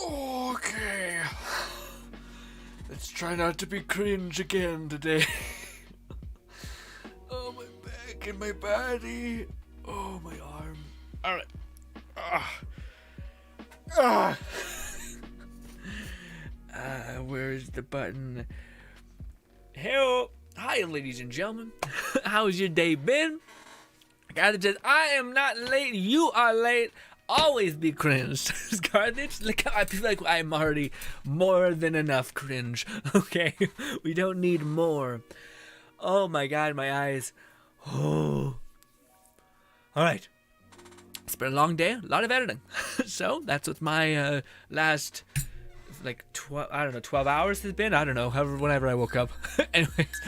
Okay. Let's try not to be cringe again today. Oh, my back and my body. Oh, my arm. Alright. Where's the button? Hello. Hi, ladies and gentlemen. How's your day been? Guys, just I am not late. You are late. Always be cringe. Carthage, I feel like I'm already more than enough cringe. Okay, we don't need more. Oh my god, my eyes. Oh. All right. It's been a long day, a lot of editing. So that's what my last like 12 hours has been. I don't know, whenever I woke up. Anyways.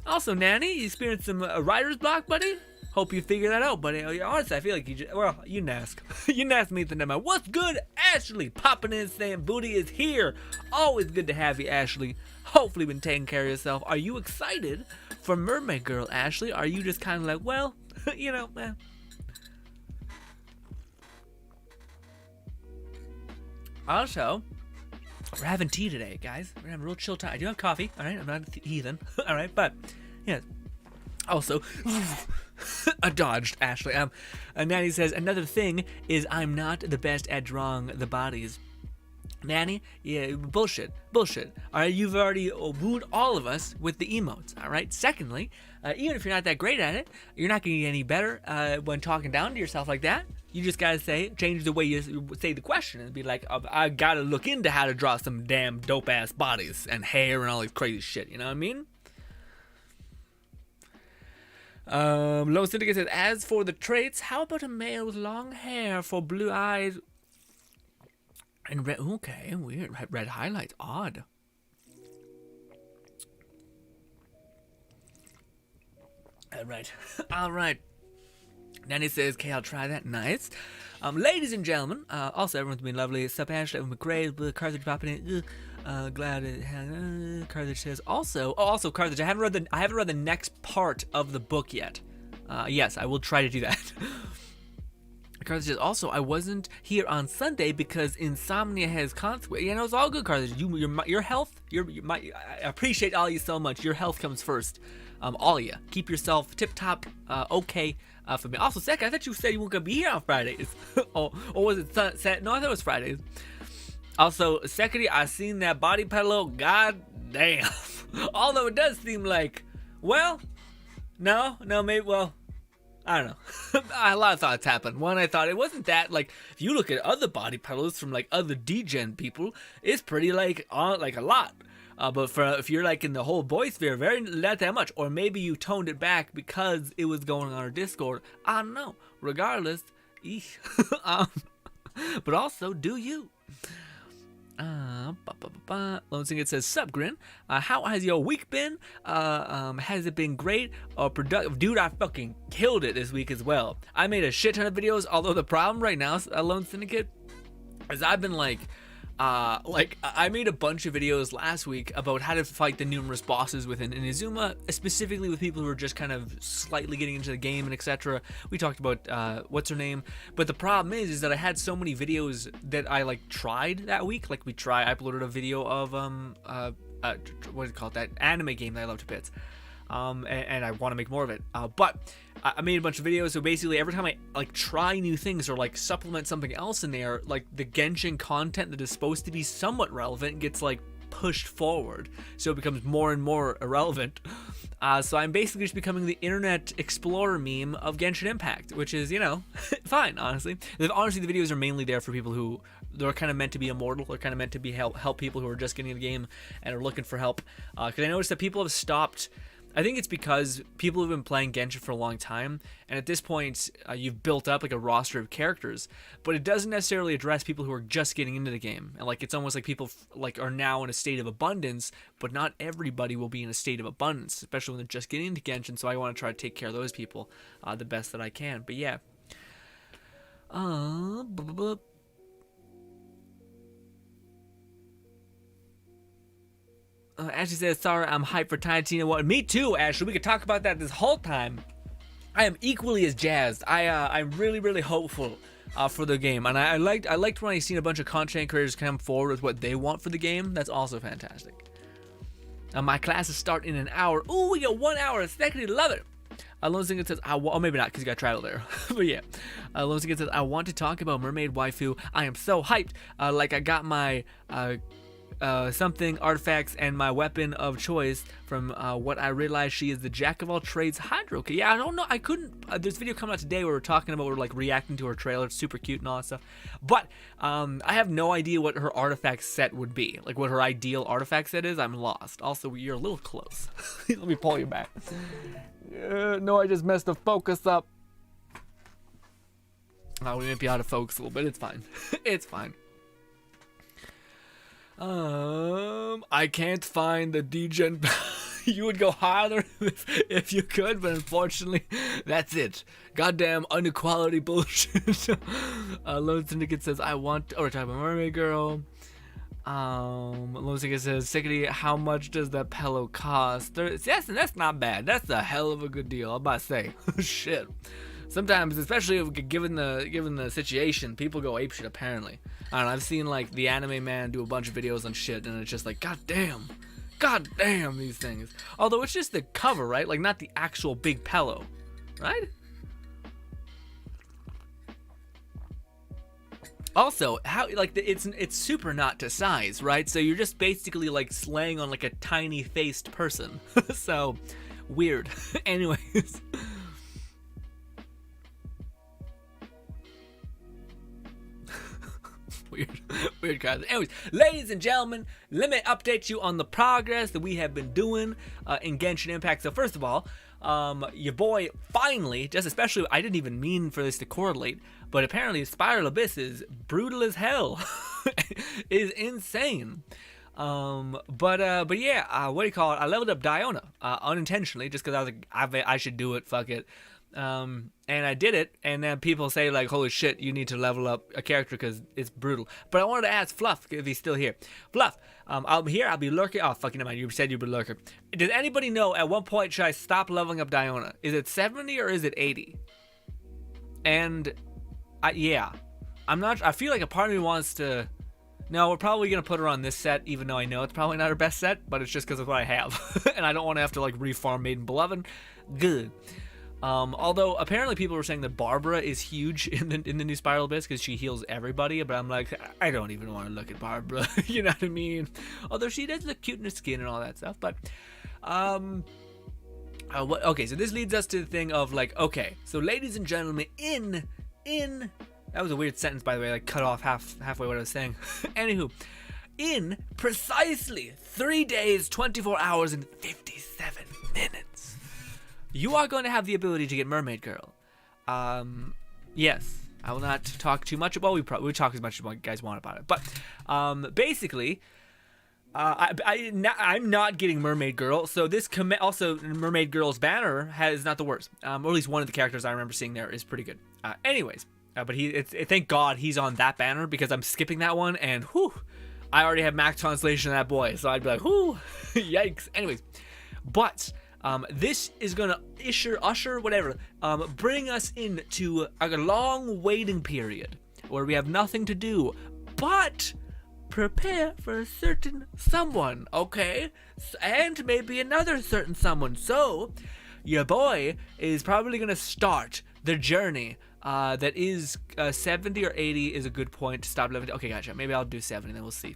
Also, Nanny, you experienced some writer's block, buddy? Hope you figure that out, buddy. Honestly, I feel like you didn't ask. You didn't ask me the number. What's good, Ashley? Popping in saying booty is here. Always good to have you, Ashley. Hopefully been taking care of yourself. Are you excited for Mermaid Girl, Ashley? Are you just kind of like, well, you know, man. Also, we're having tea today, guys. We're having a real chill time. I do have coffee, all right? I'm not a heathen, all right? But, yeah. Also, I dodged, Ashley. Nanny says, another thing is I'm not the best at drawing the bodies. Nanny, yeah, bullshit. All right, you've already wooed all of us with the emotes, all right? Secondly, even if you're not that great at it, you're not going to get any better when talking down to yourself like that. You just got to change the way you say the question and be like, I got to look into how to draw some damn dope-ass bodies and hair and all this crazy shit, you know what I mean? Lone Syndicate says, as for the traits, how about a male with long hair for blue eyes and red? Okay, weird. Red highlights, odd. All right. Nanny says, okay, I'll try that. Nice. Ladies and gentlemen, also everyone's been lovely. Sup, Ashley, everyone great. Carthage popping in. Glad it had. Carthage says also Carthage. I haven't read the next part of the book yet. Yes, I will try to do that. Carthage says also I wasn't here on Sunday because insomnia has consequences. You know, it's all good, Carthage. Your health. I appreciate all you so much. Your health comes first. All of you. Keep yourself tip top. Okay. For me. Also, second, I thought you said you weren't gonna be here on Fridays. or was it Saturday? No, I thought it was Fridays. Also, secondly, I seen that body pillow. God damn. Although it does seem like, well, no, maybe, well, I don't know. A lot of thoughts happened. One, I thought it wasn't that, like, if you look at other body pillows from, like, other degen people, it's pretty, like a lot. But if you're, like, in the whole boy sphere, not that much. Or maybe you toned it back because it was going on our Discord. I don't know. Regardless, but also, do you? Lone Singer says, sup, Grin? How has your week been? Has it been great or productive? Dude, I fucking killed it this week as well. I made a shit ton of videos, although the problem right now, Lone Syndicate, is I've been I made a bunch of videos last week about how to fight the numerous bosses within Inazuma, specifically with people who are just kind of slightly getting into the game and etc. We talked about what's her name, but the problem is that I had so many videos that I tried that week. I uploaded a video of what do you call it, that anime game that I love to bits. And I want to make more of it. But I made a bunch of videos, so basically every time I try new things or supplement something else in there, the Genshin content that is supposed to be somewhat relevant gets pushed forward, so it becomes more and more irrelevant. So I'm basically just becoming the internet explorer meme of Genshin Impact, which is, fine, honestly. Honestly, the videos are mainly there for people who they're kind of meant to be immortal. They're kind of meant to be help people who are just getting in the game and are looking for help. Because I noticed that people have stopped. I think it's because people have been playing Genshin for a long time, and at this point, you've built up a roster of characters, but it doesn't necessarily address people who are just getting into the game. And it's almost like people are now in a state of abundance, but not everybody will be in a state of abundance, especially when they're just getting into Genshin. So I want to try to take care of those people the best that I can. But yeah. Ashley says, sorry, I'm hyped for Tiny Tina. What? Me too, Ashley. We could talk about that this whole time. I am equally as jazzed. I'm really, really hopeful for the game, and I liked when I seen a bunch of content creators come forward with what they want for the game. That's also fantastic. My classes start in an hour. Ooh, we got 1 hour. Secondly, love it. Lone Singer says, oh, maybe not, because you got travel there. But yeah. Lone Singer says, I want to talk about Mermaid Waifu. I am so hyped. Like, I got my something artifacts and my weapon of choice from what I realized she is the jack of all trades Hydro. Yeah, I don't know. I couldn't. There's a video coming out today where we're talking about, we're like reacting to her trailer. It's super cute and all that stuff. But I have no idea what her artifact set would be. Like what her ideal artifact set is. I'm lost. Also, you're a little close. Let me pull you back. No, I just messed the focus up. Oh, we might be out of focus a little bit. It's fine. It's fine. I can't find the degen. You would go harder if you could, but unfortunately, that's it. Goddamn inequality bullshit. Lone Syndicate says, I want. Oh, we're talking about Mermaid Girl. Lone Syndicate says, Sickety, how much does that pillow cost? Yes, and that's not bad. That's a hell of a good deal. I'm about to say, shit. Sometimes, especially given the situation, people go apeshit. Apparently, I don't know. I've seen like the Anime Man do a bunch of videos on shit, and it's just like, god damn, these things. Although it's just the cover, right? Like not the actual big pillow, right? Also, how like it's super not to size, right? So you're just basically like slaying on like a tiny faced person. So weird. Anyways. Weird cards. Anyways, ladies and gentlemen, let me update you on the progress that we have been doing in Genshin Impact. So first of all, your boy finally, just especially, I didn't even mean for this to correlate, but apparently Spiral Abyss is brutal as hell. Is insane. But yeah, what do you call it? I leveled up Diona unintentionally, just because I was like, I should do it. Fuck it. And I did it, and then people say like, holy shit, you need to level up a character because it's brutal. But I wanted to ask Fluff if he's still here. Fluff, I'll be lurking. Oh, fucking never mind, you said you'd be lurking. Does anybody know at what point should I stop leveling up Diona? Is it 70 or is it 80? And, yeah. I'm not, I feel like a part of me wants to, no, we're probably going to put her on this set, even though I know it's probably not her best set, but it's just because of what I have. And I don't want to have to like reform Maiden Beloved. Good. Although apparently people were saying that Barbara is huge in the new Spiral Abyss because she heals everybody, but I'm like, I don't even want to look at Barbara. You know what I mean? Although she does look cute in her skin and all that stuff, but okay, so this leads us to the thing of like, okay, so ladies and gentlemen, in that was a weird sentence, by the way, like cut off halfway what I was saying. Anywho, in precisely 3 days, 24 hours, and 57 minutes. You are going to have the ability to get Mermaid Girl. Yes, I will not talk too much about. We talk as much as you guys want about it, but basically, I'm not getting Mermaid Girl. So this also Mermaid Girl's banner is not the worst. Or at least one of the characters I remember seeing there is pretty good. Anyways, but thank God he's on that banner because I'm skipping that one, and whew, I already have max translation of that boy, so I'd be like, whew, yikes. Anyways, but. This is gonna bring us into a long waiting period where we have nothing to do but prepare for a certain someone, okay? And maybe another certain someone. So, your boy is probably gonna start the journey. That is 70 or 80 is a good point to stop leveling. Okay, gotcha. Maybe I'll do 70, then we'll see.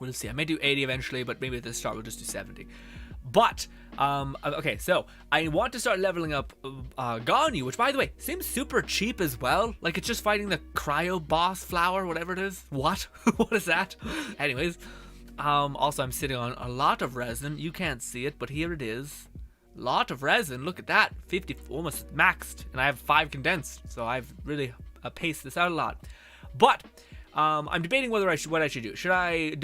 We'll see. I may do 80 eventually, but maybe at the start we'll just do 70. But, okay, so I want to start leveling up Ganyu, which, by the way, seems super cheap as well. Like, it's just fighting the cryo boss flower, whatever it is. What? What is that? Anyways, also, I'm sitting on a lot of resin. You can't see it, but here it is. Lot of resin. Look at that. 50, almost maxed. And I have 5 condensed, so I've really paced this out a lot. But... I'm debating what I should do. Should I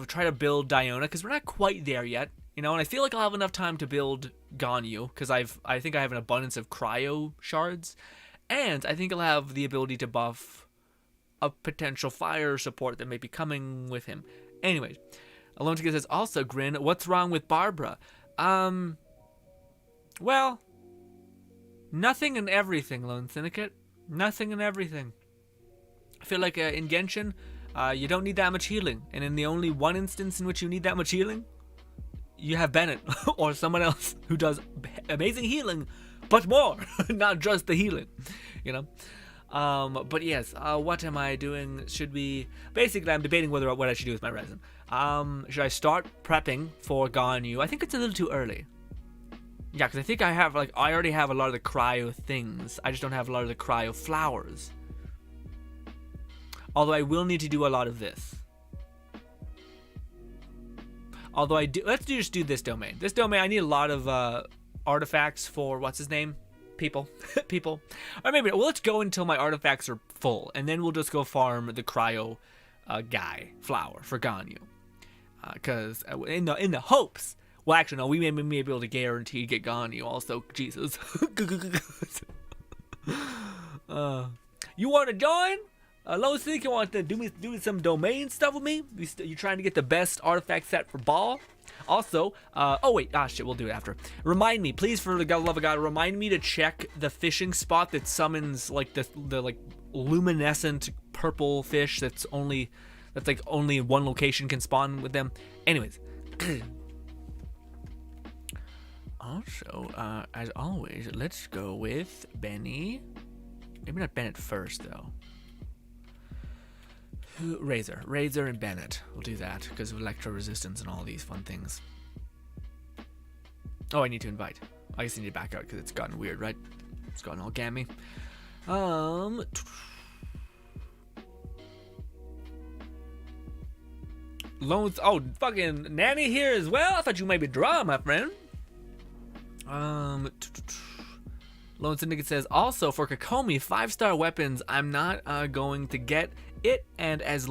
try to build Diona, because we're not quite there yet, you know? And I feel like I'll have enough time to build Ganyu, because I think I have an abundance of cryo shards, and I think I'll have the ability to buff a potential fire support that may be coming with him. Anyways, Alone Together says also, Grin, what's wrong with Barbara? Well, nothing and everything, Lone Syndicate. Nothing and everything. I feel like in Genshin, you don't need that much healing. And in the only one instance in which you need that much healing, you have Bennett or someone else who does amazing healing, but more, not just the healing, you know? But yes, what am I doing? Should we... Basically, I'm debating what I should do with my resin. Should I start prepping for Ganyu? I think it's a little too early. Yeah, because I think I already have a lot of the cryo things. I just don't have a lot of the cryo flowers. Although I will need to do a lot of this. Although let's just do this domain. This domain, I need a lot of artifacts for, what's his name? People. Or maybe, well, let's go until my artifacts are full. And then we'll just go farm the cryo flower for Ganyu. Because in the hopes... Well, actually, no, we may be able to guarantee to get Ganyu also. Jesus. You want to join? Lone Seek, you want to do some domain stuff with me? You trying to get the best artifact set for Ball? Also, oh wait, shit, we'll do it after. Remind me, please, for the love of God, remind me to check the fishing spot that summons like the like luminescent purple fish that's like only one location can spawn with them. Anyways. Also, as always, let's go with Benny. Maybe not Bennett first, though. Razor and Bennett. We'll do that because of electro resistance and all these fun things. Oh, I need to invite. I guess I need to back out because it's gotten weird, right? It's gotten all gammy. Loans. Oh, fucking Nanny here as well. I thought you might be draw, my friend. Lone Syndicate says, also for Kokomi 5-star weapons, I'm not going to get it. And as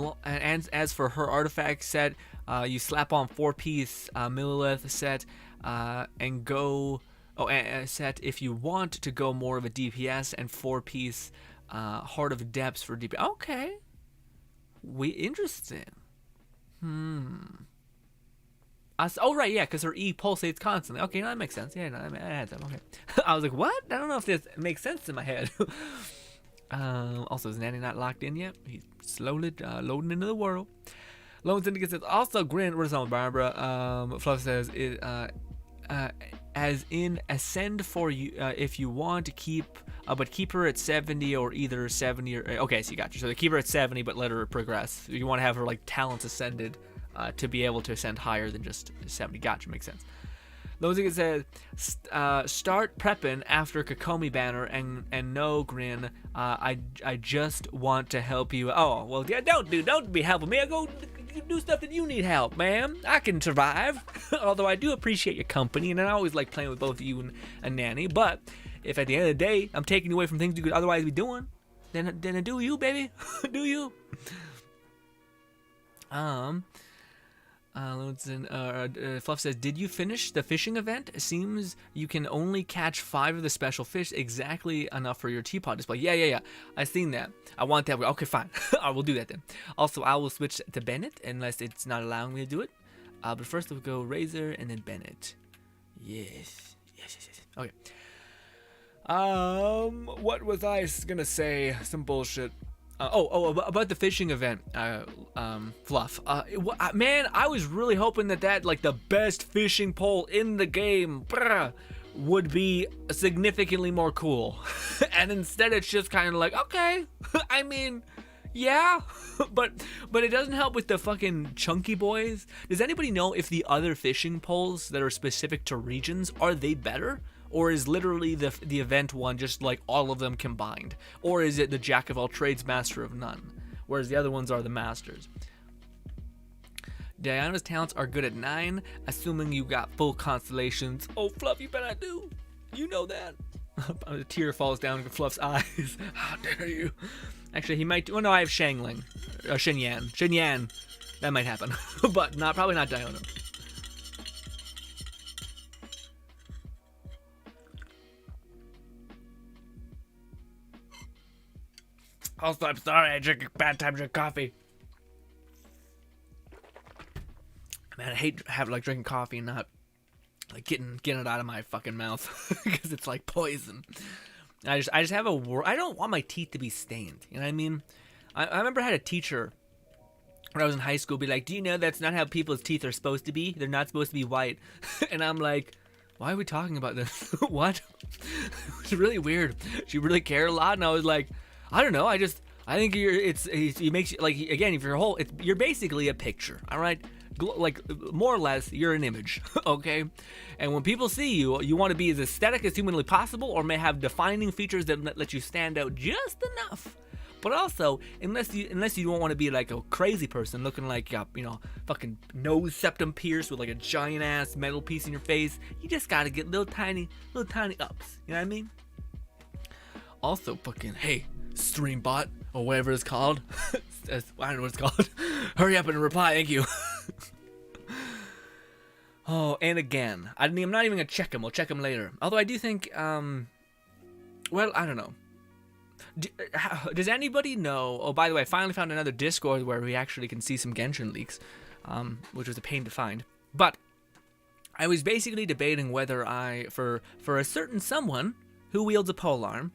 for her artifact set, you slap on 4-piece Millilith set and go set if you want to go more of a DPS, and 4-piece Heart of Depths for DPS. Okay, interesting. Oh, right, yeah, because her E pulsates constantly. Okay, no, that makes sense. Yeah, no, I had that. Okay. I was like, what? I don't know if this makes sense in my head. Also, is Nanny not locked in yet? He's slowly loading into the world. Lone Syndicate says, also, Grin, where's on Barbara? Fluff says, as in ascend for you if you want to keep, but keep her at 70 or either 70 or, okay, so you got you. So they keep her at 70, but let her progress. You want to have her, like, talents ascended. To be able to ascend higher than just 70. Gotcha, makes sense. Lozic says, start prepping after Kokomi banner, and no, Grin, I just want to help you. Oh, well, yeah, don't be helping me. I go do stuff that you need help, man. I can survive. Although I do appreciate your company, and I always like playing with both you and Nanny. But if at the end of the day I'm taking you away from things you could otherwise be doing, then do you, baby. Do you? Fluff says, did you finish the fishing event? It seems you can only catch 5 of the special fish, exactly enough for your teapot display. Yeah. I seen that. I want that. Okay, fine. I will do that then. Also, I will switch to Bennett unless it's not allowing me to do it. But first we'll go Razor and then Bennett. Yes. Okay. What was I gonna say? Some bullshit. About the fishing event, Fluff. Man, I was really hoping that like the best fishing pole in the game would be significantly more cool. And instead it's just kind of like, okay, I mean, yeah, but it doesn't help with the fucking chunky boys. Does anybody know if the other fishing poles that are specific to regions, are they better? Or is literally the event one just like all of them combined? Or is it the jack of all trades, master of none? Whereas the other ones are the masters. Diana's talents are good at 9, assuming you got full constellations. Oh, Fluff, you bet I do. You know that. A tear falls down Fluff's eyes. How dare you? Actually, he might. Oh no, I have Shangling. Shenyan. That might happen. But probably not Diana. Also, I'm sorry, I drink a bad time drink coffee. Man, I hate drinking coffee and not like getting it out of my fucking mouth because it's like poison. I just have I don't want my teeth to be stained. You know what I mean? I remember I had a teacher when I was in high school be like, do you know that's not how people's teeth are supposed to be? They're not supposed to be white. And I'm like, why are we talking about this? What? It was really weird. She really cared a lot, and I was like, I don't know. I think it makes you, like, again, if you're basically a picture, all right? Like, more or less, you're an image, okay? And when people see you, you want to be as aesthetic as humanly possible, or may have defining features that let you stand out just enough. But also, unless you don't want to be like a crazy person looking like, fucking nose septum pierced with like a giant ass metal piece in your face, you just gotta get little tiny ups. You know what I mean? Also, fucking, hey, Streambot, or whatever it's called. I don't know what it's called. Hurry up and reply, thank you. Oh, and again, I'm not even gonna check him. We'll check him later. Although I do think, well, I don't know. Does anybody know? Oh, by the way, I finally found another Discord where we actually can see some Genshin leaks, which was a pain to find. But I was basically debating whether for a certain someone who wields a polearm,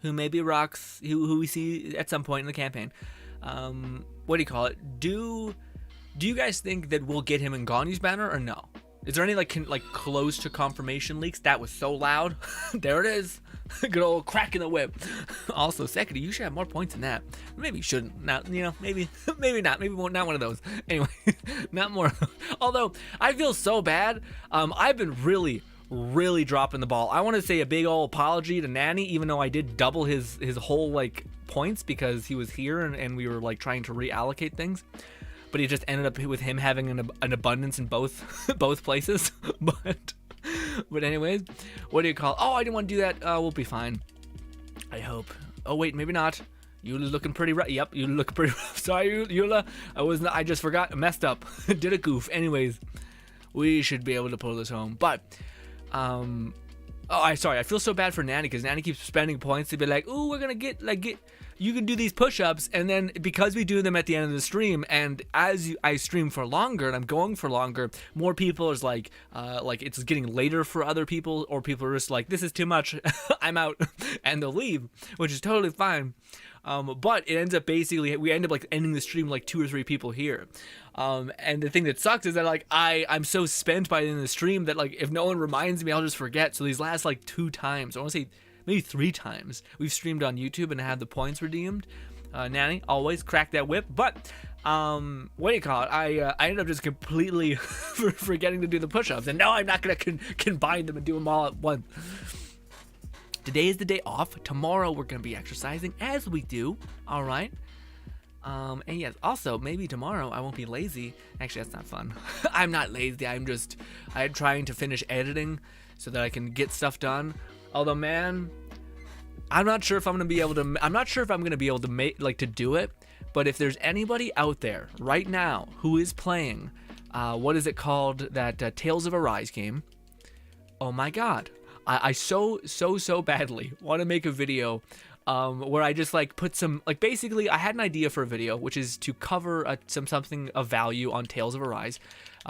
who maybe rocks, who we see at some point in the campaign, what do you call it? Do you guys think that we'll get him in Ganyu's banner or no? Is there any like close to confirmation leaks? That was so loud. There it is. Good old crack in the whip. Also, Sekiro, you should have more points than that. Maybe you shouldn't. Not, maybe not. Maybe not one of those. Anyway, not more. Although I feel so bad. I've been really dropping the ball. I want to say a big old apology to Nanny, even though I did double his whole like points because he was here and we were like trying to reallocate things. But he just ended up with him having an abundance in both places. But anyways, what do you call? Oh, I didn't want to do that. We'll be fine. I hope. Oh wait, maybe not. Eula's looking pretty rough. Yep, you look pretty rough. Sorry, Eula. I just forgot. I messed up. Did a goof. Anyways, we should be able to pull this home. But sorry. I feel so bad for Nanny because Nanny keeps spending points to be like, ooh, we're gonna get. You can do these push-ups, and then because we do them at the end of the stream, and I stream for longer and I'm going for longer, more people is like it's getting later for other people, or people are just like, this is too much, I'm out, and they'll leave, which is totally fine. But it ends up we end up like ending the stream like 2 or 3 people here. And the thing that sucks is that like I'm so spent by the end of the stream that like if no one reminds me, I'll just forget. So these last like 2 times, I want to say maybe 3 times, we've streamed on YouTube and had the points redeemed. Nanny, always crack that whip. But what do you call it? I ended up just completely forgetting to do the push-ups, and now I'm not gonna combine them and do them all at once. Today is the day off. Tomorrow we're gonna be exercising as we do. All right. And yes, also maybe tomorrow I won't be lazy. Actually, that's not fun. I'm not lazy. I'm trying to finish editing so that I can get stuff done. Although, man, I'm not sure if I'm gonna be able to make to do it. But if there's anybody out there right now who is playing, what is it called? That Tales of Arise game. Oh my God, I so badly want to make a video where I just like put some basically I had an idea for a video, which is to cover something of value on Tales of Arise.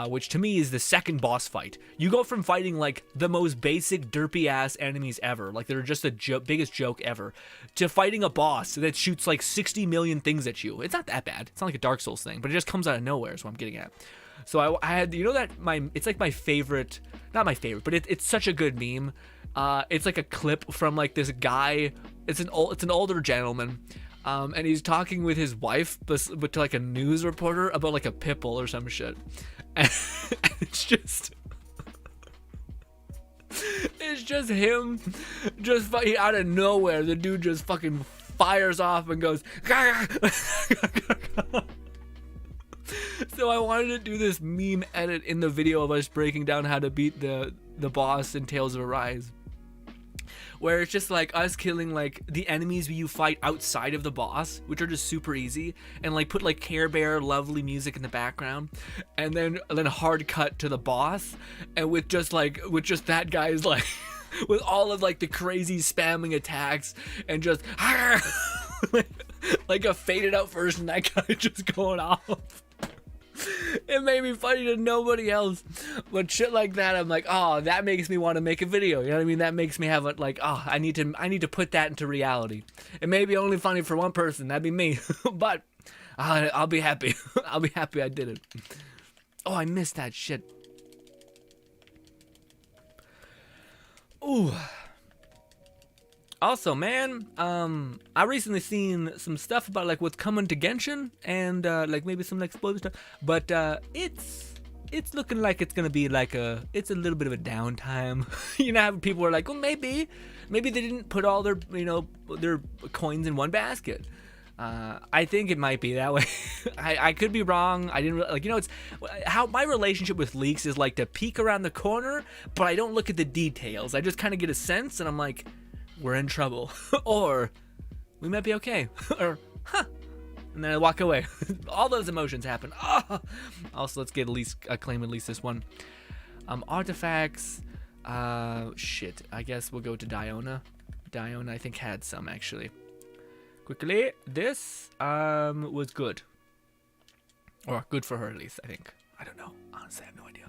Which to me is the second boss fight. You go from fighting like the most basic derpy ass enemies ever, like they're just the biggest joke ever, to fighting a boss that shoots like 60 million things at you. It's not that bad. It's not like a Dark Souls thing, but it just comes out of nowhere is what I'm getting at. So I had, it's like my favorite, not my favorite, but it's such a good meme. It's like a clip from like this guy. It's an older gentleman. And he's talking with his wife, but to like a news reporter about like a pit bull or some shit. And it's just him, just out of nowhere. The dude just fucking fires off and goes. So I wanted to do this meme edit in the video of us breaking down how to beat the boss in Tales of Arise, where it's just like us killing like the enemies you fight outside of the boss, which are just super easy, and like put like Care Bear lovely music in the background, and then hard cut to the boss, and with just that guy's like with all of like the crazy spamming attacks and just like a faded out version of that guy just going off. It made me funny to nobody else, but shit like that, I'm like, oh, that makes me want to make a video. You know what I mean? That makes me have it like, oh, I need to put that into reality. It may be only funny for one person, that'd be me, but I'll be happy. I'll be happy I did it. Oh, I missed that shit. Ooh. Also, man, I recently seen some stuff about like what's coming to Genshin and like maybe some like spoiler stuff, but it's looking like it's gonna be like it's a little bit of a downtime. You know how people are like, well, maybe they didn't put all their their coins in one basket. I think it might be that way. I could be wrong. I didn't like, it's how my relationship with leaks is like to peek around the corner, but I don't look at the details. I just kind of get a sense, and I'm like, we're in trouble, or we might be okay, or huh, and then I walk away. All those emotions happen. Oh. Also, let's get claim at least this one. Artifacts. Shit. I guess we'll go to Diona. Diona, I think, had some actually. Quickly, this was good, or good for her at least. I think. I don't know. Honestly, I have no idea.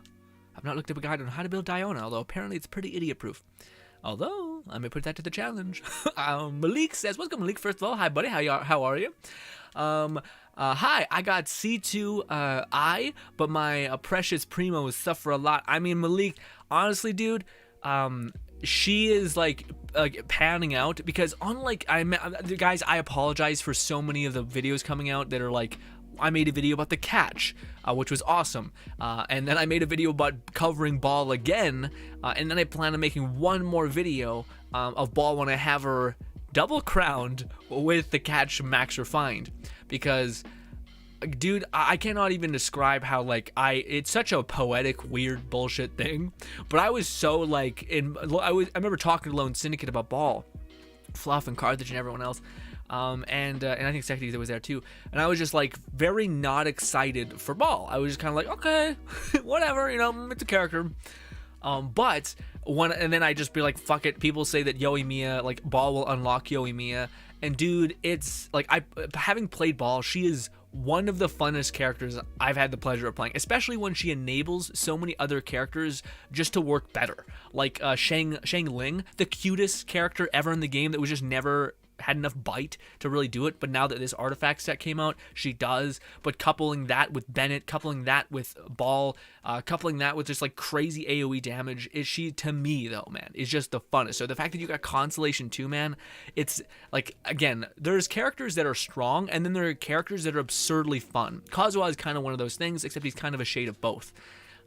I've not looked up a guide on how to build Diona, although apparently it's pretty idiot-proof. Although, I may put that to the challenge. Malik says, what's good, Malik? First of all, hi, buddy. How are you? Hi, I got C2 but my precious primos suffer a lot. I mean, Malik, honestly, dude, she is like panning out because unlike guys, I apologize for so many of the videos coming out that are like, I made a video about the catch, which was awesome, and then I made a video about covering Ball again, and then I plan on making one more video of Ball when I have her double crowned with the catch max refined, because dude, I cannot even describe how like it's such a poetic weird bullshit thing, but I was so like I remember talking to Lone Syndicate about Ball, Fluff, and Carthage and everyone else. And I think Sectis was there too, and I was just like very not excited for Ball. I was just kind of like, okay, whatever, it's a character. But and then I just be like, fuck it. People say that Yoimiya, like Ball will unlock Yoimiya, and dude, it's like having played Ball, she is one of the funnest characters I've had the pleasure of playing, especially when she enables so many other characters just to work better. Like Shang Ling, the cutest character ever in the game that was just never had enough bite to really do it, but now that this artifact set came out, she does. But coupling that with Bennett, coupling that with Ball, coupling that with just like crazy AoE damage, she, to me though, man, is just the funnest. So the fact that you got Constellation too, man, it's like, again, there's characters that are strong, and then there are characters that are absurdly fun. Kazuha is kind of one of those things, except he's kind of a shade of both.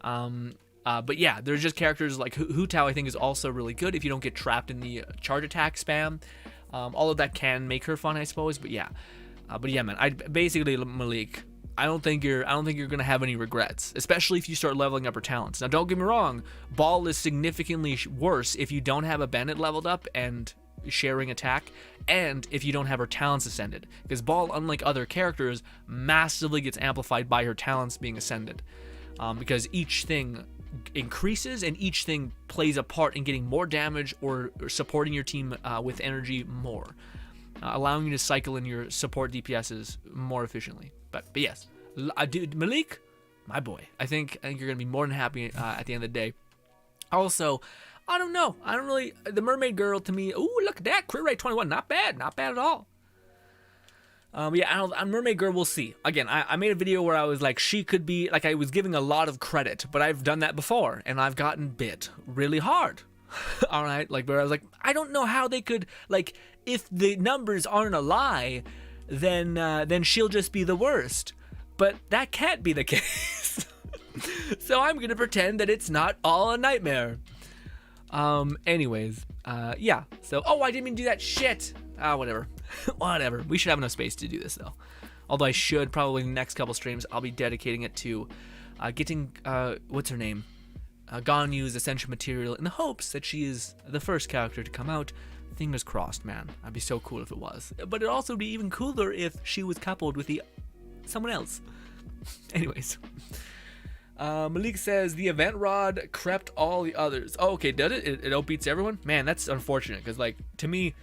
But yeah, there's just characters like Hu Tao, I think, is also really good if you don't get trapped in the charge attack spam. All of that can make her fun, I suppose, but yeah, man, I basically, Malik, I don't think you're gonna have any regrets, especially if you start leveling up her talents. Now, don't get me wrong, Ball is significantly worse if you don't have a Bennett leveled up and sharing attack, and if you don't have her talents ascended, because Ball, unlike other characters, massively gets amplified by her talents being ascended, because each thing increases and each thing plays a part in getting more damage or supporting your team with energy more, allowing you to cycle in your support DPSs more efficiently. But yes, dude, Malik, my boy, I think you're gonna be more than happy at the end of the day. Also, I don't know, the Mermaid Girl to me, ooh, look at that, crit rate 21, not bad at all. Yeah, Mermaid Girl, we'll see. Again, I made a video where I was like, she could be, like, I was giving a lot of credit, but I've done that before, and I've gotten bit really hard. Alright, like, where I was like, I don't know how they could, like, if the numbers aren't a lie, then she'll just be the worst. But that can't be the case. So I'm gonna pretend that it's not all a nightmare. Anyways, yeah, so, oh, I didn't mean to do that shit. Whatever. Whatever. We should have enough space to do this, though. Although I should, probably in the next couple streams, I'll be dedicating it to getting, what's her name? Ganyu's Ascension material in the hopes that she is the first character to come out. Fingers crossed, man. That'd be so cool if it was. But it'd also be even cooler if she was coupled with someone else. Anyways. Malik says, the event rod crept all the others. Oh, okay, did it? It outbeats everyone? Man, that's unfortunate, because, like, to me,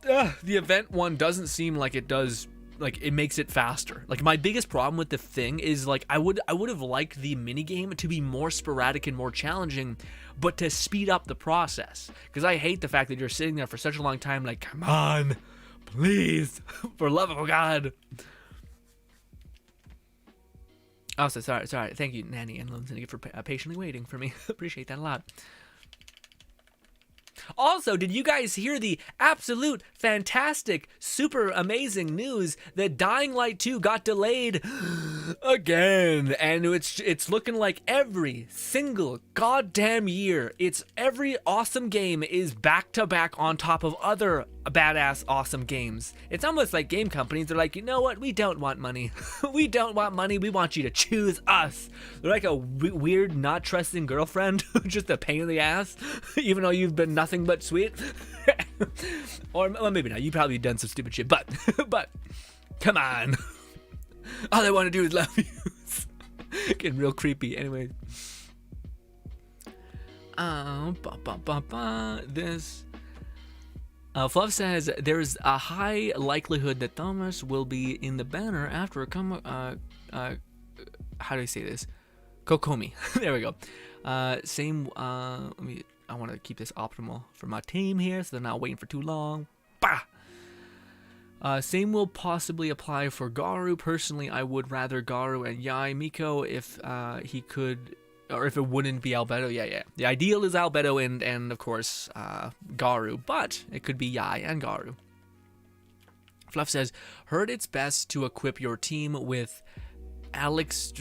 the event one doesn't seem like it does like it makes it faster. Like my biggest problem with the thing is like I would have liked the minigame to be more sporadic and more challenging, but to speed up the process. Because I hate the fact that you're sitting there for such a long time like, come on, please, for love of God. Oh, so sorry. Thank you, Nanny and Lindsay, for patiently waiting for me. Appreciate that a lot. Also, did you guys hear the absolute fantastic, super amazing news that Dying Light 2 got delayed again? And it's looking like every single goddamn year, every awesome game is back to back on top of other badass awesome games. It's almost like game companies are like, you know what? We don't want money. We don't want money. We want you to choose us. They're like a weird, not trusting girlfriend, just a pain in the ass, even though you've been nothing but sweet. Or well, maybe not. You've probably done some stupid shit, but come on. All I want to do is love you. Getting real creepy. Anyway. This. Fluff says there's a high likelihood that Thomas will be in the banner after a how do I say this? Kokomi. There we go. Same. I want to keep this optimal for my team here, so they're not waiting for too long. Bah. Same will possibly apply for Garu. Personally, I would rather Garu and Yai Miko if he could. Or if it wouldn't be Albedo, yeah. The ideal is Albedo and of course, Garu, but it could be Yai and Garu. Fluff says, heard it's best to equip your team with Alex...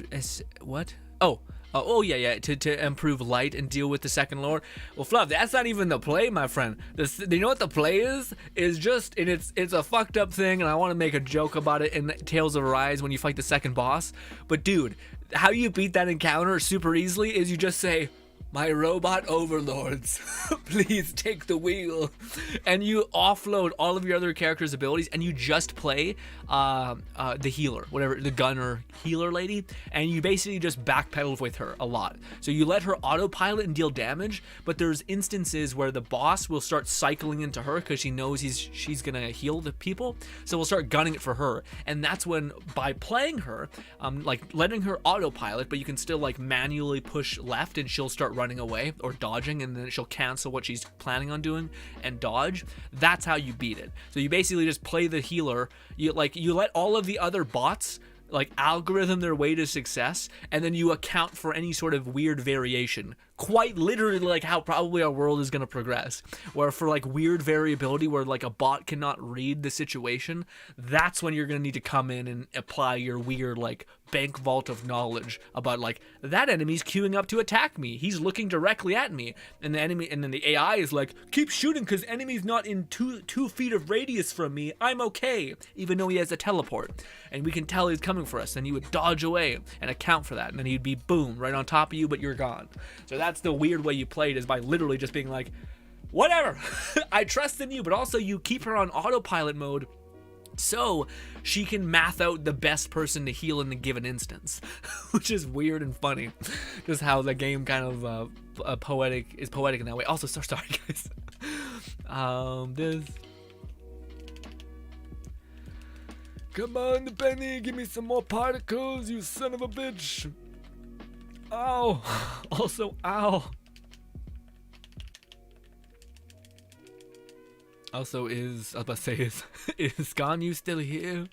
What? Oh, yeah, to improve light and deal with the second lore. Well, Fluff, that's not even the play, my friend. You know what the play is? Is just, and it's a fucked up thing, and I want to make a joke about it in Tales of Arise when you fight the second boss. But dude, how you beat that encounter super easily is you just say, my robot overlords, please take the wheel. And you offload all of your other characters' abilities and you just play the healer, whatever, the gunner healer lady, and you basically just backpedal with her a lot. So you let her autopilot and deal damage, but there's instances where the boss will start cycling into her because she knows she's gonna heal the people, so we'll start gunning it for her. And that's when, by playing her, like letting her autopilot, but you can still like manually push left and she'll start running away or dodging, and then she'll cancel what she's planning on doing and dodge. That's how you beat it. So you basically just play the healer. You let all of the other bots like algorithm their way to success, and then you account for any sort of weird variation. Quite literally like how probably our world is going to progress, where for like weird variability where like a bot cannot read the situation, that's when you're going to need to come in and apply your weird like bank vault of knowledge about like, that enemy's queuing up to attack me, he's looking directly at me, and the enemy, and then the AI is like, keep shooting because enemy's not in two feet of radius from me, I'm okay, even though he has a teleport and we can tell he's coming for us. Then you would dodge away and account for that, and then he'd be boom right on top of you, but you're gone. So that's the weird way you played, is by literally just being like, whatever, I trust in you, but also you keep her on autopilot mode so she can math out the best person to heal in the given instance, which is weird and funny, just how the game kind of is poetic in that way. Also, sorry guys. This. Come on, Benny, give me some more particles, you son of a bitch. Ow. Also, ow. Also, I was about to say, is Ganyu still here?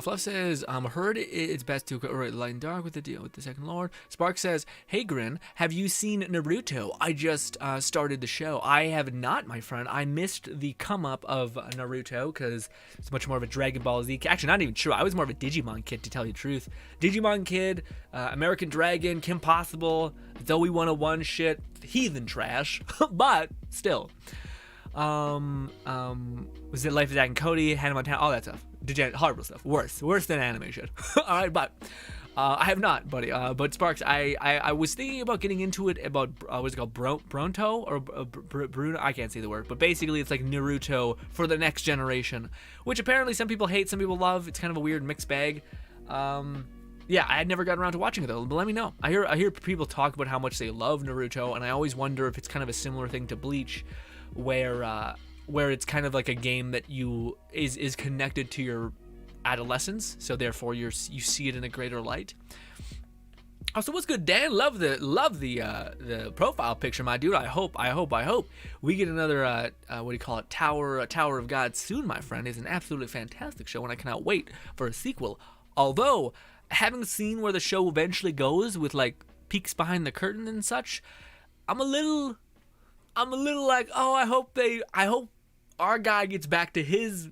Fluff says, heard it's best to light and dark with the deal with the second lord. Spark says, hey Grin, have you seen Naruto? I just started the show. I have not, my friend. I missed the come up of Naruto because it's much more of a Dragon Ball Z. Actually, not even true. I was more of a Digimon kid, to tell you the truth. Digimon kid, American Dragon, Kim Possible, Zoe 101 shit, heathen trash, but still. Was it Life of Zack and Cody, Hannah Montana, all that stuff. Horrible stuff. Worse than anime shit. Alright, but I have not, buddy. But Sparks, I was thinking about getting into it about what's it called, Bronto or Bruno. I can't say the word, but basically it's like Naruto for the next generation, which apparently some people hate, some people love. It's kind of a weird mixed bag. Yeah, I had never gotten around to watching it though, but let me know. I hear people talk about how much they love Naruto, and I always wonder if it's kind of a similar thing to Bleach, where it's kind of like a game that is connected to your adolescence, so therefore you see it in a greater light. Also, what's good, Dan? Love the profile picture, my dude. I hope we get another what do you call it, Tower of God soon, my friend. It's an absolutely fantastic show, and I cannot wait for a sequel. Although, having seen where the show eventually goes with like peeks behind the curtain and such, I'm a little like, oh, I hope our guy gets back to his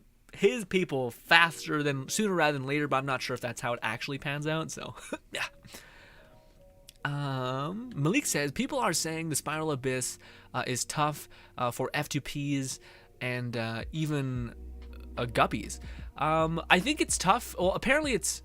people sooner rather than later, but I'm not sure if that's how it actually pans out. So yeah. Malik says people are saying the Spiral Abyss is tough for F2Ps and even guppies. I think it's tough. Well, apparently it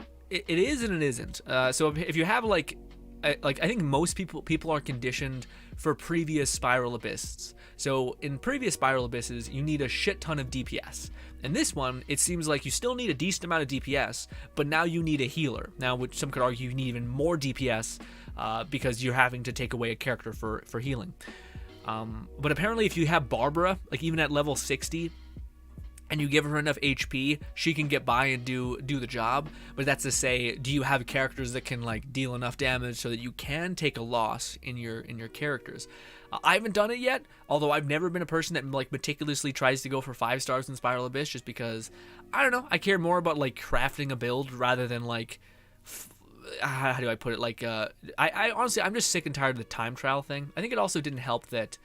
is and it isn't. So if you have like I think most people are conditioned for previous Spiral Abysses. So in previous Spiral Abysses, you need a shit ton of DPS. In this one, it seems like you still need a decent amount of DPS, but now you need a healer. Now, which some could argue you need even more DPS because you're having to take away a character for healing. But apparently if you have Barbara, like even at level 60, and you give her enough HP, she can get by and do the job. But that's to say, do you have characters that can like deal enough damage so that you can take a loss in your characters? I haven't done it yet, although I've never been a person that like meticulously tries to go for 5 stars in Spiral Abyss, just because I don't know, I care more about like crafting a build rather than like how do I put it, like I honestly, I'm just sick and tired of the time trial thing. I think it also didn't help that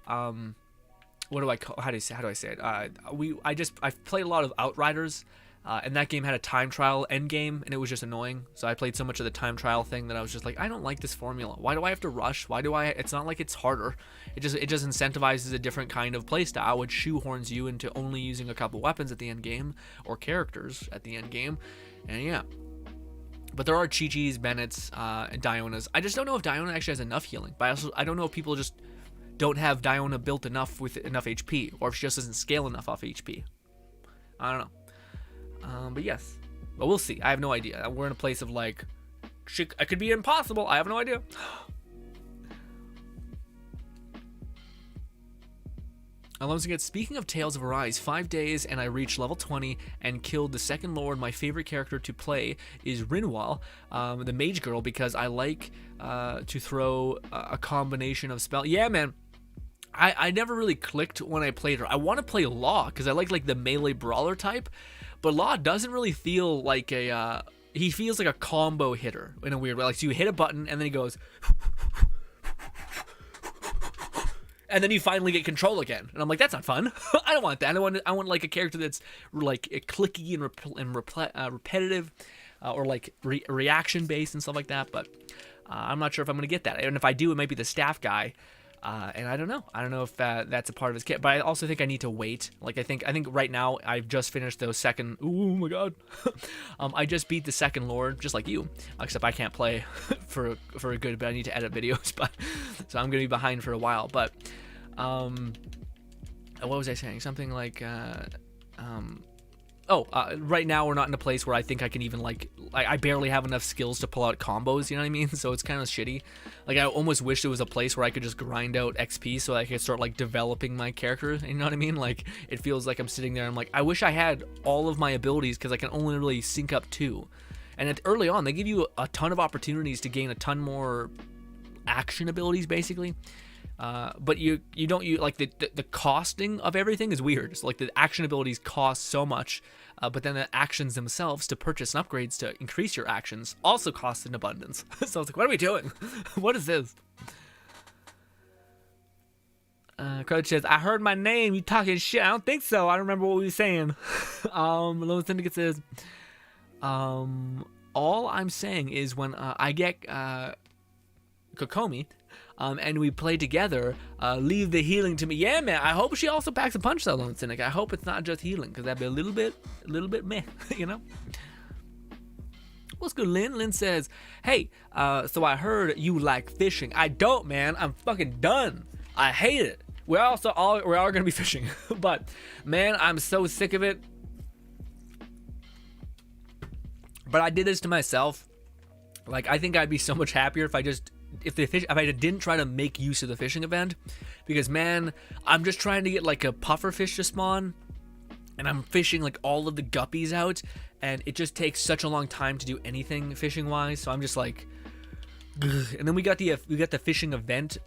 what do I call, how do I say it? I've played a lot of Outriders, and that game had a time trial end game, and it was just annoying. So I played so much of the time trial thing that I was just like, I don't like this formula. Why do I have to rush? It's not like it's harder. It just incentivizes a different kind of playstyle, which shoehorns you into only using a couple weapons at the end game or characters at the end game, and yeah. But there are Chi-Chis, Bennett's, and Dionas. I just don't know if Diona actually has enough healing. But I don't know if people just don't have Diona built enough with enough HP, or if she just doesn't scale enough off HP. I don't know. But yes. But we'll see. I have no idea. We're in a place of like, shit, it could be impossible. I have no idea. Alonso gets, speaking of Tales of Arise, 5 days and I reached level 20 and killed the second lord. My favorite character to play is Rinwell, the mage girl, because I like to throw a combination of spell. Yeah, man. I never really clicked when I played her. I want to play Law because I like the melee brawler type, but Law doesn't really feel like a he feels like a combo hitter in a weird way. Like, so you hit a button and then he goes and then you finally get control again, and I'm like, that's not fun. I don't want that. I want like a character that's like clicky and repetitive, or like reaction based and stuff like that. But I'm not sure if I'm gonna get that, and if I do, it might be the staff guy. And I don't know if that's a part of his kit, but I also think I need to wait. Like, I think right now I've just finished those second. Oh my god, I just beat the second lord, just like you, except I can't play for a good bit. I need to edit videos, but so I'm gonna be behind for a while. But what was I saying? Something like right now we're not in a place where I think I can even I barely have enough skills to pull out combos, you know what I mean? So it's kind of shitty. Like, I almost wish there was a place where I could just grind out XP so I could start like developing my character, you know what I mean? Like, it feels like I'm sitting there and I'm like, I wish I had all of my abilities because I can only really sync up 2. And early on, they give you a ton of opportunities to gain a ton more action abilities, basically. But you don't like the costing of everything is weird. So like the action abilities cost so much, but then the actions themselves to purchase and upgrades to increase your actions also cost in abundance. So I was like, what are we doing? What is this? Coach says, I heard my name. You talking shit? I don't think so. I don't remember what we were saying. Lone Syndicate says, all I'm saying is when I get Kokomi, and we play together, leave the healing to me. Yeah, man, I hope she also packs a punch, though, Lone Cynic. I hope it's not just healing, because that'd be a little bit meh, you know? What's good, Lynn? Lynn says, hey, so I heard you like fishing. I don't, man. I'm fucking done. I hate it. We are going to be fishing. But, man, I'm so sick of it. But I did this to myself. Like, I think I'd be so much happier if I didn't try to make use of the fishing event, because man, I'm just trying to get like a puffer fish to spawn, and I'm fishing like all of the guppies out, and it just takes such a long time to do anything fishing wise. So I'm just like, ugh. And then we got the fishing event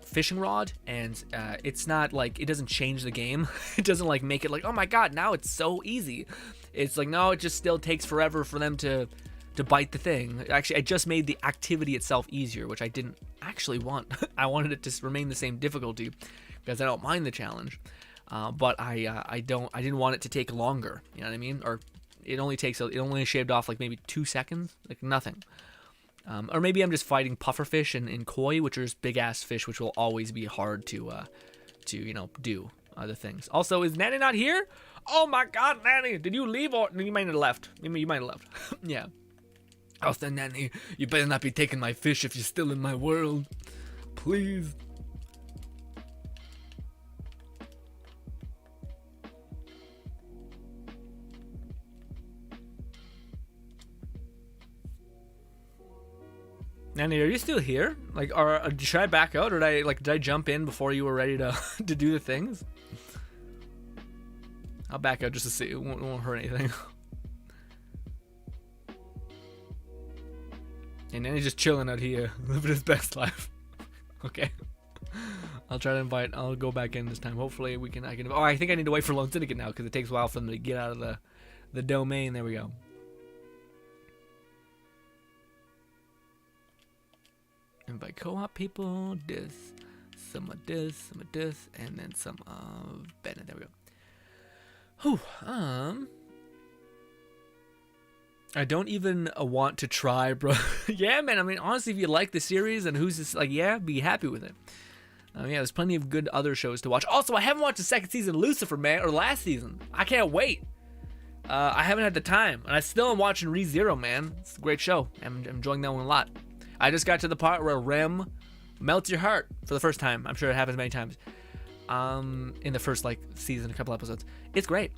fishing rod, and it's not like, it doesn't change the game. It doesn't like make it like, oh my god, now it's so easy. It's like, no, it just still takes forever for them to bite the thing. Actually, I just made the activity itself easier, which I didn't actually want. I wanted it to remain the same difficulty because I don't mind the challenge, but I didn't want it to take longer. You know what I mean? Or it only shaved off like maybe 2 seconds, like nothing. Or maybe I'm just fighting pufferfish and koi, which are just big ass fish, which will always be hard to do other things. Also, is Nanny not here? Oh my god, Nanny, did you leave, or you might have left? You might have left. Yeah. Oh, then Nanny, you better not be taking my fish if you're still in my world. Please. Nanny, are you still here? Like, or should I back out, or did I jump in before you were ready to to do the things? I'll back out just to see. It won't hurt anything. And Nanny's just chilling out here, living his best life. Okay. I'll try to invite. I'll go back in this time. Hopefully I can. Oh, I think I need to wait for Lone Syndicate now because it takes a while for them to get out of the domain. There we go. Invite co-op people. Some of this, and then some of Bennett. There we go. Whew. I don't even want to try, bro. Yeah, man. I mean, honestly, if you like the series and who's this, like, yeah, be happy with it. Yeah, there's plenty of good other shows to watch. Also, I haven't watched the second season of Lucifer, man, or last season. I can't wait. I haven't had the time, and I still am watching ReZero, man. It's a great show. I'm enjoying that one a lot. I just got to the part where Rem melts your heart for the first time. I'm sure it happens many times. In the first like season, a couple episodes. It's great.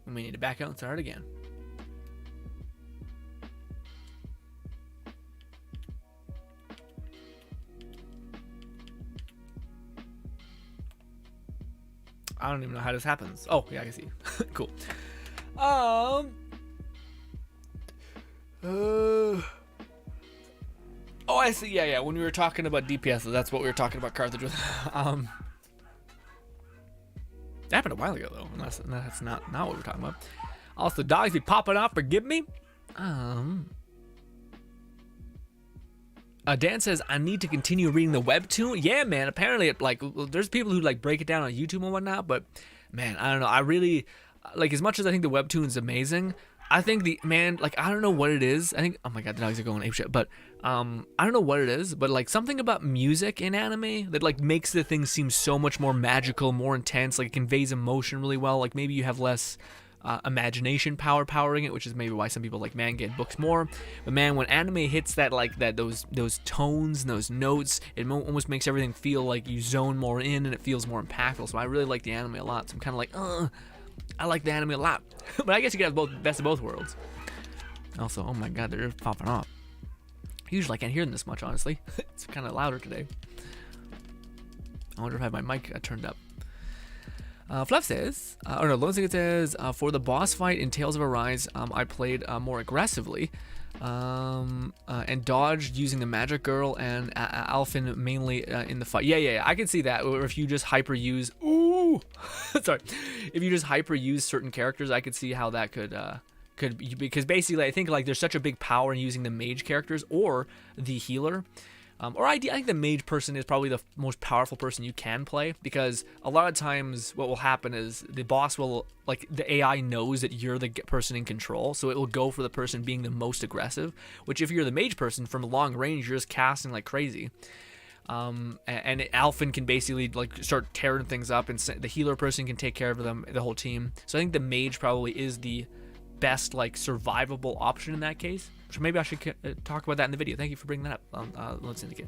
We need to back out and start again. I don't even know how this happens. Oh, yeah, I can see. Cool. Oh, I see. Yeah. When we were talking about DPS, that's what we were talking about Carthage with. That happened a while ago, though. That's not what we're talking about. Also, dogs be popping off. Forgive me. Dan says, I need to continue reading the webtoon. Yeah, man. Apparently, there's people who like break it down on YouTube and whatnot, but man, I don't know. I really like, as much as I think the webtoon's amazing, I think I don't know what it is. I think, oh my god, the dogs are going apeshit. But I don't know what it is, but like something about music in anime that like makes the thing seem so much more magical, more intense. Like it conveys emotion really well. Like maybe you have less imagination powering it, which is maybe why some people like manga and books more. But man, when anime hits those tones and those notes, it almost makes everything feel like you zone more in, and it feels more impactful. So I really like the anime a lot. So I'm kind of like, I like the anime a lot. But I guess you can have best of both worlds. Also, oh my god, they're popping off. Usually I can't hear them this much, honestly. It's kind of louder today. I wonder if I have my mic turned up. Fluff says, Lone Syndicate says, for the boss fight in Tales of Arise, I played more aggressively and dodged using the Magic Girl and Alphen mainly in the fight. Yeah, I can see that. Or if you just hyper use, sorry, if you just hyper use certain characters, I could see how that could be, because basically I think like there's such a big power in using the mage characters or the healer. Or I think the mage person is probably the most powerful person you can play, because a lot of times what will happen is the boss will, like, the AI knows that you're the person in control, so it will go for the person being the most aggressive, which if you're the mage person, from long range, you're just casting like crazy. And Alphen can basically like start tearing things up, and the healer person can take care of them, the whole team. So I think the mage probably is the best like survivable option in that case. So maybe I should talk about that in the video. Thank you for bringing that up. Let's Syndicate.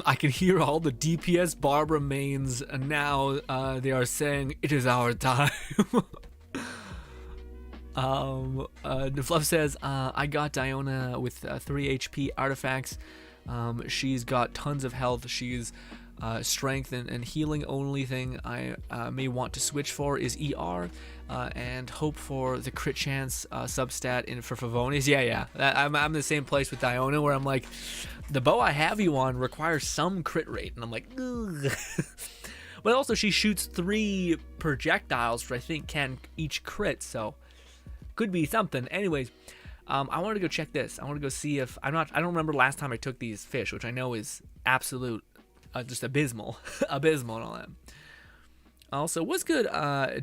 I can hear all the DPS Barbara mains, and now they are saying it is our time. The Fluff says, I got Diona with 3 HP artifacts. She's got tons of health. She's strength and healing. Only thing I may want to switch for is ER, and hope for the crit chance substat in for Favonius. Yeah. I'm in the same place with Diona, where I'm like, the bow I have you on requires some crit rate, and I'm like, ugh. But also she shoots 3 projectiles, which I think can each crit, so could be something. Anyways, I wanted to go check this. I want to go see if I don't remember last time I took these fish, which I know is absolute, just abysmal, abysmal and all that. Also, what's good?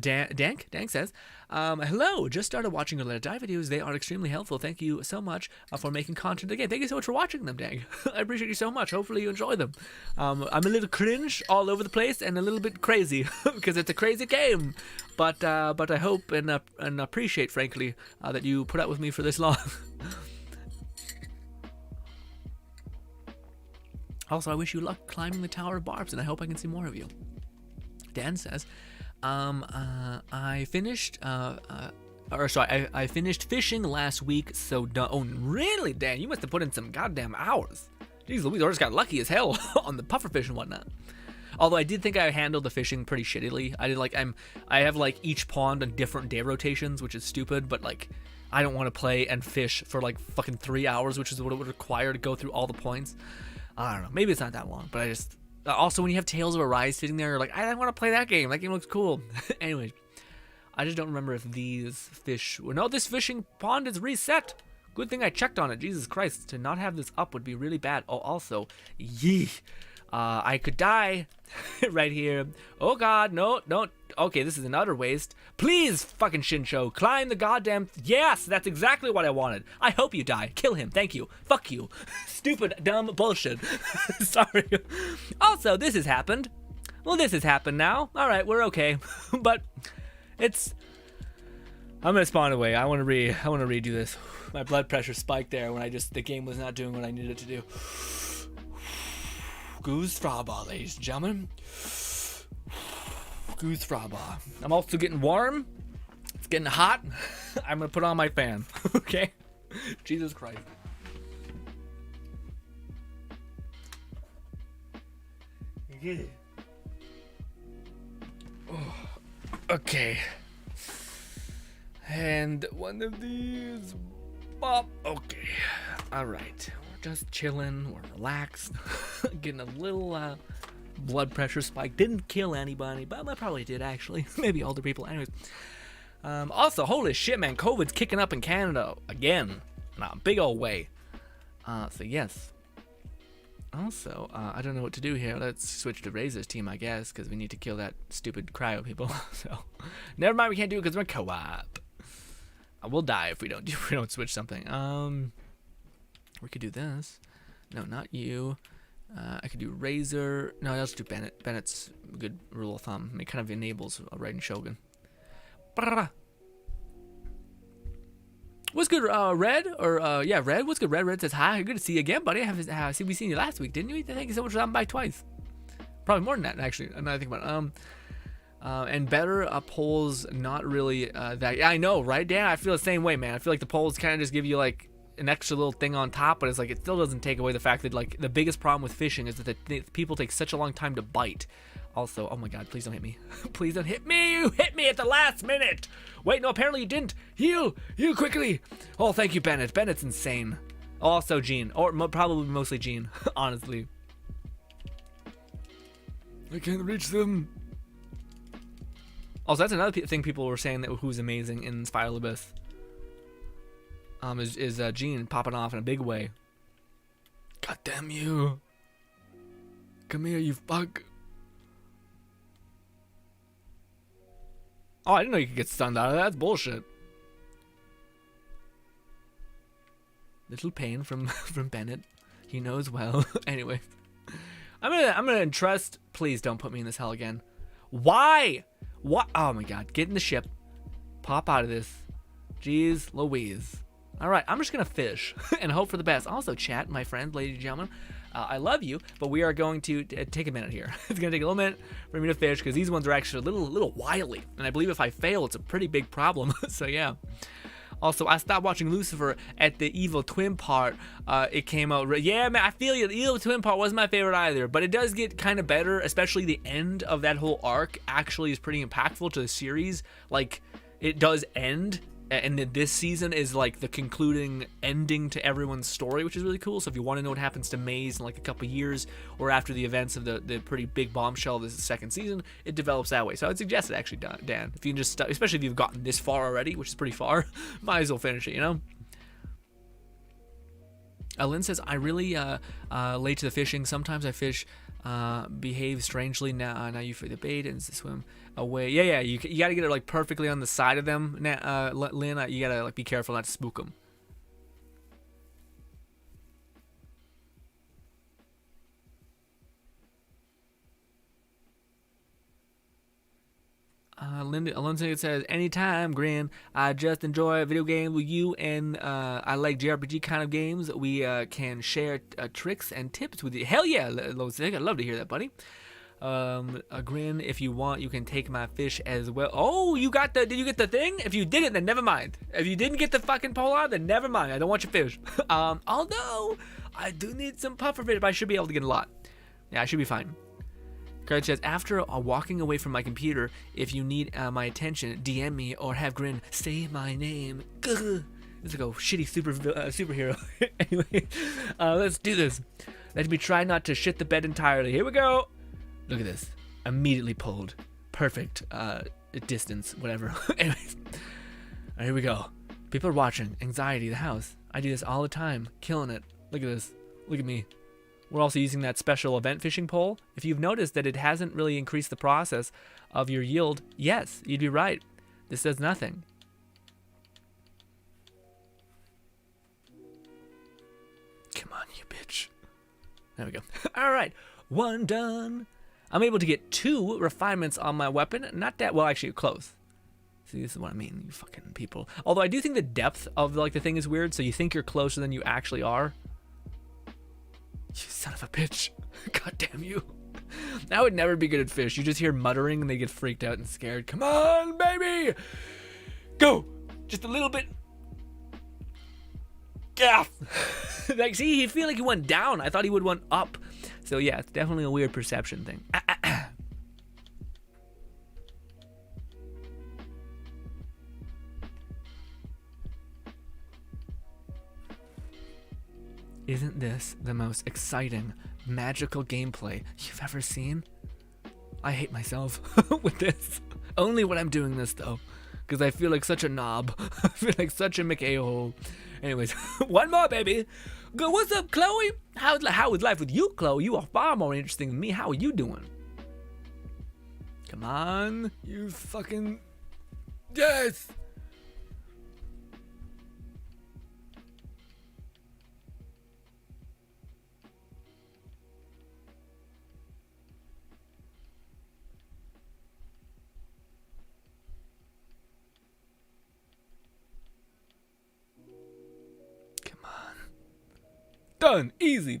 Dank says, hello. Just started watching your Let It Die videos. They are extremely helpful. Thank you so much for making content again. Thank you so much for watching them, Dank. I appreciate you so much. Hopefully you enjoy them. I'm a little cringe all over the place and a little bit crazy because it's a crazy game. But I hope and appreciate, frankly, that you put up with me for this long. Also, I wish you luck climbing the Tower of Barbs, and I hope I can see more of you. Dan says, I finished, I finished fishing last week, so oh, really, Dan? You must have put in some goddamn hours. Jeez Louise, I just got lucky as hell on the pufferfish and whatnot. Although I did think I handled the fishing pretty shittily. I have like each pond on different day rotations, which is stupid, but like, I don't want to play and fish for like fucking 3 hours, which is what it would require to go through all the points. I don't know, maybe it's not that long, but I just... Also, when you have Tales of Arise sitting there, you're like, I want to play that game. That game looks cool. Anyway, I just don't remember if these fish... No, this fishing pond is reset. Good thing I checked on it. Jesus Christ, to not have this up would be really bad. Oh, also, yee. I could die right here. Oh, God, no. Okay, this is an utter waste. Please, fucking Shincho, climb the goddamn... Yes, that's exactly what I wanted. I hope you die. Kill him. Thank you. Fuck you. Stupid, dumb bullshit. Sorry. Also, this has happened. Well, this has happened now. All right, we're okay. But it's... I'm gonna spawn away. I want to redo this. My blood pressure spiked there when the game was not doing what I needed it to do. Goose Fraba, ladies and gentlemen. Goose Fraba. I'm also getting warm. It's getting hot. I'm gonna put on my fan. Okay? Jesus Christ. Yeah. Oh, okay. And one of these. Bop. Okay. Alright. We're just chilling. We're relaxed. Getting a little blood pressure spike. Didn't kill anybody, but I probably did actually. Maybe older people. Anyways. Also, holy shit, man. COVID's kicking up in Canada again. In a big old way. So yes. Also, I don't know what to do here. Let's switch to Razor's team, I guess, because we need to kill that stupid cryo people. So, never mind, we can't do it because we're co-op. We'll die if we don't switch something. We could do this. No, not you. I could do Razor. No, I'll just do Bennett. Bennett's a good rule of thumb. It kind of enables a Raiden Shogun. What's good, Red? Or, yeah, Red. What's good, Red? Red says, hi, good to see you again, buddy. We seen you last week, didn't we? Thank you so much for stopping by twice. Probably more than that, actually, now I think about it. And better polls, not really, that, yeah, I know, right, Dan? I feel the same way, man. I feel like the polls kind of just give you, like, an extra little thing on top, but it's like, it still doesn't take away the fact that, like, the biggest problem with fishing is that the people take such a long time to bite. Also, oh my god, please don't hit me. Please don't hit me! You hit me at the last minute! Wait, no, apparently you didn't. Heal quickly! Oh, thank you, Bennett. Bennett's insane. Also, Gene. Or probably mostly Gene, honestly. I can't reach them. Also, that's another thing people were saying that who's amazing in Spiral Abyss. Is Gene popping off in a big way. God damn you. Come here, you fuck. Oh, I didn't know you could get stunned out of that. That's bullshit. Little pain from Bennett. He knows well. Anyway, I'm gonna entrust. Please don't put me in this hell again. Why? What? Oh my god! Get in the ship. Pop out of this. Jeez Louise. All right, I'm just gonna fish and hope for the best. Also, chat, my friend, ladies and gentlemen, I love you, but we are going to take a minute here. It's going to take a little minute for me to fish because these ones are actually a little wily. And I believe if I fail, it's a pretty big problem. So yeah. Also, I stopped watching Lucifer at the evil twin part. It came out. Yeah, man, I feel you. The evil twin part wasn't my favorite either, but it does get kind of better, especially the end of that whole arc actually is pretty impactful to the series. Like, it does end, and this season is like the concluding ending to everyone's story, which is really cool. So if you want to know what happens to Maze in like a couple years or after the events of the pretty big bombshell of this second season, it develops that way. So I would suggest it actually, Dan. If you can just, especially if you've gotten this far already, which is pretty far, might as well finish it, you know? Lynn says, I really late to the fishing. Sometimes I fish behave strangely. Now you for the bait and swim away. Yeah, you got to get it like perfectly on the side of them. Lynn, you got to like be careful not to spook them. Lindsay says, anytime, Grin. I just enjoy video games with you, and I like JRPG kind of games. We can share tricks and tips with you. Hell yeah, Lindsay, I'd love to hear that, buddy. Grin, if you want, you can take my fish as well. Oh, did you get the thing? If you didn't, then never mind. If you didn't get the fucking polar, then never mind. I don't want your fish. Although, I do need some pufferfish, but I should be able to get a lot. Yeah, I should be fine. Card says, after walking away from my computer, if you need my attention, DM me or have Grin say my name. Gah. It's like a shitty superhero. Anyway, let's do this. Let me try not to shit the bed entirely. Here we go. Look at this. Immediately pulled. Perfect distance, whatever. Anyways, here we go. People are watching. Anxiety, the house. I do this all the time. Killing it. Look at this. Look at me. We're also using that special event fishing pole. If you've noticed that it hasn't really increased the process of your yield, yes, you'd be right. This does nothing. Come on, you bitch. There we go. All right, one done. I'm able to get 2 refinements on my weapon. Not that, well, actually, close. See, this is what I mean, you fucking people. Although I do think the depth of like the thing is weird, so you think you're closer than you actually are. You son of a bitch. God damn you. I would never be good at fish. You just hear muttering and they get freaked out and scared. Come on, baby. Go. Just a little bit. Yeah. Like, see, he feel like he went down. I thought he would went up. So yeah, it's definitely a weird perception thing. Isn't this the most exciting, magical gameplay you've ever seen? I hate myself with this. Only when I'm doing this, though. Because I feel like such a knob. I feel like such a McA-hole. Anyways, one more, baby. Go, what's up, Chloe? How is life with you, Chloe? You are far more interesting than me. How are you doing? Come on. You fucking... Yes! Done. Easy.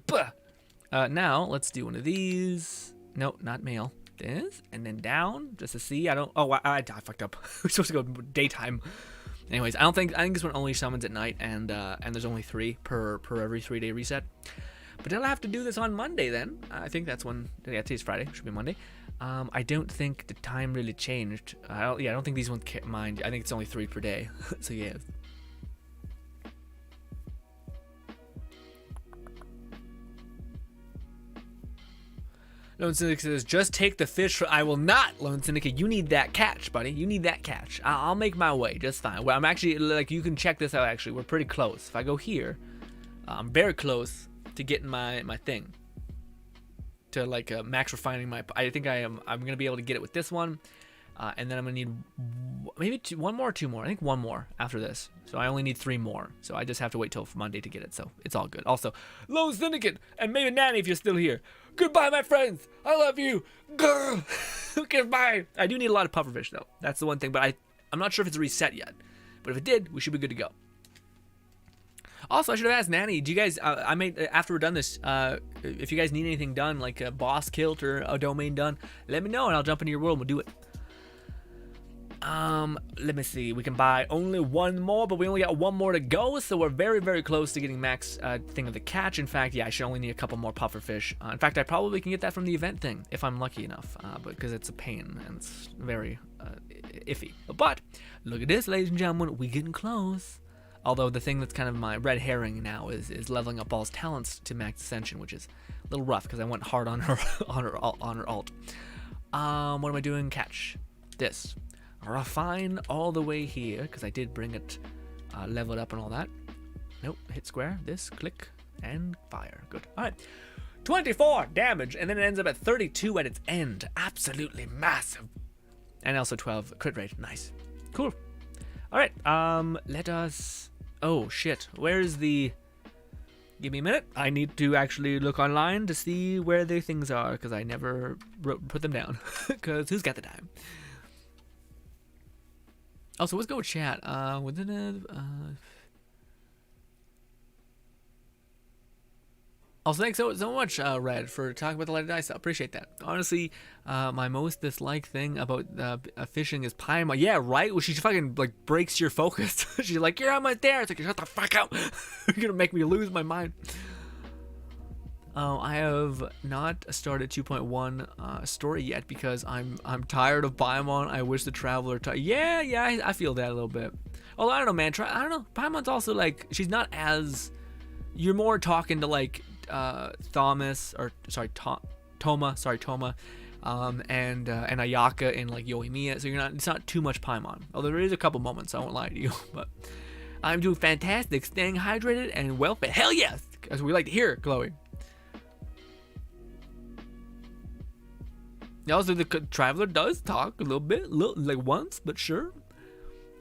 Now, let's do one of these. Nope, not male. This. And then down. Just to see. I don't... Oh, I fucked up. We're supposed to go daytime. Anyways, I think this one only summons at night. And there's only 3 per every 3-day reset. But I'll have to do this on Monday then. I think that's when... Yeah, today's Friday. Should be Monday. I don't think the time really changed. I don't think these ones mind. I think it's only 3 per day. So, yeah. Lone Syndicate says, just take the fish. I will not, Lone Syndicate. You need that catch, buddy. You need that catch. I'll make my way just fine. Well, I'm actually, like, you can check this out, actually. We're pretty close. If I go here, I'm very close to getting my thing. To, like, max refining my... I think I'm going to be able to get it with this one. And then I'm going to need maybe 1 more or 2 more. I think 1 more after this. So I only need 3 more. So I just have to wait till Monday to get it. So it's all good. Also, Lone Syndicate and maybe Nanny if you're still here. Goodbye, my friends. I love you. Goodbye. I do need a lot of pufferfish, though. That's the one thing. But I'm not sure if it's reset yet. But if it did, we should be good to go. Also, I should have asked Nanny. Do you guys? I made after we're done this. If you guys need anything done, like a boss kilt or a domain done, let me know and I'll jump into your world. And we'll do it. Let me see. We can buy only one more, but we only got one more to go, so we're very, very close to getting max thing of the catch. In fact, yeah, I should only need a couple more pufferfish. In fact, I probably can get that from the event thing if I'm lucky enough, because it's a pain and it's very iffy. But look at this, ladies and gentlemen, we getting close. Although the thing that's kind of my red herring now is leveling up Ball's talents to max ascension, which is a little rough because I went hard on her on her alt. What am I doing? Catch this. Refine all the way here because I did bring it leveled up and all that. Nope, hit square, this, click, and fire. Good. All right, 24 damage, and then it ends up at 32 at its end. Absolutely massive. And also 12 crit rate. Nice. Cool. All right, let us... Oh, shit. Where's the... Give me a minute. I need to actually look online to see where the things are because I never put them down because who's got the time? Also, let's go with chat. Within it, also, thanks so much, Red, for talking about the light of dice. I appreciate that. Honestly, my most disliked thing about fishing is Paimon. Yeah, right? Well, she fucking, like, breaks your focus. She's like, you're almost there. It's like, shut the fuck up. You're gonna make me lose my mind. I have not started 2.1 story yet because I'm tired of Paimon. I wish the Traveler... Yeah, I feel that a little bit. Although, I don't know, man. I don't know. Paimon's also, like... She's not as... You're more talking to, like, Thomas... Or, sorry, Toma. Sorry, Toma. And Ayaka in, like, Yoimiya. So you're not... It's not too much Paimon. Although there is a couple moments, I won't lie to you. But I'm doing fantastic. Staying hydrated and well-fed. Hell yes! As we like to hear, Chloe. Also, the Traveler does talk a little bit, like once, but sure.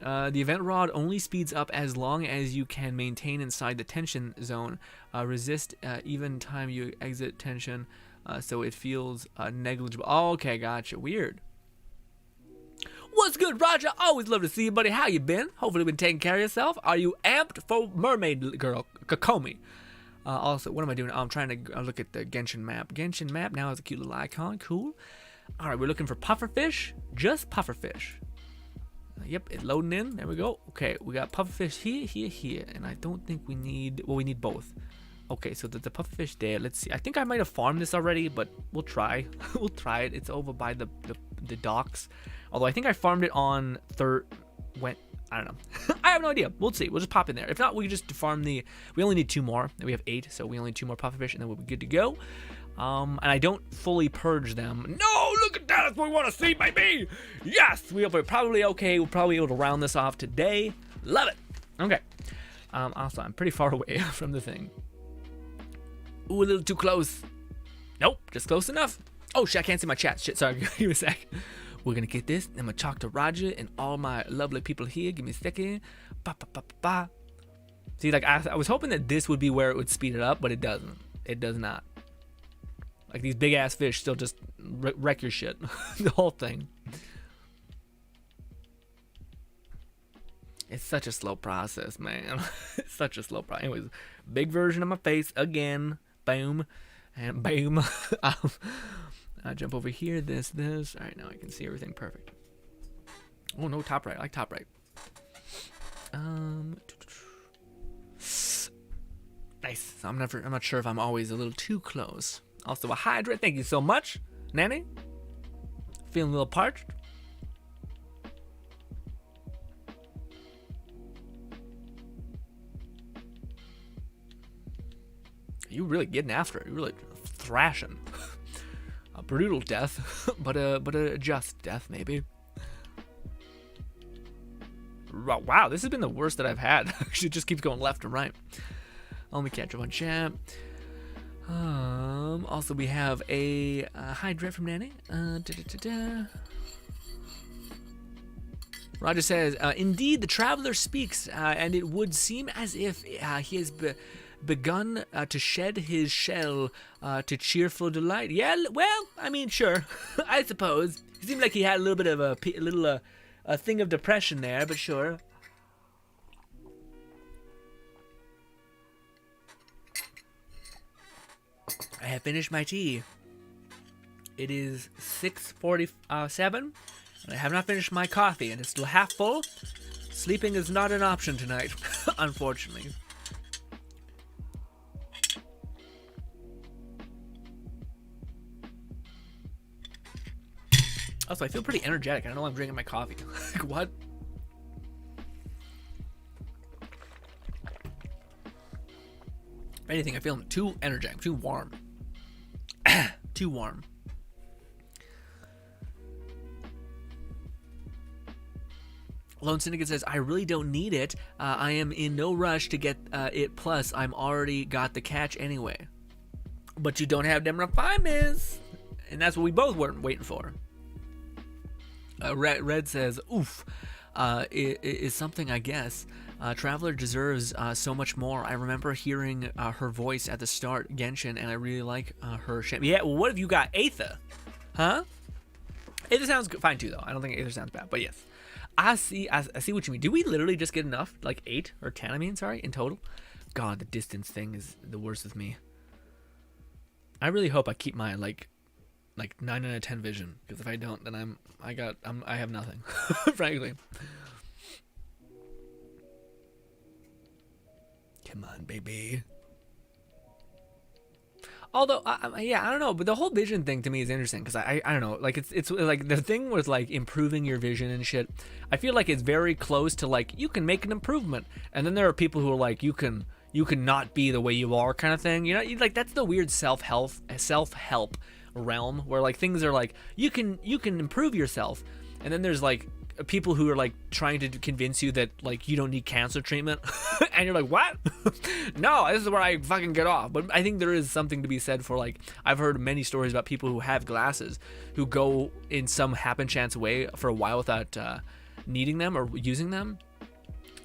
The event rod only speeds up as long as you can maintain inside the tension zone. Resist even time you exit tension, so it feels negligible. Oh, okay, gotcha. Weird. What's good, Roger? Always love to see you, buddy. How you been? Hopefully been taking care of yourself. Are you amped for Mermaid Girl, Kokomi? Also, what am I doing? I'm trying to look at the Genshin map. Genshin map now has a cute little icon. Cool. All right, we're looking for pufferfish. Just pufferfish. Yep, it's loading in. There we go. Okay, we got pufferfish here. And I don't think we need... Well, we need both. Okay, so the pufferfish there. Let's see. I think I might have farmed this already, but we'll try. We'll try it. It's over by the docks. Although I think I farmed it on I don't know. I have no idea. We'll see. We'll just pop in there. If not, we can just farm the... We only need 2 more. We have 8, so we only need 2 more pufferfish, and then we'll be good to go. And I don't fully purge them. No, look at that. That's what we want to see, baby. Yes, we're probably okay. We'll probably be able to round this off today. Love it. Okay. Also, I'm pretty far away from the thing. Ooh, a little too close. Nope, just close enough. Oh, shit, I can't see my chat. Shit, sorry. Give me a sec. We're going to get this. I'm going to talk to Roger and all my lovely people here. Give me a second. See, like, I was hoping that this would be where it would speed it up, but it doesn't. It does not. Like, these big-ass fish still just wreck your shit. The whole thing. It's such a slow process, man. It's such a slow process. Anyways, big version of my face again. Boom. And boom. I jump over here. This. All right, now I can see everything perfect. Oh, no, top right. I like top right. Nice. So I'm not sure if I'm always a little too close. Also, a hydrate. Thank you so much, Nanny. Feeling a little parched. You really getting after it. You're really thrashing. A brutal death, but a just death maybe. Wow, this has been the worst that I've had. Actually, it just keeps going left and right. Let me catch up on chat. Also, we have a hydrate from Nanny. Roger says, indeed, the Traveler speaks, and it would seem as if he has begun to shed his shell to cheerful delight. Yeah, well, I mean, sure, I suppose. It seemed like he had a little bit of a thing of depression there, but sure. I have finished my tea. It is 6:47, and I have not finished my coffee, and it's still half full. Sleeping is not an option tonight, unfortunately. Also, I feel pretty energetic. I don't know why I'm drinking my coffee. Like, what? If anything, I feel too energetic, too warm. Too warm. Lone Syndicate says, I really don't need it. I am in no rush to get it. Plus, I'm already got the catch anyway. But you don't have them refinements. And that's what we both were waiting for. Red says, oof. It is something, I guess. Traveler deserves so much more. I remember hearing her voice at the start, Genshin, and I really like her. Yeah, well, what if you got Aether? Huh? Aether sounds fine too, though. I don't think Aether sounds bad, but yes. I see what you mean. Do we literally just get enough? Like 8 or 10, I mean, sorry, in total? God, the distance thing is the worst with me. I really hope I keep my, like 9 out of 10 vision, because if I don't, then I have nothing, frankly. Come on, baby. Although, yeah, I don't know, but the whole vision thing to me is interesting because I don't know, like it's like the thing with like improving your vision and shit. I feel like it's very close to like you can make an improvement, and then there are people who are like you can not be the way you are kind of thing. You know, like that's the weird self-help realm where like things are like you can improve yourself, and then there's like people who are like trying to convince you that like you don't need cancer treatment and you're like, what? No, this is where I fucking get off. But I think there is something to be said for like I've heard many stories about people who have glasses who go in some happen chance way for a while without needing them or using them,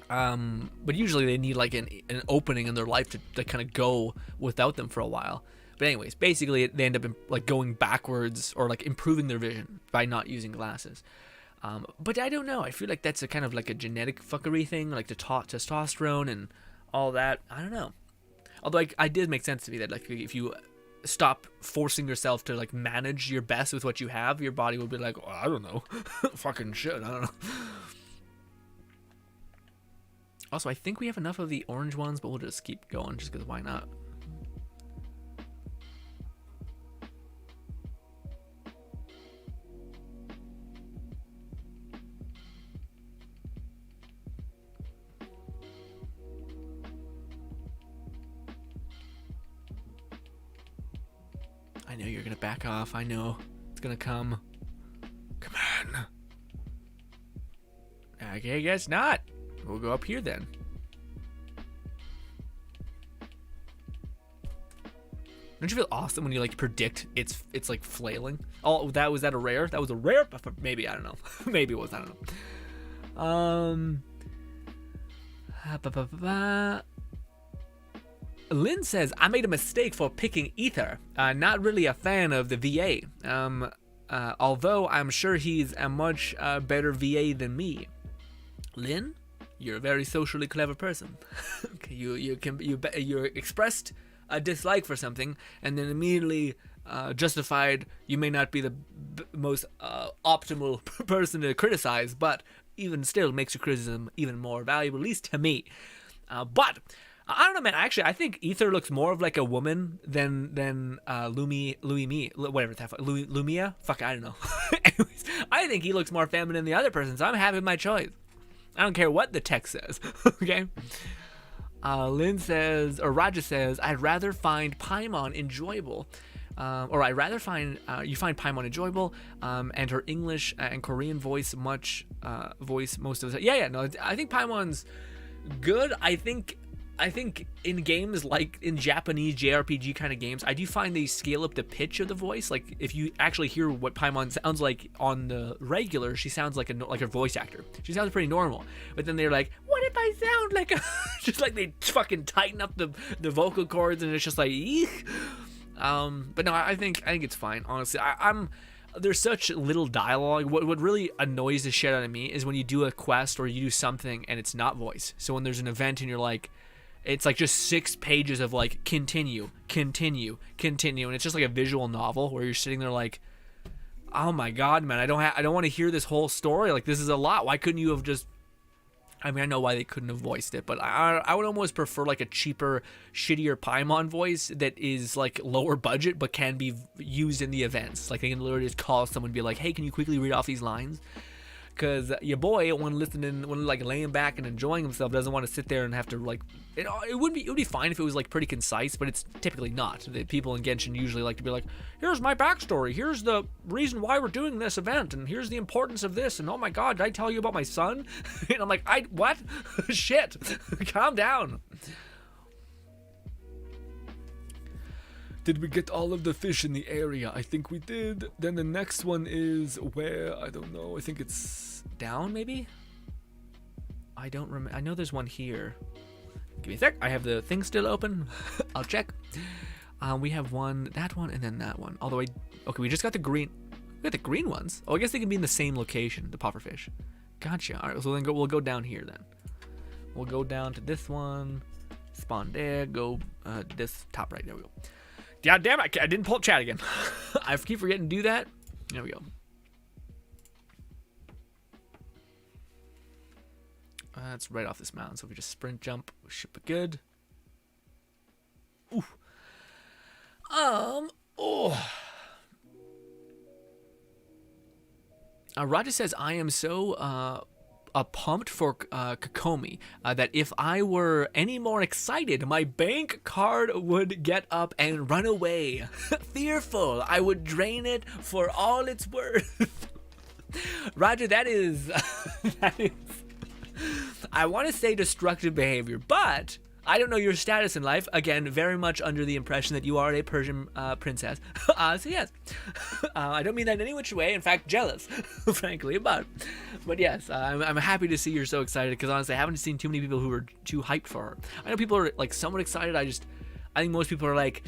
but usually they need like an opening in their life to kind of go without them for a while. But anyways, basically they end up like going backwards or like improving their vision by not using glasses. But I don't know. I feel like that's a kind of like a genetic fuckery thing, like the testosterone and all that. I don't know. Although I did make sense to me that like if you stop forcing yourself to like manage your best with what you have, your body will be like, oh, I don't know, fucking shit. I don't know. Also, I think we have enough of the orange ones, but we'll just keep going just because why not? I know you're gonna back off. I know it's gonna come. Come on. Okay, I guess not. We'll go up here then. Don't you feel awesome when you like predict it's like flailing? Oh, was that a rare? That was a rare? Maybe, I don't know. Maybe it was. I don't know. Lynn says, I made a mistake for picking Ether. Not really a fan of the VA. Although I'm sure he's a much better VA than me. Lynn, you're a very socially clever person. Okay, you expressed a dislike for something and then immediately justified you may not be the most optimal person to criticize, but even still makes your criticism even more valuable, at least to me. But I don't know, man. Actually, I think Ether looks more of like a woman than Lumia. Fuck, I don't know. Anyways, I think he looks more feminine than the other person, so I'm having my choice. I don't care what the text says. Okay. Lynn says, or Raja says, I'd rather find Paimon enjoyable. Or I'd rather find you find Paimon enjoyable, and her English and Korean voice most of the time. Yeah. No, I think Paimon's good. I think in games like in Japanese JRPG kind of games, I do find they scale up the pitch of the voice. Like if you actually hear what Paimon sounds like on the regular, she sounds like a voice actor. She sounds pretty normal. But then they're like, what if I sound like a just like they fucking tighten up the vocal cords and it's just like, eek. But no, I think it's fine. Honestly, there's such little dialogue. What really annoys the shit out of me is when you do a quest or you do something and it's not voice. So when there's an event and you're like, It's like just 6 pages of like continue, continue, continue, and it's just like a visual novel where you're sitting there like, oh my god, man, I don't want to hear this whole story. Like, this is a lot. Why couldn't you have just? I mean, I know why they couldn't have voiced it, but I would almost prefer like a cheaper, shittier Paimon voice that is like lower budget but can be used in the events. Like, they can literally just call someone and be like, hey, can you quickly read off these lines? Because your boy, when listening, when like laying back and enjoying himself, doesn't want to sit there and have to like. It would be fine if it was like pretty concise, but it's typically not. The people in Genshin usually like to be like, here's my backstory, here's the reason why we're doing this event, and here's the importance of this, and oh my god, did I tell you about my son? And I'm like, what? Shit, calm down. Did we get all of the fish in the area? I think we did. Then the next one is where? I don't know. I think it's down, maybe? I don't remember. I know there's one here. Give me a sec. I have the thing still open. I'll check. We have one, that one, and then that one. Although okay, we just got the green. We got the green ones. Oh, I guess they can be in the same location, the pufferfish. Gotcha. All right, so then we'll go down here then. We'll go down to this one. Spawn there. Go this top right. There we go. Yeah, damn it, I didn't pull up chat again. I keep forgetting to do that. There we go. That's right off this mountain, so if we just sprint jump, we should be good. Ooh. Oh. Raja says, I am so pumped for Kokomi that if I were any more excited, my bank card would get up and run away. Fearful, I would drain it for all it's worth. Roger, that is I want to say destructive behavior, but I don't know your status in life. Again, very much under the impression that you are a Persian princess. So yes, I don't mean that in any which way. In fact, jealous, frankly. But yes, I'm happy to see you're so excited, because honestly, I haven't seen too many people who are too hyped for her. I know people are like somewhat excited. I think most people are like,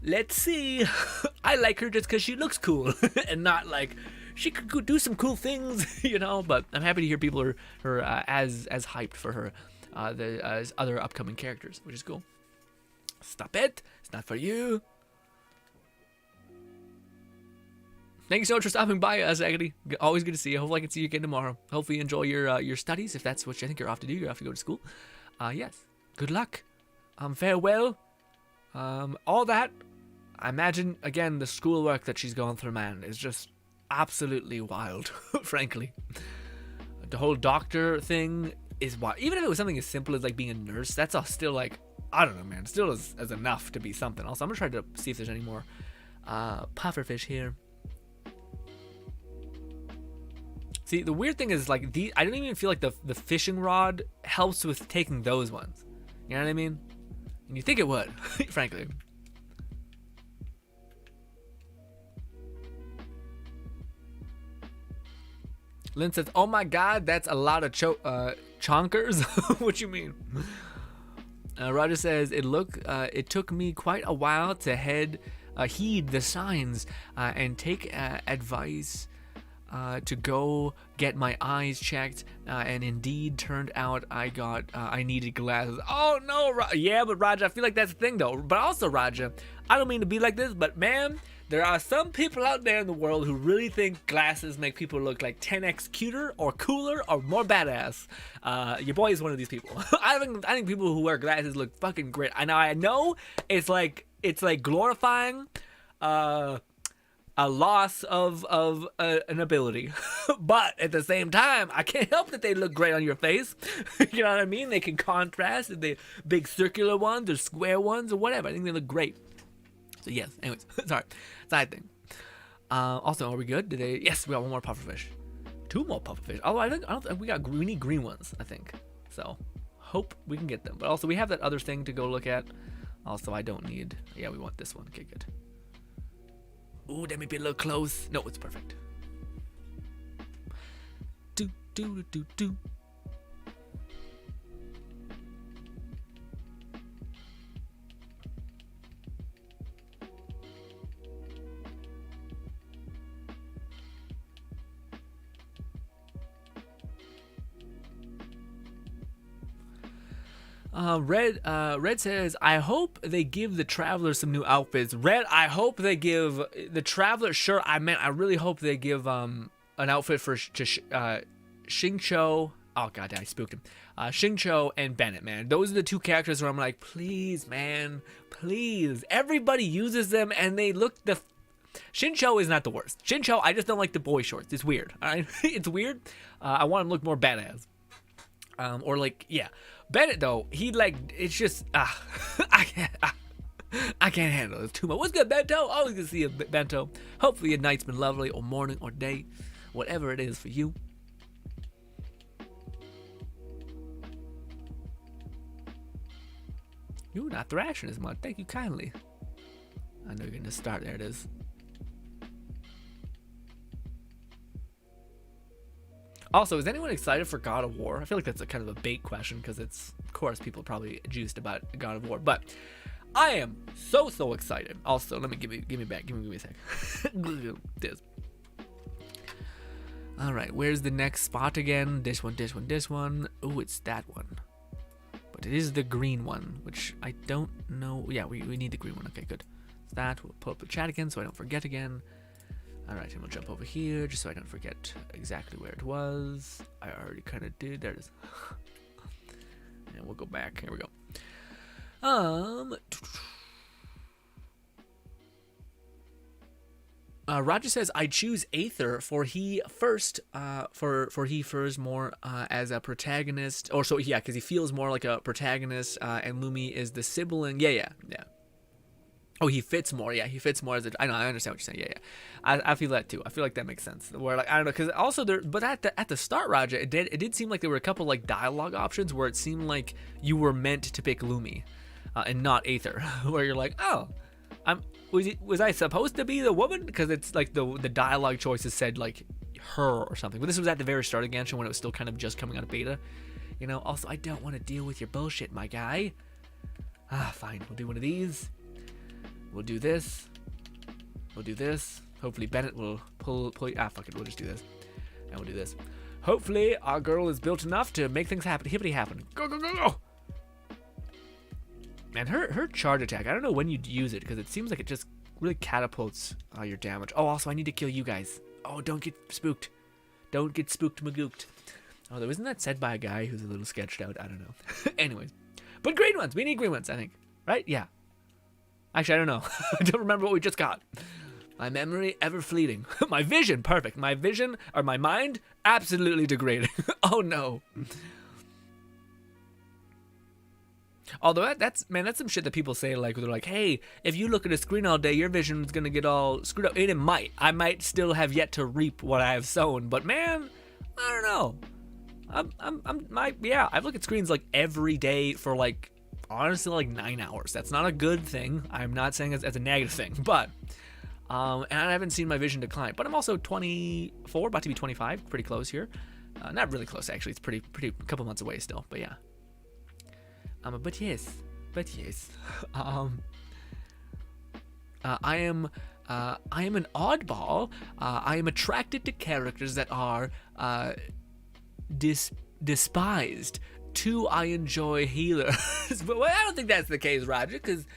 let's see. I like her just because she looks cool, and not like she could do some cool things, you know. But I'm happy to hear people are as hyped for her. As other upcoming characters, which is cool. Stop it. It's not for you. Thank you so much for stopping by, Zagady. Always good to see you. Hopefully I can see you again tomorrow. Hopefully you enjoy your studies, if that's what you think you're off to do. You're off to go to school. Yes. Good luck. Farewell. All that. I imagine, again, the schoolwork that she's going through, man, is just absolutely wild, frankly. The whole doctor thing is wild. Even if it was something as simple as like being a nurse, that's all still like, I don't know, man, still is enough to be something. Also, I'm gonna try to see if there's any more pufferfish here. See, the weird thing is like I don't even feel like the fishing rod helps with taking those ones. You know what I mean? And you think it would, frankly. Lynn says, oh my god, that's a lot of chonkers. What you mean? Roger says, it took me quite a while to heed the signs and take advice to go get my eyes checked, and indeed turned out I needed glasses. Oh no, yeah, but Roger, I feel like that's the thing though. But also, Roger, I don't mean to be like this, but man, there are some people out there in the world who really think glasses make people look like 10x cuter or cooler or more badass. Your boy is one of these people. I think people who wear glasses look fucking great. I know it's like glorifying a loss of an ability, but at the same time, I can't help that they look great on your face. You know what I mean? They can contrast the big circular ones or square ones or whatever. I think they look great. So yes, anyways, sorry, side thing. Also, are we good? Yes, we got one more pufferfish, 2 more pufferfish. Although I don't think we need green ones, I think. So hope we can get them. But also we have that other thing to go look at. Also, I don't need. Yeah, we want this one. Okay, good. Ooh, that may be a little close. No, it's perfect. Do. Red says, I hope they give the Travelers some new outfits. Red, I hope they give the Travelers. Sure, I really hope they give an outfit for Xingqiu. Oh god, I spooked him. Xingqiu and Bennett, man. Those are the two characters where I'm like, please, man, please. Everybody uses them, and they look the. Xingqiu is not the worst. Xingqiu, I just don't like the boy shorts. It's weird. All right, it's weird. I want him to look more badass. Or like, yeah. Bennett though, he like, it's just I can't handle it. It's too much. What's good, Bento? Always good to see you, Bento. Hopefully your night's been lovely, or morning, or day, whatever it is for you. You're not thrashing as much. Thank you kindly. I know you're gonna start. There it is. Also, is anyone excited for God of War? I feel like that's a kind of a bait question because it's, of course, people are probably juiced about God of War, but I am so excited. Also, let me give me a sec. This. All right, where's the next spot again? This one. Oh, it's that one. But it is the green one, which I don't know. Yeah, we need the green one. Okay, good. It's that. We'll pull up the chat again so I don't forget again. Alright, and we'll jump over here just so I don't forget exactly where it was. I already kind of did. There it is. And we'll go back. Here we go. Roger says, I choose Aether for he first, for he first more as a protagonist. Or so, yeah, because he feels more like a protagonist, and Lumi is the sibling. Yeah. Oh, he fits more. Yeah, he fits more as a. I know. I understand what you're saying. Yeah. I feel that too. I feel like that makes sense. Where like I don't know, because also there. But at the start, Raja, it did seem like there were a couple like dialogue options where it seemed like you were meant to pick Lumi, and not Aether. Where you're like, oh, was I supposed to be the woman? Because it's like the dialogue choices said like her or something. But this was at the very start of Genshin when it was still kind of just coming out of beta. You know. Also, I don't want to deal with your bullshit, my guy. Fine. We'll do one of these. We'll do this. We'll do this. Hopefully Bennett will pull. Fuck it. We'll just do this. And we'll do this. Hopefully our girl is built enough to make things happen. Hippity happen. Go. Man, her charge attack. I don't know when you'd use it because it seems like it just really catapults your damage. Oh, also I need to kill you guys. Oh, don't get spooked. Don't get spooked, magooked. Although isn't that said by a guy who's a little sketched out? I don't know. Anyways, but green ones. We need green ones. I think. Right? Yeah. Actually, I don't know. I don't remember what we just got. My memory ever fleeting. My vision, perfect. My vision or my mind, absolutely degrading. Oh no. Although that's some shit that people say like they're like, hey, if you look at a screen all day, your vision's gonna get all screwed up. And it might. I might still have yet to reap what I have sown. But man, I don't know. I look at screens like every day for like. Honestly, like 9 hours. That's not a good thing. I'm not saying it's a negative thing, but and I haven't seen my vision decline. But I'm also 24, about to be 25, pretty close here. Not really close actually. It's pretty a couple months away still. But yeah. But yes. I am an oddball. I am attracted to characters that are despised. 2, I enjoy healers. But I don't think that's the case, Roger, because,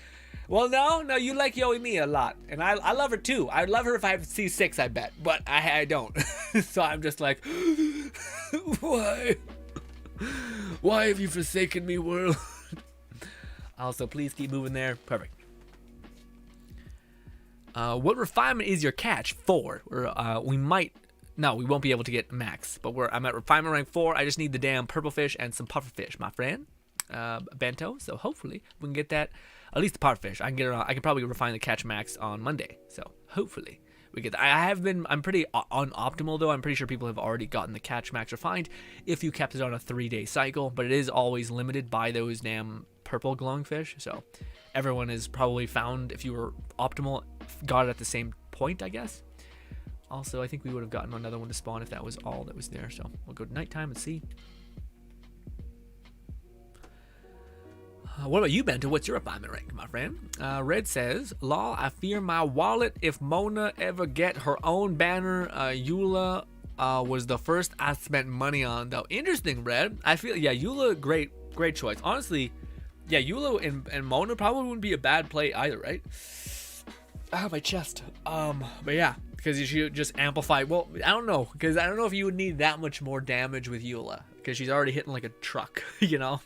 well, no, you like Yoimi a lot, and I love her too. I'd love her if I have C6, I bet, but I don't. So I'm just like, why have you forsaken me, world? Also, please keep moving there. Perfect. What refinement is your catch? 4. No, we won't be able to get max, but I'm at refinement rank 4. I just need the damn purple fish and some puffer fish, my friend, Bento. So hopefully we can get that, at least the puffer fish. I can probably refine the catch max on Monday. So hopefully we get that. I'm pretty unoptimal though. I'm pretty sure people have already gotten the catch max refined if you kept it on a 3-day cycle, but it is always limited by those damn purple glowing fish. So everyone is probably found, if you were optimal, got it at the same point, I guess. Also, I think we would have gotten another one to spawn if that was all that was there. So we'll go to nighttime and see. What about you, Bento? What's your refinement rank, my friend? Red says, lol, I fear my wallet if Mona ever get her own banner. Eula was the first I spent money on, though. Interesting, Red. I feel, yeah, Eula, great choice. Honestly, Yeah, Eula and Mona probably wouldn't be a bad play either, right? Ah, my chest. But yeah, because you should just amplify. Well, I don't know, because I don't know if you would need that much more damage with Eula, because she's already hitting like a truck, you know?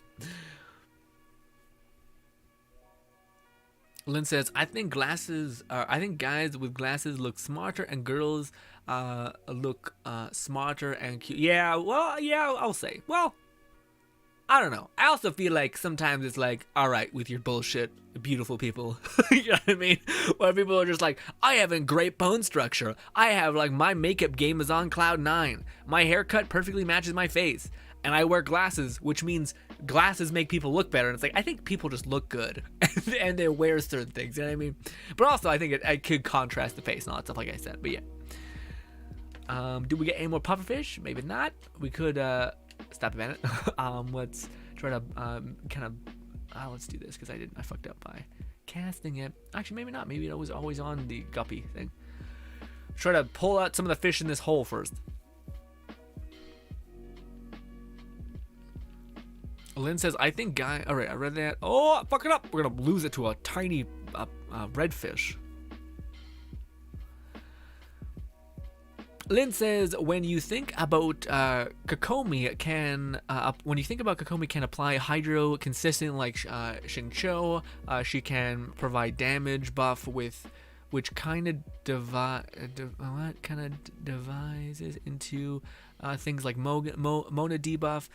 Lynn says, I think guys with glasses look smarter and girls look smarter and cute. Yeah, well, yeah, I'll say. Well, I don't know. I also feel like sometimes it's like, all right, with your bullshit, beautiful people. You know what I mean? Where people are just like, I have a great bone structure. I have, like, my makeup game is on cloud 9. My haircut perfectly matches my face. And I wear glasses, which means glasses make people look better. And it's like, I think people just look good. And they wear certain things, you know what I mean? But also, I think it could contrast the face and all that stuff, like I said. But yeah. Do we get any more pufferfish? Maybe not. We could, stop a minute. Let's try to, let's do this, because I fucked up by casting it. Actually, maybe not. Maybe it was always on the guppy thing. Try to pull out some of the fish in this hole first. Lynn says, I think guy. All right, I read that. Oh, fuck it up. We're gonna lose it to a tiny redfish. Lynn says, when you think about Kokomi can apply Hydro consistent like Xingqiu. She can provide damage buff with which kind of devises into things like Mona debuff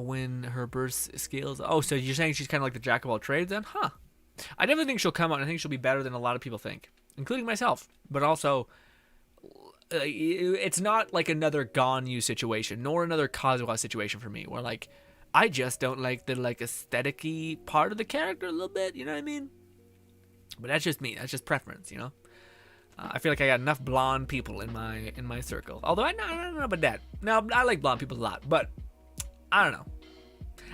when her burst scales. Oh, so you're saying she's kind of like the jack of all trades then? Huh. I definitely think she'll come out. I think she'll be better than a lot of people think, including myself. But also, it's not like another Ganyu situation, nor another Kazuha situation for me, where like I just don't like the like aesthetic-y part of the character a little bit. You know what I mean? But that's just me. That's just preference, you know. I feel like I got enough blonde people in my circle. Although I don't know about that. No, I like blonde people a lot, but I don't know.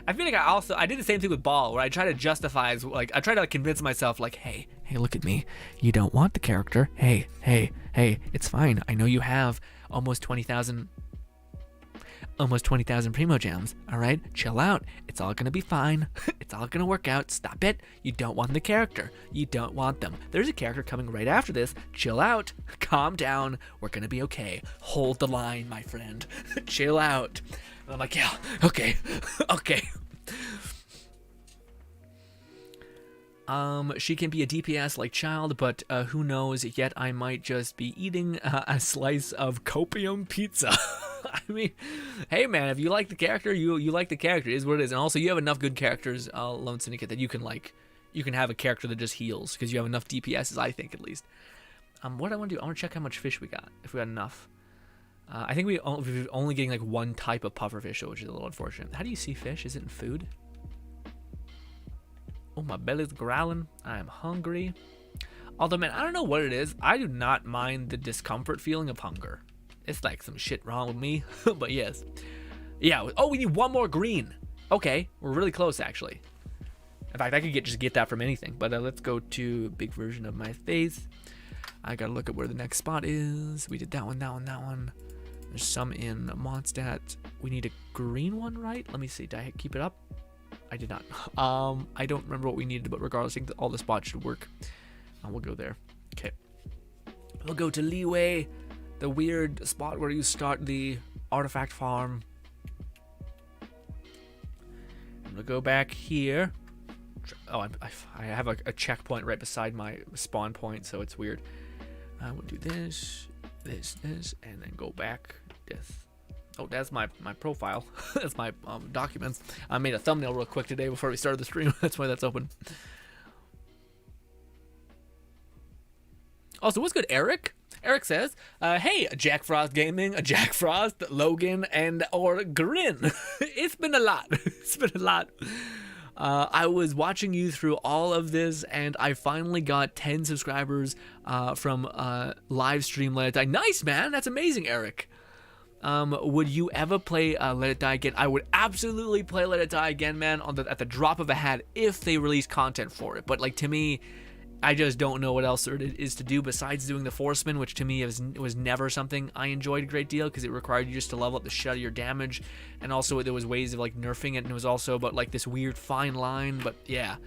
I feel like I did the same thing with Ball, where I try to justify, like, I try to like, convince myself, like, hey, look at me. You don't want the character. Hey, it's fine. I know you have almost 20,000 Primo Gems, all right? Chill out. It's all gonna be fine. It's all gonna work out. Stop it. You don't want the character. You don't want them. There's a character coming right after this. Chill out. Calm down. We're gonna be okay. Hold the line, my friend. Chill out. And I'm like, yeah, okay. She can be a DPS like Child, but who knows, yet I might just be eating a slice of copium pizza. I mean, hey man, if you like the character, you like the character, it is what it is. And also, you have enough good characters, Lone Syndicate, that you can have a character that just heals, because you have enough DPSs, I think, at least. What I want to do, I want to check how much fish we got, if we got enough. I think we're only getting like one type of pufferfish, which is a little unfortunate. How do you see fish? Is it in food? Oh, my belly's growling. I am hungry. Although, man, I don't know what it is. I do not mind the discomfort feeling of hunger. It's like some shit wrong with me. But yes. Yeah. Oh, we need one more green. Okay. We're really close, actually. In fact, I could just get that from anything. But let's go to big version of my face. I gotta look at where the next spot is. We did that one. There's some in Mondstadt. We need a green one, right? Let me see. Did I keep it up? I did not. I don't remember what we needed, but regardless, I think that all the spots should work. We'll go there. Okay. We'll go to Leeway, the weird spot where you start the artifact farm. I'm gonna go back here. Oh, I have a checkpoint right beside my spawn point, so it's weird. We'll do this, and then go back. This. Oh, that's my profile. That's my documents. I made a thumbnail real quick today before we started the stream. That's why that's open. Also, what's good, Eric? Eric says, hey, Jack Frost Gaming, Jack Frost, Logan, or Grin. It's been a lot. I was watching you through all of this, and I finally got 10 subscribers from live stream Let It Die. Nice, man. That's amazing, Eric. Would you ever play Let It Die again? I would absolutely play Let It Die again, man, at the drop of a hat if they release content for it. But like, to me, I just don't know what else there is to do besides doing the force spin, which to me was never something I enjoyed a great deal because it required you just to level up the shit out of your damage, and also there was ways of like nerfing it, and it was also about like this weird fine line. But yeah,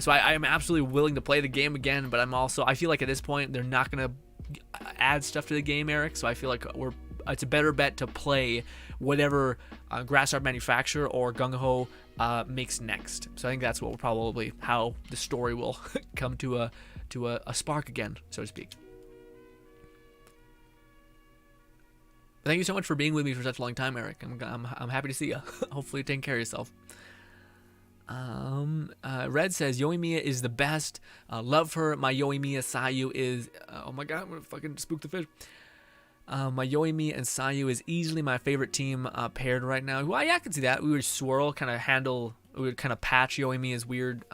so I am absolutely willing to play the game again, but I feel like at this point they're not gonna add stuff to the game, Eric. So I feel like it's a better bet to play whatever Grassharp manufacturer or Gung Ho makes next. So I think that's what will probably how the story will come to a spark again, so to speak. Thank you so much for being with me for such a long time, Eric. I'm happy to see you. Hopefully you're taking care of yourself. Red says Yoimiya is the best. Love her. My Yoimiya Sayu is oh my god, I'm gonna fucking spook the fish. My Yoimi and Sayu is easily my favorite team paired right now. Well, yeah, I can see that. We would swirl, kind of handle, we would kind of patch Yoimi's weird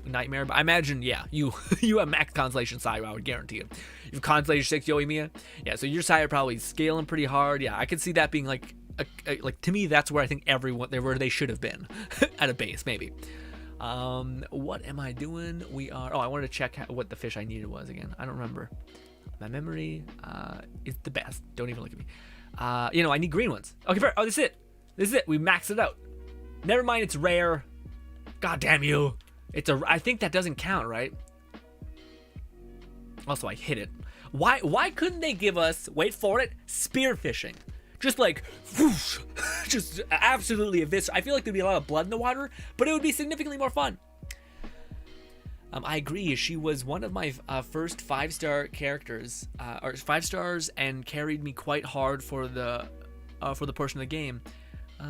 nightmare. But I imagine, yeah, you have max Constellation Sayu, I would guarantee it. You have Constellation 6 Yoimiya. Yeah, so your Sayu probably scaling pretty hard. Yeah, I could see that being like to me, that's where I think everyone, where they should have been at a base, maybe. What am I doing? I wanted to check what the fish I needed was again. I don't remember. My memory is the best. Don't even look at me. I need green ones. Okay, fair. Oh, this is it. This is it. We maxed it out. Never mind, it's rare. God damn you. I think that doesn't count, right? Also, I hit it. Why couldn't they give us, wait for it, spearfishing? Just like, whoosh, just absolutely eviscerate. I feel like there'd be a lot of blood in the water, but it would be significantly more fun. I agree. She was one of my first 5-star characters, or 5 stars, and carried me quite hard for the portion of the game. I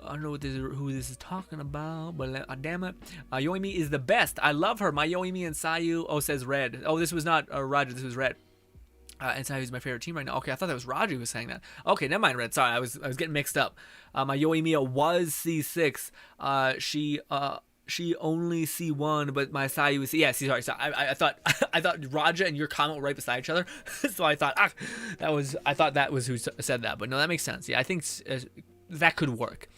don't know who this is talking about, but damn it, Yoimi is the best. I love her. My Yoimi and Sayu. Oh, says Red. Oh, this was not Roger. This was Red. And Sayu is my favorite team right now. Okay, I thought that was Roger who was saying that. Okay, never mind, Red. Sorry, I was getting mixed up. My Yoimiya was C6. She only C1, but my Sayu is sorry. I thought Raja and your comment were right beside each other, so I thought that was who said that. But no, that makes sense. Yeah, I think that could work.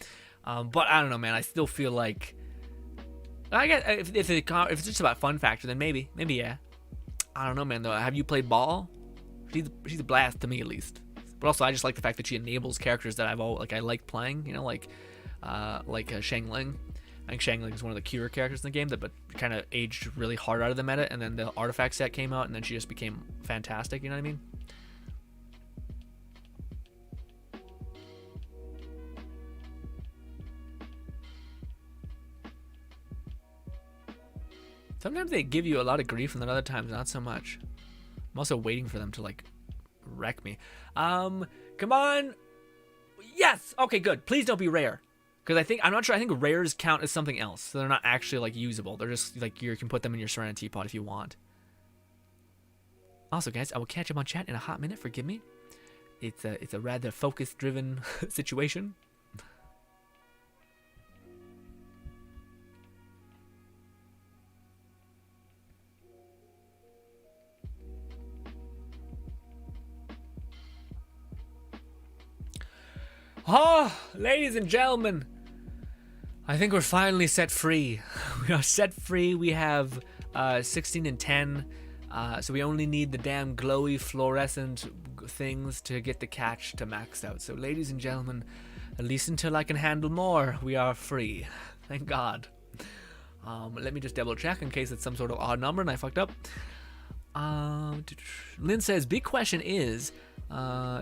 But I don't know, man. I still feel like I guess if it's just about fun factor, then maybe yeah. I don't know, man. Though, have you played Ball? She's a blast to me at least. But also, I just like the fact that she enables characters that I like playing. You know, like Shangling. I think Shangling is one of the cuter characters in the game but kind of aged really hard out of the meta, and then the artifact set came out, and then she just became fantastic, you know what I mean? Sometimes they give you a lot of grief, and then other times not so much. I'm also waiting for them to like wreck me. Come on. Yes. Okay, good. Please don't be rare. Because I'm not sure. I think rares count as something else. So they're not actually like usable. They're just like you can put them in your Serenity Teapot if you want. Also, guys, I will catch up on chat in a hot minute. Forgive me. It's a rather focus-driven situation. Oh, ladies and gentlemen, I think we're finally set free. We are set free. We have 16 and 10, so we only need the damn glowy fluorescent things to get the catch to max out. So ladies and gentlemen, at least until I can handle more, we are free. Thank God. Let me just double check in case it's some sort of odd number and I fucked up. Lynn says, big question is,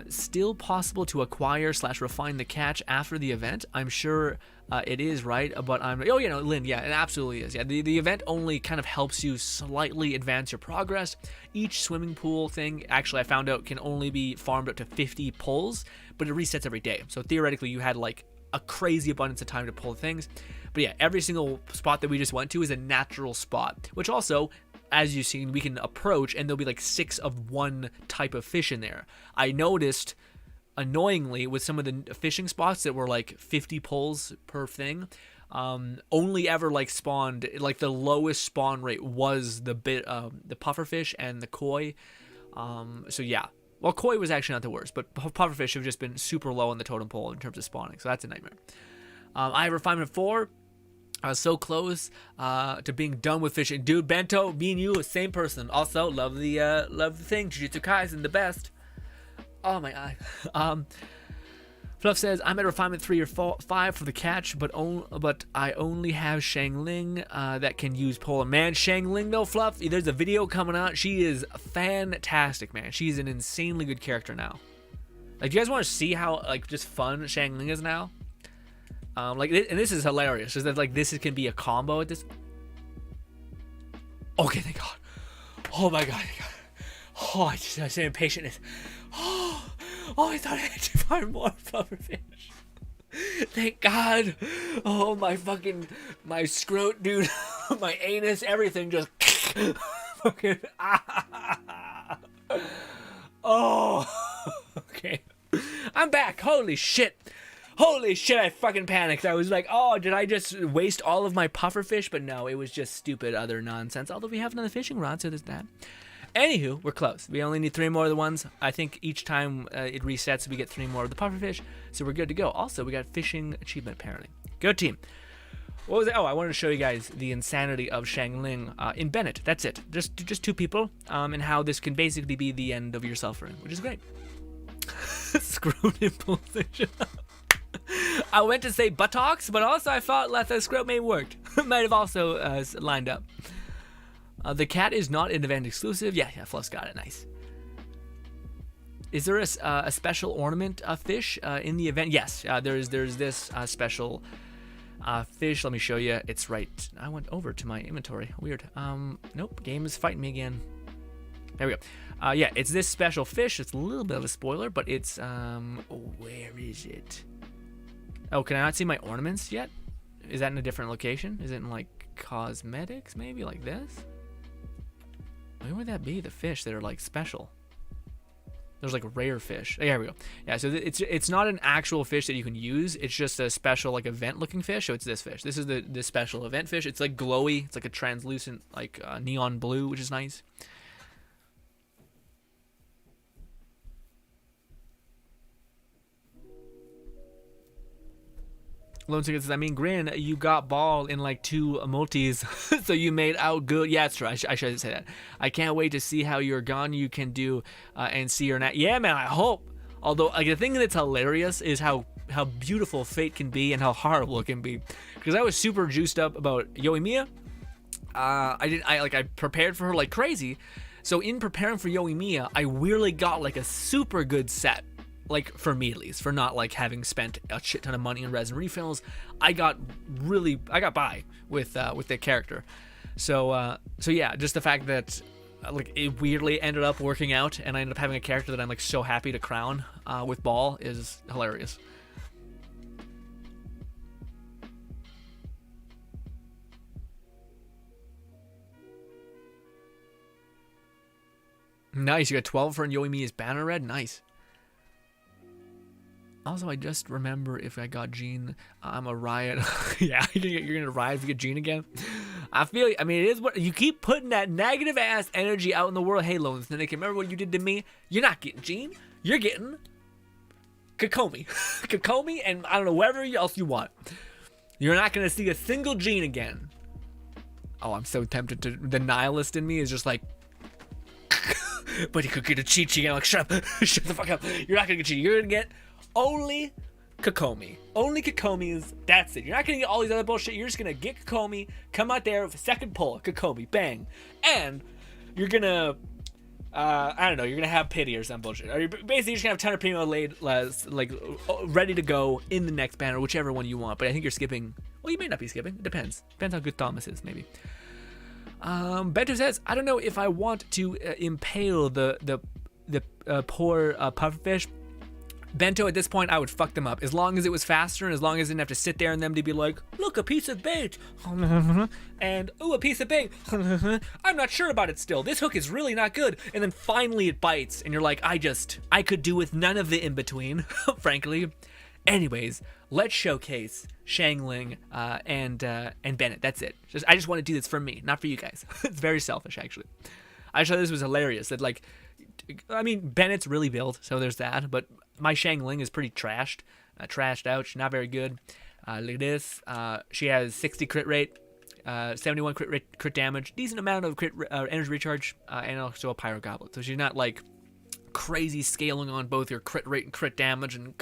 still possible to acquire / refine the catch after the event? I'm sure it is, right? But Lynn, yeah, it absolutely is. Yeah, the event only kind of helps you slightly advance your progress. Each swimming pool thing, actually, I found out, can only be farmed up to 50 pulls, but it resets every day. So theoretically, you had like a crazy abundance of time to pull things. But yeah, every single spot that we just went to is a natural spot, which also, as you've seen, we can approach and there'll be like 6 of one type of fish in there. I noticed, annoyingly, with some of the fishing spots that were like 50 pulls per thing, only ever like spawned, like the lowest spawn rate was the pufferfish and the koi. So yeah, well, koi was actually not the worst, but pufferfish have just been super low on the totem pole in terms of spawning, so that's a nightmare. I have refinement 4. I was so close to being done with fishing. Dude, Bento, me and you, same person. Also, love the thing. Jujutsu Kaisen, the best. Oh my god. Fluff says, I'm at refinement 3 or 5 for the catch, but I only have Shangling that can use Polar. Man, Shangling though, Fluff, there's a video coming out. She is fantastic, man. She's an insanely good character now. Like, do you guys want to see how, like, just fun Shangling is now? Like, and this is hilarious. Is that, like, this can be a combo at this. Okay, thank God. Oh my God, thank God. Oh, I say impatientness. Oh, I thought I had to find more pufferfish. Thank God. Oh, my scrot, dude. My anus, everything just fucking. Oh, okay. I'm back. Holy shit. Holy shit, I fucking panicked. I was like, oh, did I just waste all of my pufferfish? But no, it was just stupid other nonsense. Although we have another fishing rod, so there's that. Anywho, we're close. We only need 3 more of the ones. I think each time it resets, we get 3 more of the pufferfish, so we're good to go. Also, we got fishing achievement apparently. Good team. What was it? Oh, I wanted to show you guys the insanity of Shangling in Bennett. That's it. Just 2 people, and how this can basically be the end of your suffering, which is great. Screw nipple position. I went to say buttocks, but also I thought that the scrub may have worked. Might have also lined up. The cat is not an event exclusive. Yeah, Fluff's got it. Nice. Is there a special ornament fish in the event? Yes, there's this special fish. Let me show you. It's right. I went over to my inventory. Weird. Nope. Game is fighting me again. There we go. Yeah, it's this special fish. It's a little bit of a spoiler, but it's where is it? Oh, can I not see my ornaments yet? Is that in a different location? Is it in like cosmetics, maybe like this? Where would that be? The fish that are like special. There's like rare fish. Oh, here we go. Yeah, so it's not an actual fish that you can use. It's just a special like event looking fish. So it's this fish. This is the special event fish. It's like glowy. It's like a translucent like neon blue, which is nice. Lone Ticket says, I mean, Grin, you got ball in like 2 multis, so you made out good. Yeah, that's true. I should say that. I can't wait to see how your gun you can do and see your net. Yeah, man, I hope. Although, like, the thing that's hilarious is how beautiful Fate can be and how horrible it can be. Because I was super juiced up about Yoimiya. I prepared for her like crazy. So in preparing for Yoimiya, I weirdly got like a super good set. Like, for me at least, for not like having spent a shit ton of money on resin refills, I got by with the character. So yeah, just the fact that like it weirdly ended up working out, and I ended up having a character that I'm like so happy to crown with Ball is hilarious. Nice, you got 12 for Yoimiya's banner red. Nice. Also, I just remember if I got Gene, I'm a riot. Yeah, you're gonna riot if you get Gene again. I mean, it is what you keep putting that negative ass energy out in the world. Hey, Lone Snake, remember what you did to me? You're not getting Gene. You're getting Kokomi. Kokomi, and I don't know, whatever else you want. You're not gonna see a single Gene again. Oh, I'm so tempted to. The nihilist in me is just like, but he could get a Chi-Chi. I'm like, shut up. Shut the fuck up. You're not gonna get Chi. You're gonna get only Kokomi. Only Kokomis. That's it. You're not gonna get all these other bullshit. You're just gonna get Kokomi, come out there with a second pull, Kokomi, bang. And you're gonna I don't know, you're gonna have pity or some bullshit. Or you're basically just gonna have a ton of primo laid like ready to go in the next banner, whichever one you want. But I think you're skipping. Well, you may not be skipping. It depends. Depends how good Thomas is, maybe. Bento says, I don't know if I want to impale the poor pufferfish. Bento, at this point, I would fuck them up. As long as it was faster and as long as I didn't have to sit there and them to be like, look, a piece of bait. And, ooh, a piece of bait. I'm not sure about it still. This hook is really not good. And then finally it bites. And you're like, I could do with none of the in-between, frankly. Anyways, let's showcase Shangling and Bennett. That's it. I just want to do this for me, not for you guys. It's very selfish, actually. I just thought this was hilarious. That, like, I mean, Bennett's really built, so there's that. But my Shangling is pretty trashed. Trashed out. Not very good. Look at this. She has 60 crit rate, 71 crit damage, decent amount of energy recharge, and also a pyro goblet. So she's not like crazy scaling on both your crit rate and crit damage and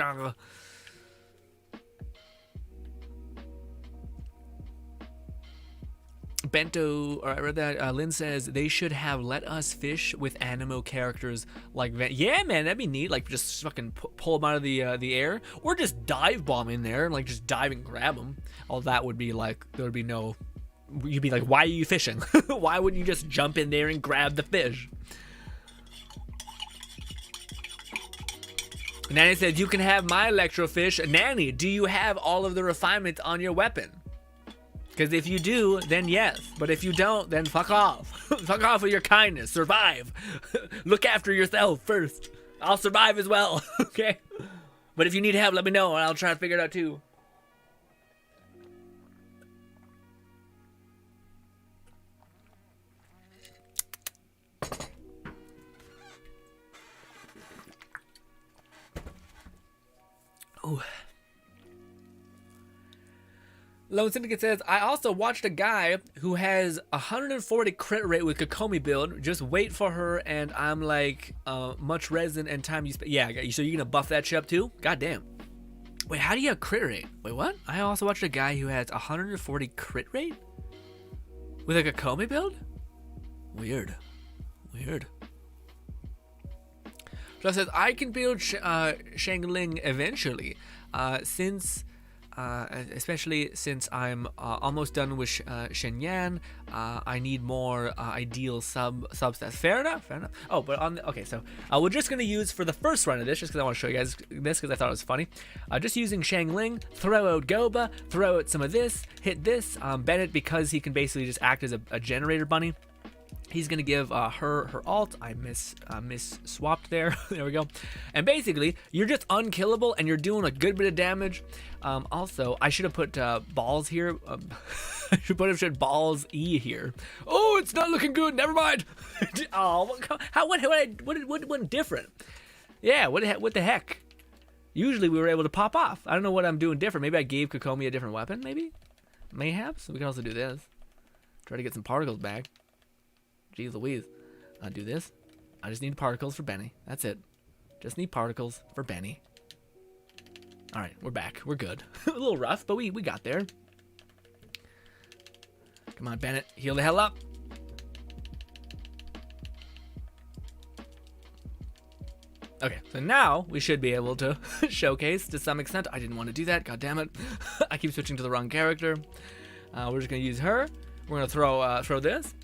Bento, or I read that, Lynn says they should have let us fish with animo characters like that. Yeah, man, that'd be neat. Like, just fucking pull them out of the air, or just dive bomb in there and like just dive and grab them. All that would be like, there would be no, you'd be like, why are you fishing? Why wouldn't you just jump in there and grab the fish? Nanny says, you can have my electrofish. Nanny, do you have all of the refinements on your weapon? Because if you do, then yes. But if you don't, then fuck off. Fuck off with your kindness. Survive. Look after yourself first. I'll survive as well. Okay? But if you need help, let me know and I'll try to figure it out too. Oh. Lone Syndicate says, I also watched a guy who has 140 crit rate with Kokomi build. Just wait for her, and I'm like, much resin and time you spend. Yeah, so you're gonna buff that shit up too? God damn. Wait, how do you have crit rate? Wait, what? I also watched a guy who has 140 crit rate with a Kokomi build? Weird. Weird. So it says, I can build Shangling eventually, especially since I'm almost done with Shenyan. I need more ideal substats. Fair enough, fair enough. Oh, but okay, so we're just gonna use for the first run of this, just because I want to show you guys this, because I thought it was funny. Just using Shangling, throw out Goba, throw out some of this, hit this. Bennett, because he can basically just act as a generator bunny. He's gonna give her alt. I miss swapped there. There we go. And basically, you're just unkillable, and you're doing a good bit of damage. Also, I should have put balls here. I should put balls E here. Oh, it's not looking good. Never mind. Oh, what went different? Yeah, what the heck? Usually we were able to pop off. I don't know what I'm doing different. Maybe I gave Kokomi a different weapon. Mayhaps. We can also do this. Try to get some particles back. Jeez Louise. I'll do this. I just need particles for Benny. That's it. Just need particles for Benny. Alright, we're back. We're good. A little rough, but we got there. Come on, Bennett. Heal the hell up. Okay, so now we should be able to showcase to some extent. I didn't want to do that. God damn it. I keep switching to the wrong character. We're just going to use her. We're going to throw this.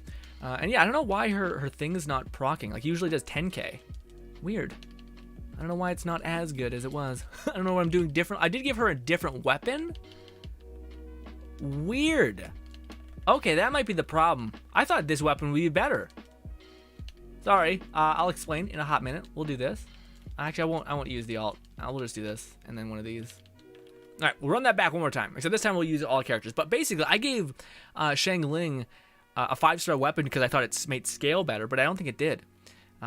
And yeah, I don't know why her thing is not proccing. Like, usually does 10k. Weird. I don't know why it's not as good as it was. I don't know what I'm doing different. I did give her a different weapon. Weird. Okay, that might be the problem. I thought this weapon would be better. Sorry. I'll explain in a hot minute. We'll do this. Actually, I won't use the alt. We'll just do this and then one of these. All right, we'll run that back one more time. Except this time we'll use all characters. But basically, I gave Shangling a 5-star weapon because I thought it made scale better, but I don't think it did.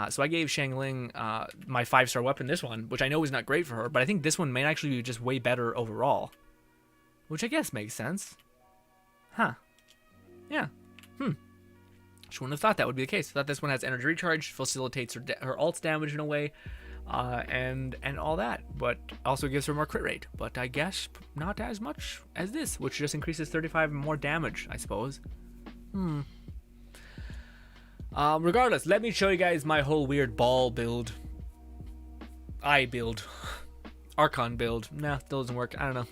So I gave Shangling my 5-star weapon, this one, which I know is not great for her, but I think this one may actually be just way better overall. Which I guess makes sense. Huh. Yeah. Just wouldn't have thought that would be the case. I thought this one has energy recharge, facilitates her ult's damage in a way, and all that, but also gives her more crit rate. But I guess not as much as this, which just increases 35 more damage, I suppose. Regardless, let me show you guys my whole weird ball build. Archon build. Nah, still doesn't work. I don't know.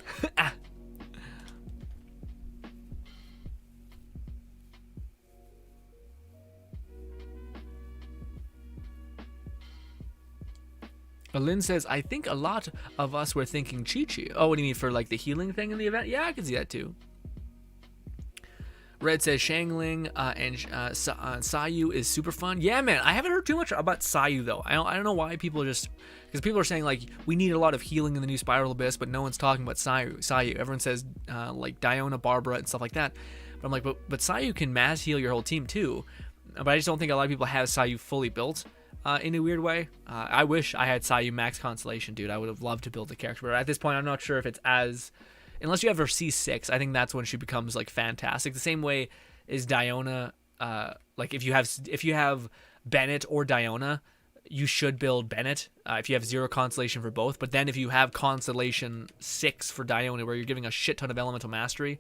Lynn says, I think a lot of us were thinking Chi-Chi. Oh, what do you mean, for like the healing thing in the event? Yeah, I can see that too. Red says Shangling and Sayu is super fun. Yeah, man, I haven't heard too much about Sayu though. I don't know why people are just, because people are saying like we need a lot of healing in the new Spiral Abyss, but no one's talking about Sayu. Everyone says like Diona, Barbara, and stuff like that. But I'm like, but Sayu can mass heal your whole team too. But I just don't think a lot of people have Sayu fully built in a weird way. I wish I had Sayu max constellation, dude. I would have loved to build the character, but at this point, I'm not sure if it's as unless you have her C6, I think that's when she becomes like fantastic. The same way is Diona. Like if you have Bennett or Diona, you should build Bennett if you have 0 constellation for both. But then if you have constellation 6 for Diona, where you're giving a shit ton of elemental mastery,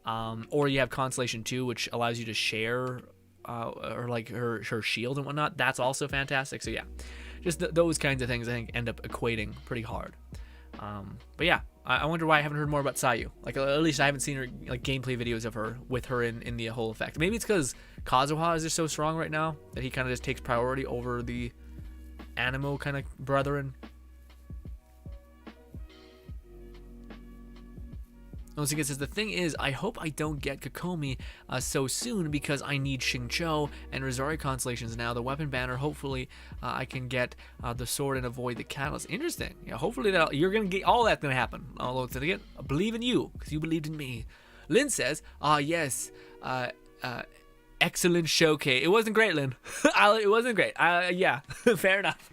or you have constellation 2, which allows you to share or like her shield and whatnot, that's also fantastic. So yeah, just those kinds of things I think end up equating pretty hard. But yeah, I wonder why I haven't heard more about Sayu. Like at least I haven't seen her like gameplay videos of her with her in the whole effect. Maybe it's because Kazuha is just so strong right now that he kind of just takes priority over the Animo kind of brethren. Once again, says the thing is, I hope I don't get Kokomi so soon because I need Xingqiu and Rosari constellations now. The weapon banner. Hopefully, I can get the sword and avoid the catalyst. Interesting. Yeah, hopefully that you're gonna get all that's gonna happen. Although it's again, I believe in you because you believed in me. Lynn says, yes, excellent showcase. It wasn't great, Lynn. It wasn't great. Yeah, fair enough.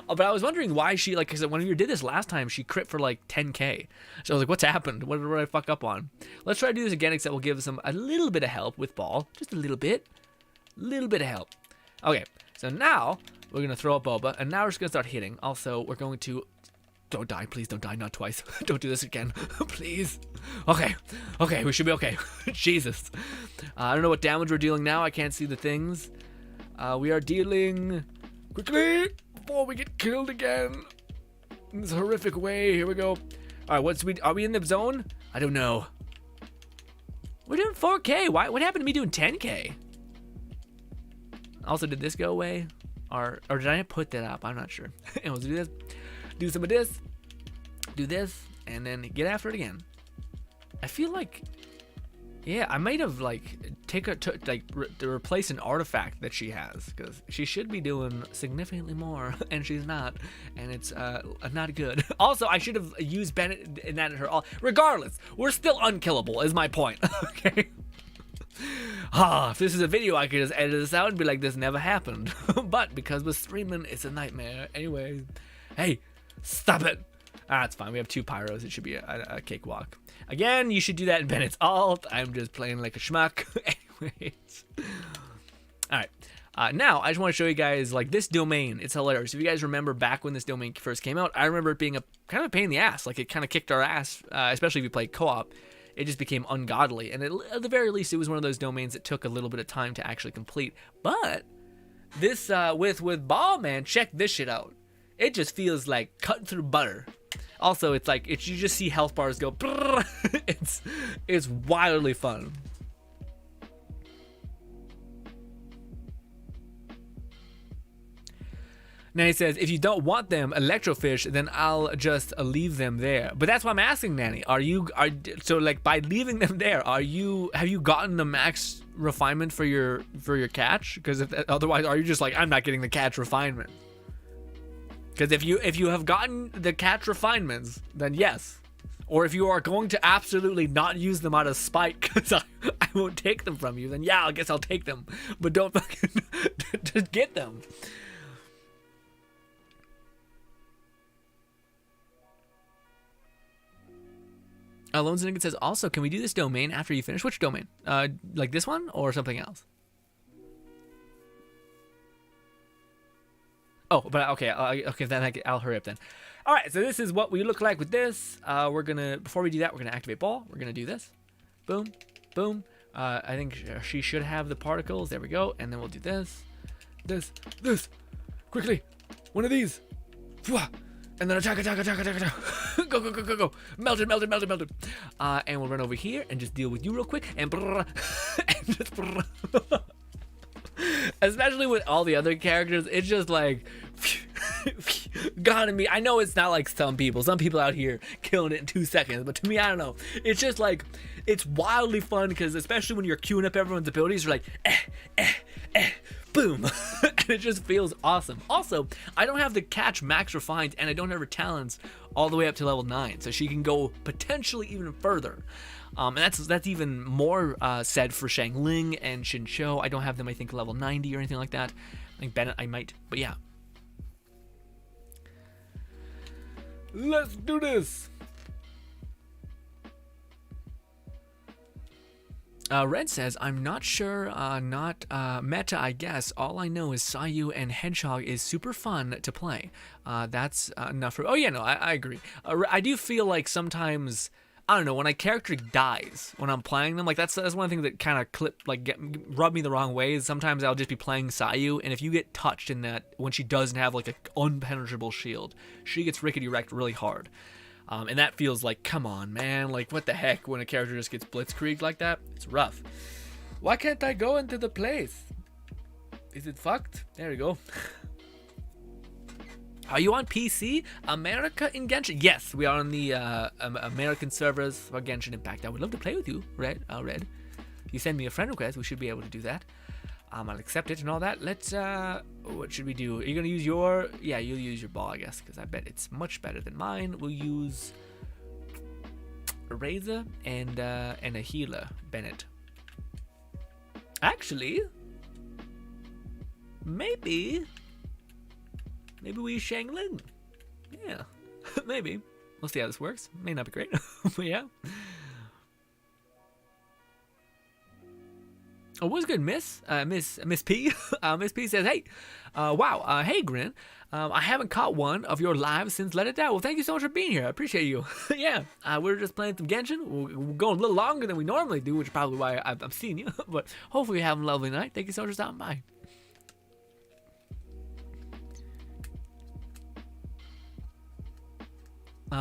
But I was wondering why she, like, because when we did this last time, she crit for like 10k. So I was like, what's happened? What did I fuck up on? Let's try to do this again, except we'll give us a little bit of help with ball. Just a little bit. Little bit of help. Okay, so now we're going to throw up Boba, and now we're just going to start hitting. Also, we're going to... Don't die, please don't die, not twice. Don't do this again, please. Okay, we should be okay. Jesus. I don't know what damage we're dealing now. I can't see the things. We are dealing... Quickly! Before we get killed again in this horrific way. Here we go. All right, are we in the zone? I don't know. We're doing 4k. What happened to me doing 10k? Also, did this go away? Or did I put that up? I'm not sure. And let's do this. Do some of this. Do this. And then get after it again. I feel like... Yeah, I might have like to replace an artifact that she has, because she should be doing significantly more and she's not, and it's not good. Also, I should have used Bennett and that in her all. Regardless, we're still unkillable is my point. Okay. If this is a video, I could just edit this out and be like, this never happened. But because we're streaming, it's a nightmare. Anyway, hey, stop it. It's fine. We have 2 pyros. It should be a cakewalk. Again, you should do that in Bennett's alt. I'm just playing like a schmuck. Anyways. Alright. Now, I just want to show you guys, like, this domain. It's hilarious. If you guys remember back when this domain first came out, I remember it being a kind of a pain in the ass. Like, it kind of kicked our ass, especially if you played co-op. It just became ungodly. And at the very least, it was one of those domains that took a little bit of time to actually complete. But this, with Ball, man, check this shit out. It just feels like cutting through butter. Also, it's like, you just see health bars go. It's wildly fun. Now he says, if you don't want them electrofish, then I'll just leave them there. But that's what I'm asking, Nanny. So like by leaving them there, have you gotten the max refinement for your catch? Because otherwise, are you just like, I'm not getting the catch refinement? Because if you have gotten the catch refinements, then yes. Or if you are going to absolutely not use them out of spite because I won't take them from you, then yeah, I guess I'll take them. But don't fucking just get them. Lones and says, also, can we do this domain after you finish? Which domain? Like this one or something else? Oh, but okay, then I'll hurry up then. All right, so this is what we look like with this. Before we do that, we're gonna activate ball. We're gonna do this. Boom, boom. I think she should have the particles. There we go. And then we'll do this. Quickly. One of these. And then attack. Go. Melted. And we'll run over here and just deal with you real quick. And just especially with all the other characters, it's just like gotta me. I know it's not like some people out here killing it in 2 seconds, but to me, I don't know, it's just like, it's wildly fun, because especially when you're queuing up everyone's abilities, you're like boom. And it just feels awesome. Also, I don't have the catch max refined, and I don't have her talents all the way up to level 9, so she can go potentially even further. And that's even more said for Shangling and Xingqiu. I don't have them, I think, level 90 or anything like that. I think Bennett I might, but yeah. Let's do this. Red says, I'm not sure, not meta, I guess. All I know is Sayu and Hedgehog is super fun to play. That's enough for... Oh, yeah, no, I agree. I do feel like sometimes, I don't know, when a character dies when I'm playing them, like that's one thing that kind of rub me the wrong way. Is sometimes I'll just be playing Sayu, and if you get touched in that, when she doesn't have like an unpenetrable shield, she gets rickety wrecked really hard. And that feels like, come on, man. Like, what the heck when a character just gets blitzkrieged like that? It's rough. Why can't I go into the place? Is it fucked? There we go. Are you on PC? America in Genshin? Yes, we are on the American servers for Genshin Impact. I would love to play with you, Red. Red. If you send me a friend request, we should be able to do that. I'll accept it and all that. Let's, what should we do? Are you going to use your, yeah, you'll use your ball, I guess, because I bet it's much better than mine. We'll use a Razor and a healer, Bennett. Actually, maybe we use Shangling. Yeah, maybe. We'll see how this works. May not be great, but yeah. Oh, what's good, Miss P? Miss P says, hey, wow, hey, Grin. I haven't caught one of your lives since Let It Die. Well, thank you so much for being here. I appreciate you. Yeah, we're just playing some Genshin. We're going a little longer than we normally do, which is probably why I'm seeing you. But hopefully you have a lovely night. Thank you so much for stopping by.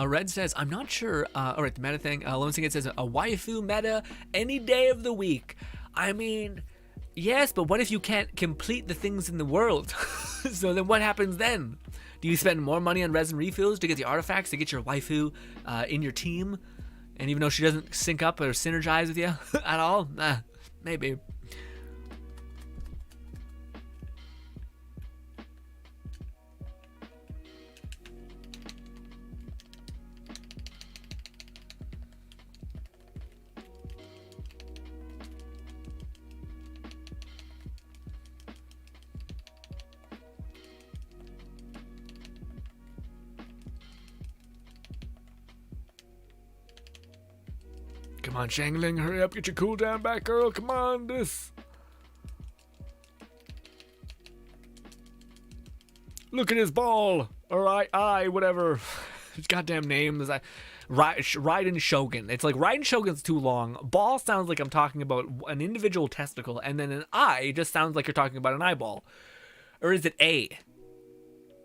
Red says, I'm not sure. All right, the meta thing. Lone Singing says, a waifu meta any day of the week. I mean, yes, but what if you can't complete the things in the world? So then what happens then? Do you spend more money on resin refills to get the artifacts to get your waifu in your team? And even though she doesn't sync up or synergize with you at all? Maybe. Come on, Shangling, hurry up, get your cooldown back, girl. Come on, this. Look at his ball. All right, whatever. His goddamn name is Raiden Shogun. It's like Raiden Shogun's too long. Ball sounds like I'm talking about an individual testicle, and then an eye just sounds like you're talking about an eyeball. Or is it A?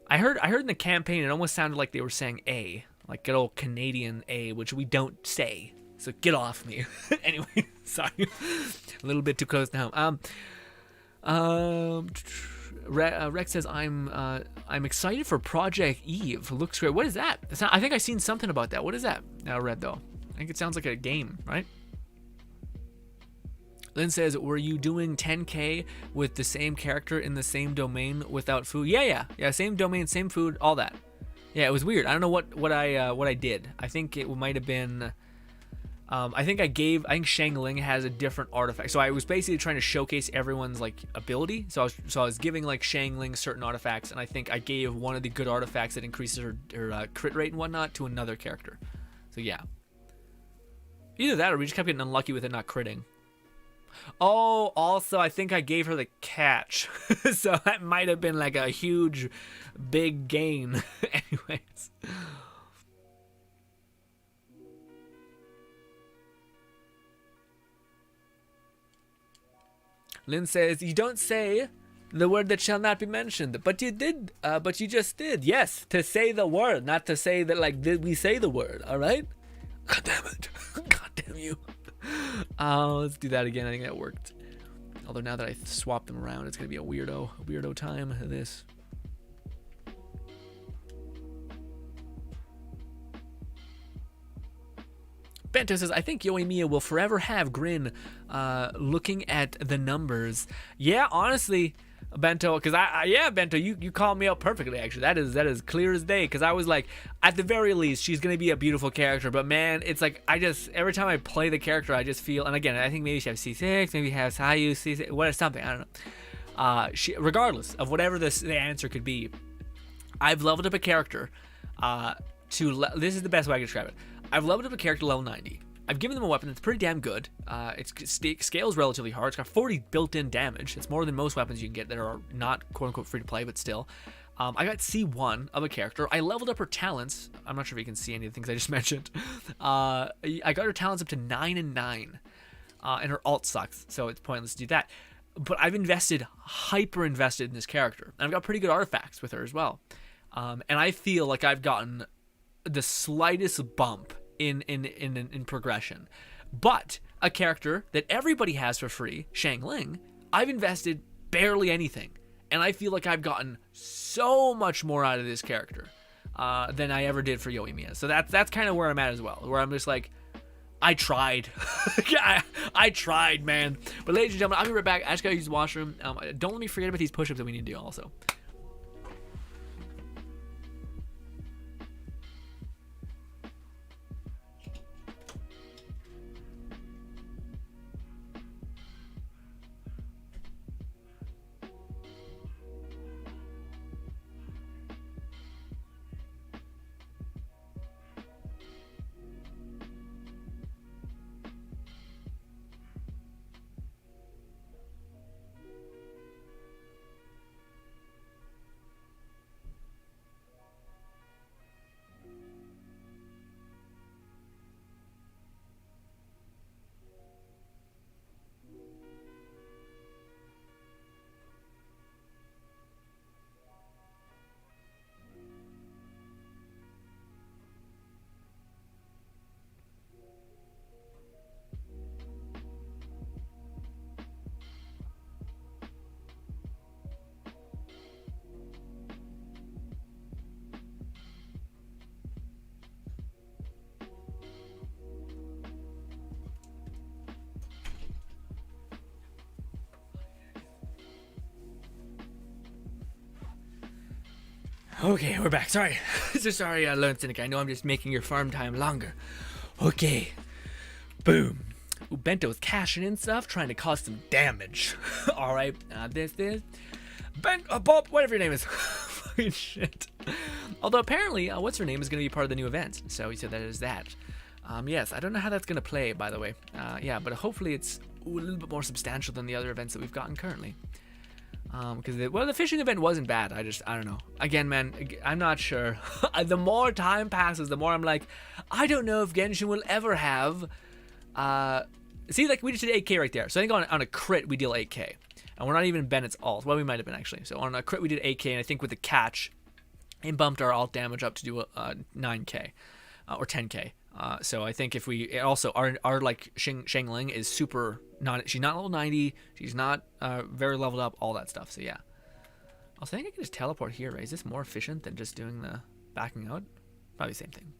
I heard in the campaign it almost sounded like they were saying A, like good old Canadian A, which we don't say. So get off me. Anyway, sorry. A little bit too close now. Rex says I'm excited for Project Eve. Looks great. What is that? I think I've seen something about that. What is that? Red though. I think it sounds like a game, right? Lynn says, were you doing 10K with the same character in the same domain without food? Yeah. Same domain, same food, all that. Yeah, it was weird. I don't know what I did. I think it might have been. I think Shangling has a different artifact. So I was basically trying to showcase everyone's like ability. So I was giving like Shangling certain artifacts, and I think I gave one of the good artifacts that increases her crit rate and whatnot to another character. So yeah. Either that or we just kept getting unlucky with it not critting. Oh, also I think I gave her the catch. So that might have been like a huge big gain. Anyways. Lynn says, you don't say the word that shall not be mentioned, but you did, but you just did. Yes, to say the word, not to say that, like, did we say the word, all right? God damn it. God damn you. Let's do that again. I think that worked. Although now that I swapped them around, it's going to be a weirdo time, this. Bento says, I think Yoimiya will forever have Grin looking at the numbers. Yeah, honestly, Bento, because Bento, you called me out perfectly, actually. That is clear as day, because I was like, at the very least, she's going to be a beautiful character, but man, it's like, every time I play the character, I just feel, and again, I think maybe she has C6, maybe has Sayu, C6, what, something, I don't know. Regardless of whatever the answer could be, I've leveled up a character this is the best way I can describe it. I've leveled up a character to level 90. I've given them a weapon that's pretty damn good. It scales relatively hard. It's got 40 built-in damage. It's more than most weapons you can get that are not quote-unquote free to play, but still. I got C1 of a character. I leveled up her talents. I'm not sure if you can see any of the things I just mentioned. I got her talents up to 9 and 9. And her alt sucks, so it's pointless to do that. But I've hyper invested in this character. And I've got pretty good artifacts with her as well. And I feel like I've gotten the slightest bump in progression. But a character that everybody has for free, Shang Ling, I've invested barely anything. And I feel like I've gotten so much more out of this character than I ever did for Yoimiya. So that's kind of where I'm at as well, where I'm just like, I tried. I tried, man. But ladies and gentlemen, I'll be right back. I just gotta use the washroom. Don't let me forget about these push-ups that we need to do also. Okay, we're back. Sorry. Sorry, Lone Cynic. I know I'm just making your farm time longer. Okay. Boom. Ooh, Bento's cashing in stuff, trying to cause some damage. Alright, this. Bob, whatever your name is. Fucking shit. Although apparently, what's her name is going to be part of the new event. So he said that is that. Yes, I don't know how that's going to play, by the way. Yeah, but hopefully it's a little bit more substantial than the other events that we've gotten currently. Because the fishing event wasn't bad. I don't know. Again, man, I'm not sure. The more time passes, the more I'm like, I don't know if Genshin will ever have. See, like we just did 8k right there. So I think on a crit we deal 8k, and we're not even Bennett's alt. Well, we might have been actually. So on a crit we did 8k, and I think with the catch, it bumped our alt damage up to do 9k or 10k. So I think if we also our like Shang Ling is super not, she's not level 90, she's not very leveled up, all that stuff. So yeah. Also, I think I can just teleport here, right? Is this more efficient than just doing the backing out? Probably the same thing.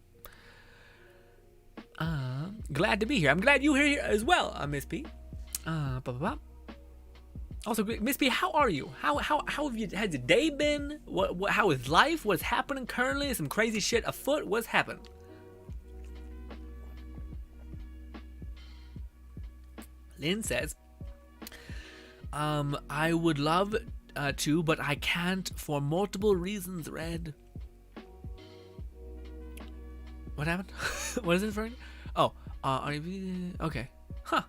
Glad to be here. I'm glad you're here as well, Miss P. Also, Miss P, how are you? How have you had your day been? How is life? What's happening currently? Some crazy shit afoot? What's happened? Lynn says, I would love to, but I can't for multiple reasons, Red. What happened? What is it for? Oh, okay. Huh.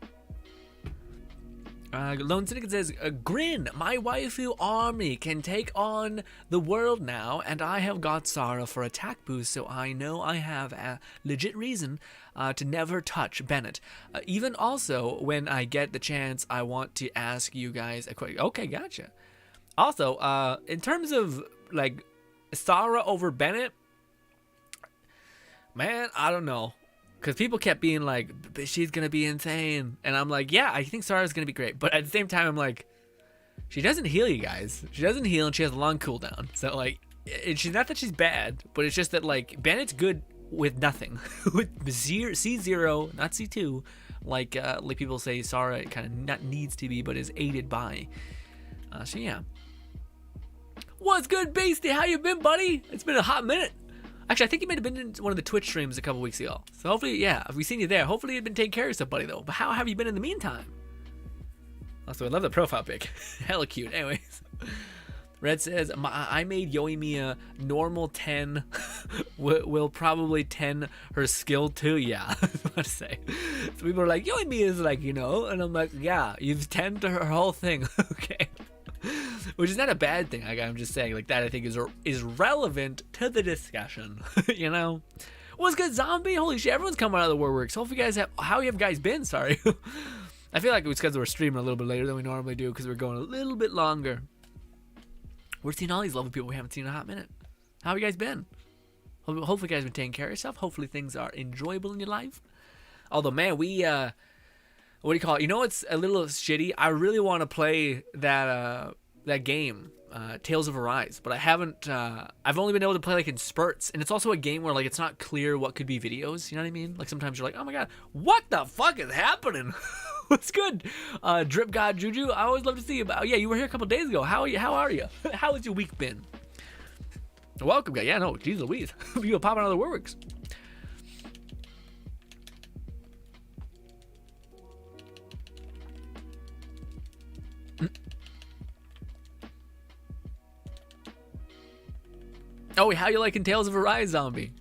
Lone Cynic says, Grin, my waifu army can take on the world now, and I have got Sarah for attack boost, so I know I have a legit reason to never touch Bennett. Even also, when I get the chance, I want to ask you guys a quick... Okay, gotcha. Also, in terms of, like, Sarah over Bennett, man, I don't know. Because people kept being like, she's going to be insane. And I'm like, yeah, I think Sarah's going to be great. But at the same time, I'm like, she doesn't heal, you guys. She doesn't heal, and she has a long cooldown. So, like, she's not that she's bad, but it's just that, like, Bennett's good with nothing. With C0, not C2. Like people say Sarah kind of not needs to be, but is aided by. So, yeah. What's good, Beastie? How you been, buddy? It's been a hot minute. Actually, I think you might have been in one of the Twitch streams a couple weeks ago. So hopefully, yeah, if we've seen you there, hopefully you've been taking care of yourself, buddy, though. But how have you been in the meantime? Also, I love the profile pic. Hella cute. Anyways. Red says, I made Yoimiya normal 10. will probably 10 her skill too. Yeah, I was about to say. So people are like, Yoimiya is like, you know, and I'm like, yeah, you've 10 to her whole thing. Okay. Which is not a bad thing. Like, I'm just saying, like, that I think is relevant to the discussion. You know? What's good, zombie? Holy shit, everyone's coming out of the woodworks. Hopefully you guys how you have guys been? Sorry. I feel like it was because we're streaming a little bit later than we normally do because we're going a little bit longer. We're seeing all these lovely people we haven't seen in a hot minute. How have you guys been? Hopefully you guys have been taking care of yourself. Hopefully things are enjoyable in your life. Although, man, we, what do you call it? You know what's a little shitty? I really want to play that game, Tales of Arise, but I haven't, I've only been able to play like in spurts, and it's also a game where like it's not clear what could be videos, you know what I mean? Like sometimes you're like, oh my god, what the fuck is happening? What's good? Drip God Juju, I always love to see you. Oh, yeah, you were here a couple days ago. How are you? How has your week been? Welcome, guy. Yeah, no, geez Louise. You were popping out of the works. Oh, how you liking Tales of Arise, zombie?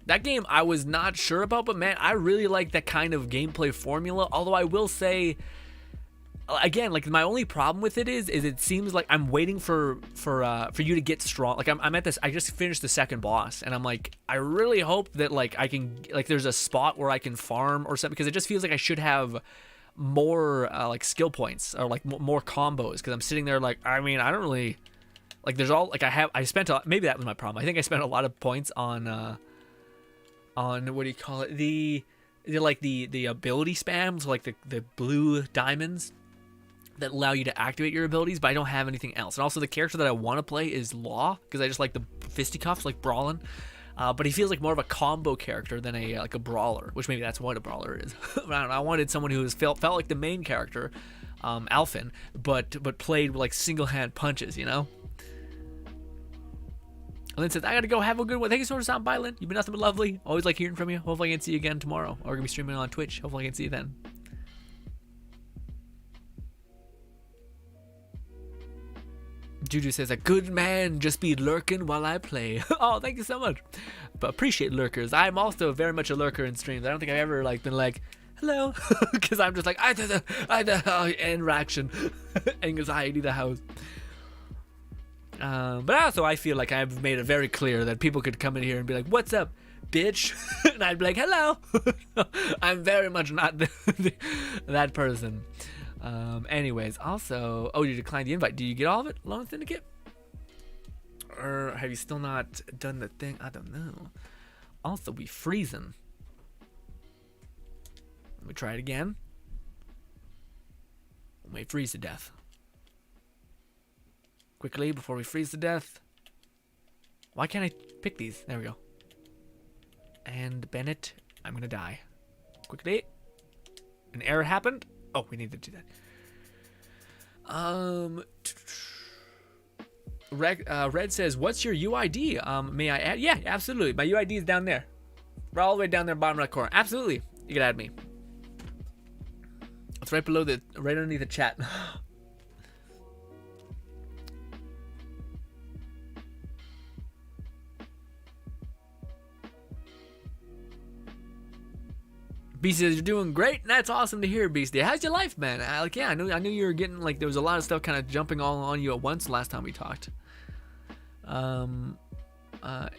That game I was not sure about, but man, I really like that kind of gameplay formula. Although I will say, again, like my only problem with it is it seems like I'm waiting for you to get strong. Like I'm at this. I just finished the second boss, and I'm like, I really hope that like I can like there's a spot where I can farm or something, because it just feels like I should have more like skill points or like more combos. Because I'm sitting there like, I mean, I don't really like. There's all like I spent maybe that was my problem. I think I spent a lot of points on what do you call it, the ability spams, like the blue diamonds that allow you to activate your abilities, but I don't have anything else. And also the character that I want to play is Law, because I just like the fisticuffs, like brawling, but he feels like more of a combo character than a like a brawler, which maybe that's what a brawler is. But I don't know, I wanted someone who felt like the main character, Alphen, but played with like single-hand punches, you know. Lynn says, I gotta go. Have a good one. Thank you so much for stopping by, Lynn. You've been nothing but lovely. Always like hearing from you. Hopefully I can see you again tomorrow. Or we're gonna be streaming on Twitch. Hopefully I can see you then. Juju says, a good man just be lurking while I play. Oh, thank you so much. But appreciate lurkers. I'm also very much a lurker in streams. I don't think I've ever like been like, hello. Because I'm just like, interaction. Anxiety the house. But also I feel like I've made it very clear that people could come in here and be like, what's up, bitch? And I'd be like, hello. I'm very much not that person. Anyways, also, oh, you declined the invite. Did you get all of it, Lone Syndicate? Or have you still not done the thing? I don't know. Also, we freezing. Let me try it again. We may freeze to death. Quickly, before we freeze to death. Why can't I pick these? There we go. And Bennett, I'm gonna die. Quickly. An error happened. Oh, we need to do that. Red says, what's your UID? May I add? Yeah, absolutely. My UID is down there. We're all the way down there, bottom right corner. Absolutely. You can add me. It's right below right underneath the chat. Beastie says, you're doing great. That's awesome to hear, Beastie. How's your life, man? I knew you were getting, like, there was a lot of stuff kind of jumping all on you at once last time we talked.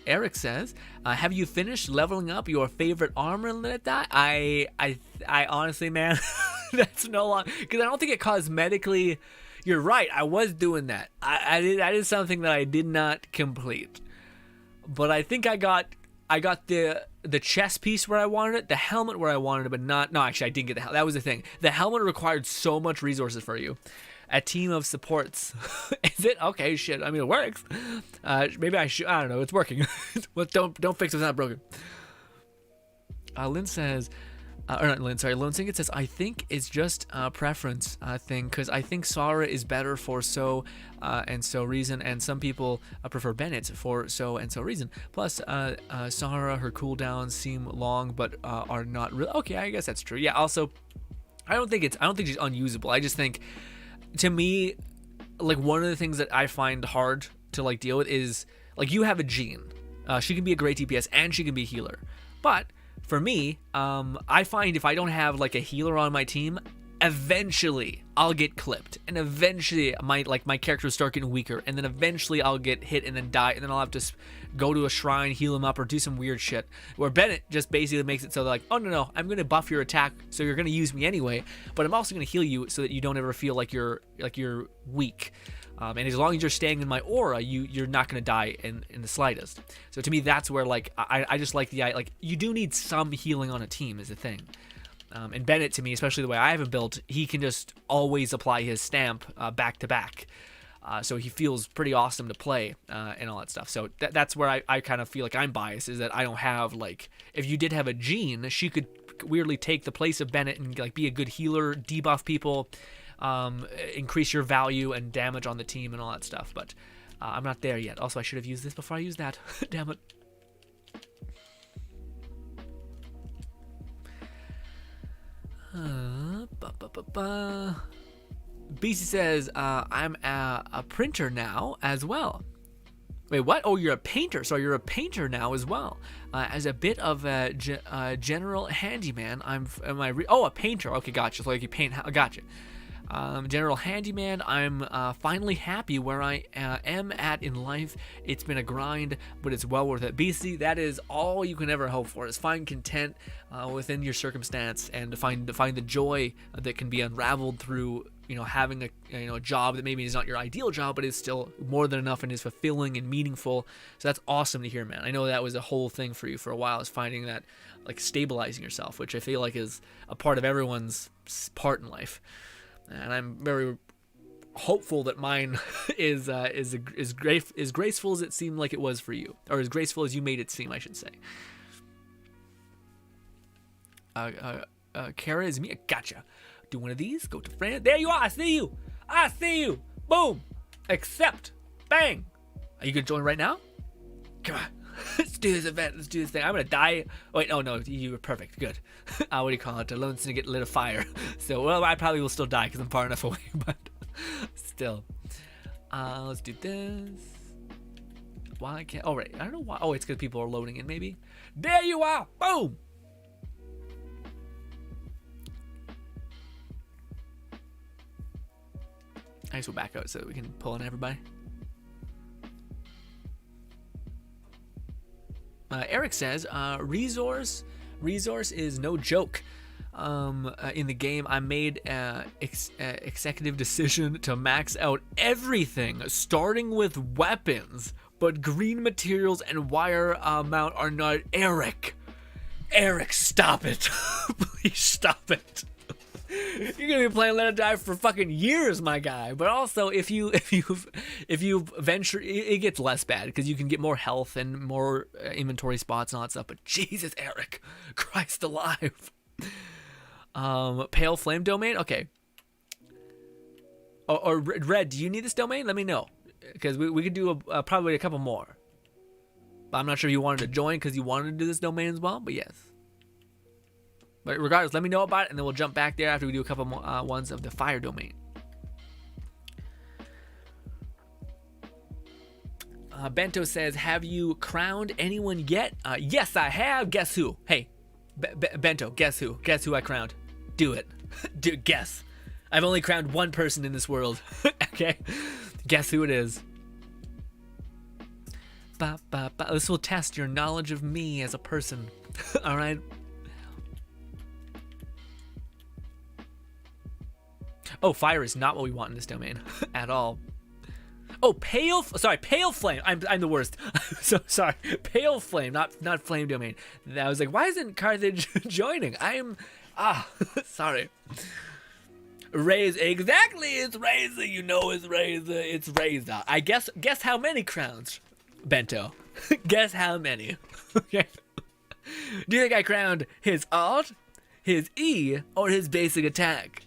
Eric says, have you finished leveling up your favorite armor and let it die? I honestly, man, that's no longer, because I don't think it cosmetically, you're right, I was doing that. That is something that I did not complete. But I think I got the chest piece where I wanted it, the helmet where I wanted it, but no, actually I didn't get the helmet. That was the thing. The helmet required so much resources for you. A team of supports. Is it? Okay, shit. I mean, it works. Maybe I should, I don't know. It's working. Well, don't fix it, it's not broken. Lynn says, or not Lynn, sorry, Lone Singlet says, I think it's just a preference thing, because I think Sara is better for so and so reason, and some people prefer Bennett for so and so reason. Plus, Sara, her cooldowns seem long, but are not really. Okay, I guess that's true. Yeah. Also, I don't think she's unusable. I just think, to me, like one of the things that I find hard to like deal with is like you have a Jean. She can be a great DPS and she can be a healer. But for me, I find if I don't have like a healer on my team, eventually I'll get clipped, and eventually my character will start getting weaker, and then eventually I'll get hit and then die, and then I'll have to go to a shrine, heal him up, or do some weird shit. Where Bennett just basically makes it so they're like, oh no, I'm gonna buff your attack, so you're gonna use me anyway, but I'm also gonna heal you so that you don't ever feel like you're weak. And as long as you're staying in my aura, you're not gonna die in the slightest. So to me, that's where like I just like like you do need some healing on a team is a thing. And Bennett, to me, especially the way I have him built, he can just always apply his stamp back to back. So he feels pretty awesome to play and all that stuff. So that's where I kind of feel like I'm biased, is that I don't have, like, if you did have a Jean, she could weirdly take the place of Bennett and like be a good healer, debuff people, increase your value and damage on the team and all that stuff. But I'm not there yet. Also, I should have used this before I used that. Damn it. BC says, I'm a printer now as well. Wait, what? Oh, you're a painter. So you're a painter now as well. As a bit of a general handyman, a painter. Okay, gotcha. So like you paint, gotcha. General handyman, I'm finally happy where I am at in life. It's been a grind, but it's well worth it. BC, that is all you can ever hope for, is find content within your circumstance, and to find the joy that can be unraveled through, having a job that maybe is not your ideal job, but is still more than enough and is fulfilling and meaningful. So that's awesome to hear, man. I know that was a whole thing for you for a while, is finding that, like, stabilizing yourself, which I feel like is a part of everyone's part in life. And I'm very hopeful that mine is graceful as it seemed like it was for you, or as graceful as you made it seem, I should say. Kara is me. Gotcha. Do one of these. Go to friend. There you are. I see you. I see you. Boom. Accept. Bang. Are you gonna join right now? Come on. Let's do this event. Let's do this thing. I'm gonna die. Oh, wait, oh no, you were perfect. Good. What do you call it? Alone's gonna get lit a fire. So, well, I probably will still die because I'm far enough away, but still. Let's do this. Why I can't? Oh, right. I don't know why. Oh, it's because people are loading in, maybe. There you are. Boom. I guess we'll back out so that we can pull in everybody. Eric says, resource is no joke. In the game, I made executive decision to max out everything, starting with weapons, but green materials and wire mount are not. Eric, stop it. Please stop it. You're gonna be playing Let It Die for fucking years, my guy. But also, if you venture, it gets less bad because you can get more health and more inventory spots and all that stuff. But Jesus, Eric, Christ alive. Pale Flame domain, okay. Or Red, do you need this domain? Let me know, because we could do probably a couple more. I'm not sure if you wanted to join because you wanted to do this domain as well. But yes. But regardless, let me know about it, and then we'll jump back there after we do a couple more ones of the fire domain. Bento says, have you crowned anyone yet? Yes, I have. Guess who? Hey, Bento, guess who? Guess who I crowned? Do it. Guess. I've only crowned one person in this world. Okay? Guess who it is. This will test your knowledge of me as a person. All right? Oh, fire is not what we want in this domain at all. Oh, pale flame. I'm the worst. So sorry. Pale flame, not flame domain. I was like, why isn't Carthage joining? Sorry. Raise, exactly. It's Razor. You know it's Razor. It's Razor. I guess how many crowns, Bento? Guess how many? Okay. Do you think I crowned his alt, his E, or his basic attack?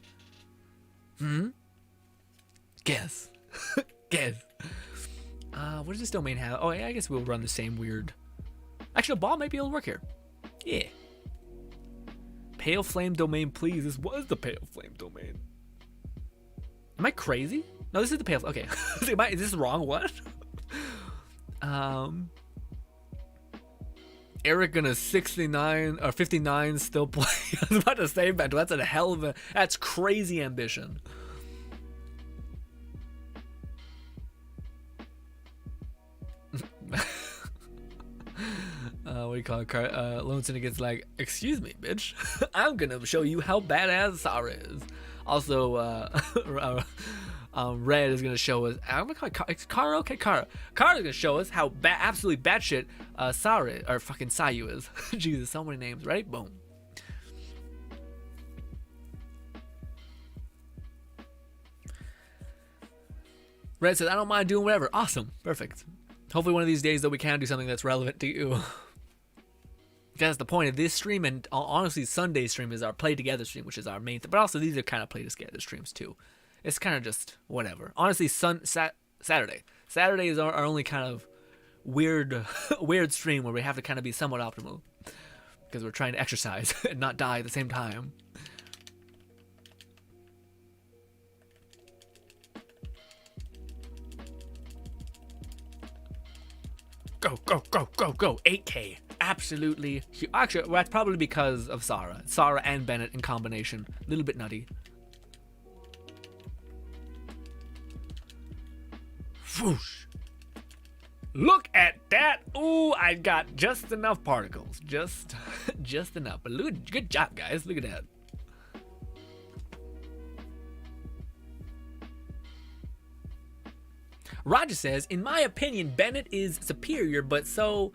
Guess. Guess. What does this domain have? Oh, yeah, I guess we'll run the same weird. Actually, a ball might be able to work here. Yeah. Pale flame domain, please. This was the pale flame domain. Am I crazy? No, this is the pale. Okay, is this wrong? What? Eric gonna 69 or 59 still play. I was about to say, Bento, that's a hell of a. That's crazy ambition. What do you call it? Lone Syndicate's like, excuse me, bitch. I'm gonna show you how badass Sarah is. Also, Red is gonna show us. I'm gonna call it Kara. Okay, Kara. Kara's gonna show us how absolutely batshit Sarah or fucking Sayu is. Jesus, so many names, right? Boom. Red says, I don't mind doing whatever. Awesome, perfect. Hopefully one of these days though we can do something that's relevant to you. That's the point of this stream, and honestly, Sunday stream is our play together stream, which is our main thing. But also, these are kind of play together streams too. It's kind of just whatever. Honestly, Saturday is our only kind of weird stream where we have to kind of be somewhat optimal because we're trying to exercise and not die at the same time. Go, go, go, go, go. 8K. Absolutely. Actually, well, that's probably because of Sarah. Sarah and Bennett in combination. A little bit nutty. Whoosh. Look at that. Ooh, I got just enough particles. Just enough. But look, good job, guys. Look at that. Roger says, in my opinion, Bennett is superior, but so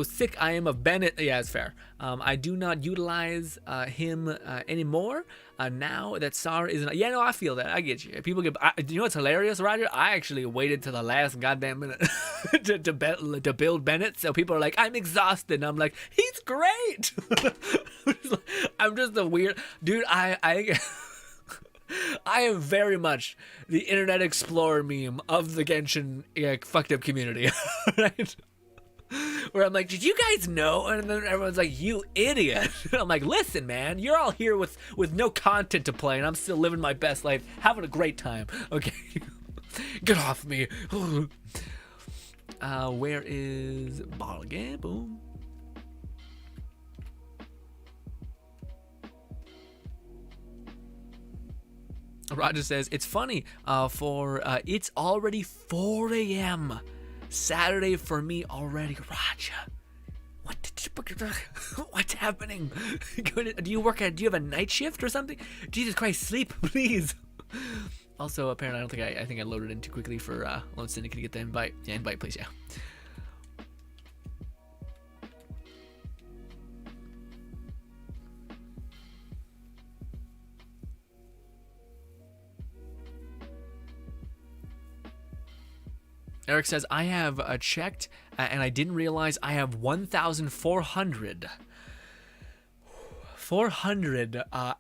sick I am of Bennett. Yeah, it's fair. I do not utilize him anymore. Now that Sarah isn't. Yeah, no, I feel that. I get you. People get. You know what's hilarious, Roger? I actually waited till the last goddamn minute to build Bennett. So people are like, I'm exhausted. And I'm like, he's great. I'm just a weird dude. I am very much the Internet Explorer meme of the Genshin fucked up community, right? Where I'm like, did you guys know? And then everyone's like, you idiot. And I'm like, listen, man, you're all here with no content to play, and I'm still living my best life, having a great time. Okay, get off me. Where is ball again? Boom. Roger says, it's funny, it's already 4 a.m. Saturday for me already. Roger, what's happening? Do you have a night shift or something? Jesus Christ, sleep, please. Also, apparently, I think I loaded in too quickly for Lone Syndicate to get the invite. Yeah, invite, please, yeah. Eric says, I have checked and I didn't realize I have 1,400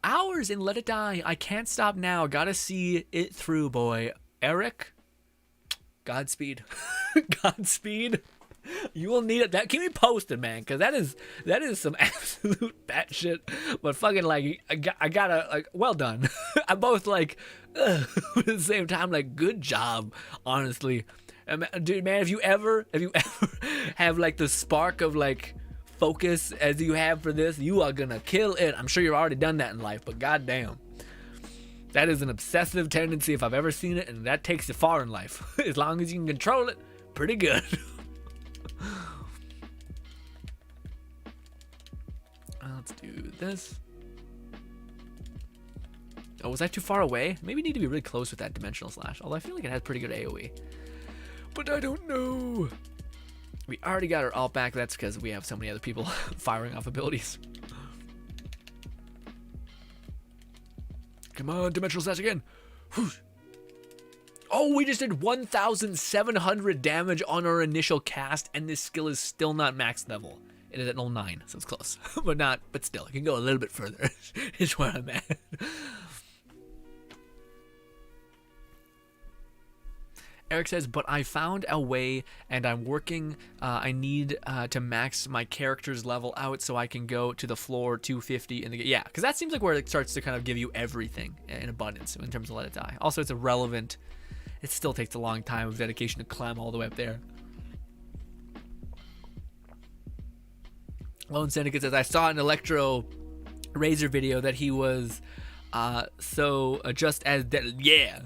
hours in Let It Die. I can't stop now. Gotta see it through, boy. Eric, Godspeed. Godspeed. You will need it. That keep me posted, man, because that is some absolute batshit. But fucking like, I gotta like, well done. I'm both like, at the same time, like, good job, honestly. Dude, man, if you ever have like the spark of like focus as you have for this, you are gonna kill it. I'm sure you've already done that in life, but goddamn, that is an obsessive tendency if I've ever seen it, and that takes you far in life. As long as you can control it, pretty good. Let's do this. Oh, was that too far away? Maybe need to be really close with that dimensional slash, although I feel like it has pretty good AoE. But I don't know. We already got our alt back. That's because we have so many other people firing off abilities. Come on, dimensional slash again. Whoosh. Oh, we just did 1,700 damage on our initial cast, and this skill is still not max level. It is at level 9, so it's close. but still, it can go a little bit further, is where I'm at. Eric says, but I found a way and I'm working. I need to max my character's level out so I can go to the floor 250 in the game. Yeah, because that seems like where it starts to kind of give you everything in abundance in terms of Let It Die. Also, it's a relevant it still takes a long time of dedication to climb all the way up there. Lone Syndicate says, I saw an Electro Razor video that he was just as yeah.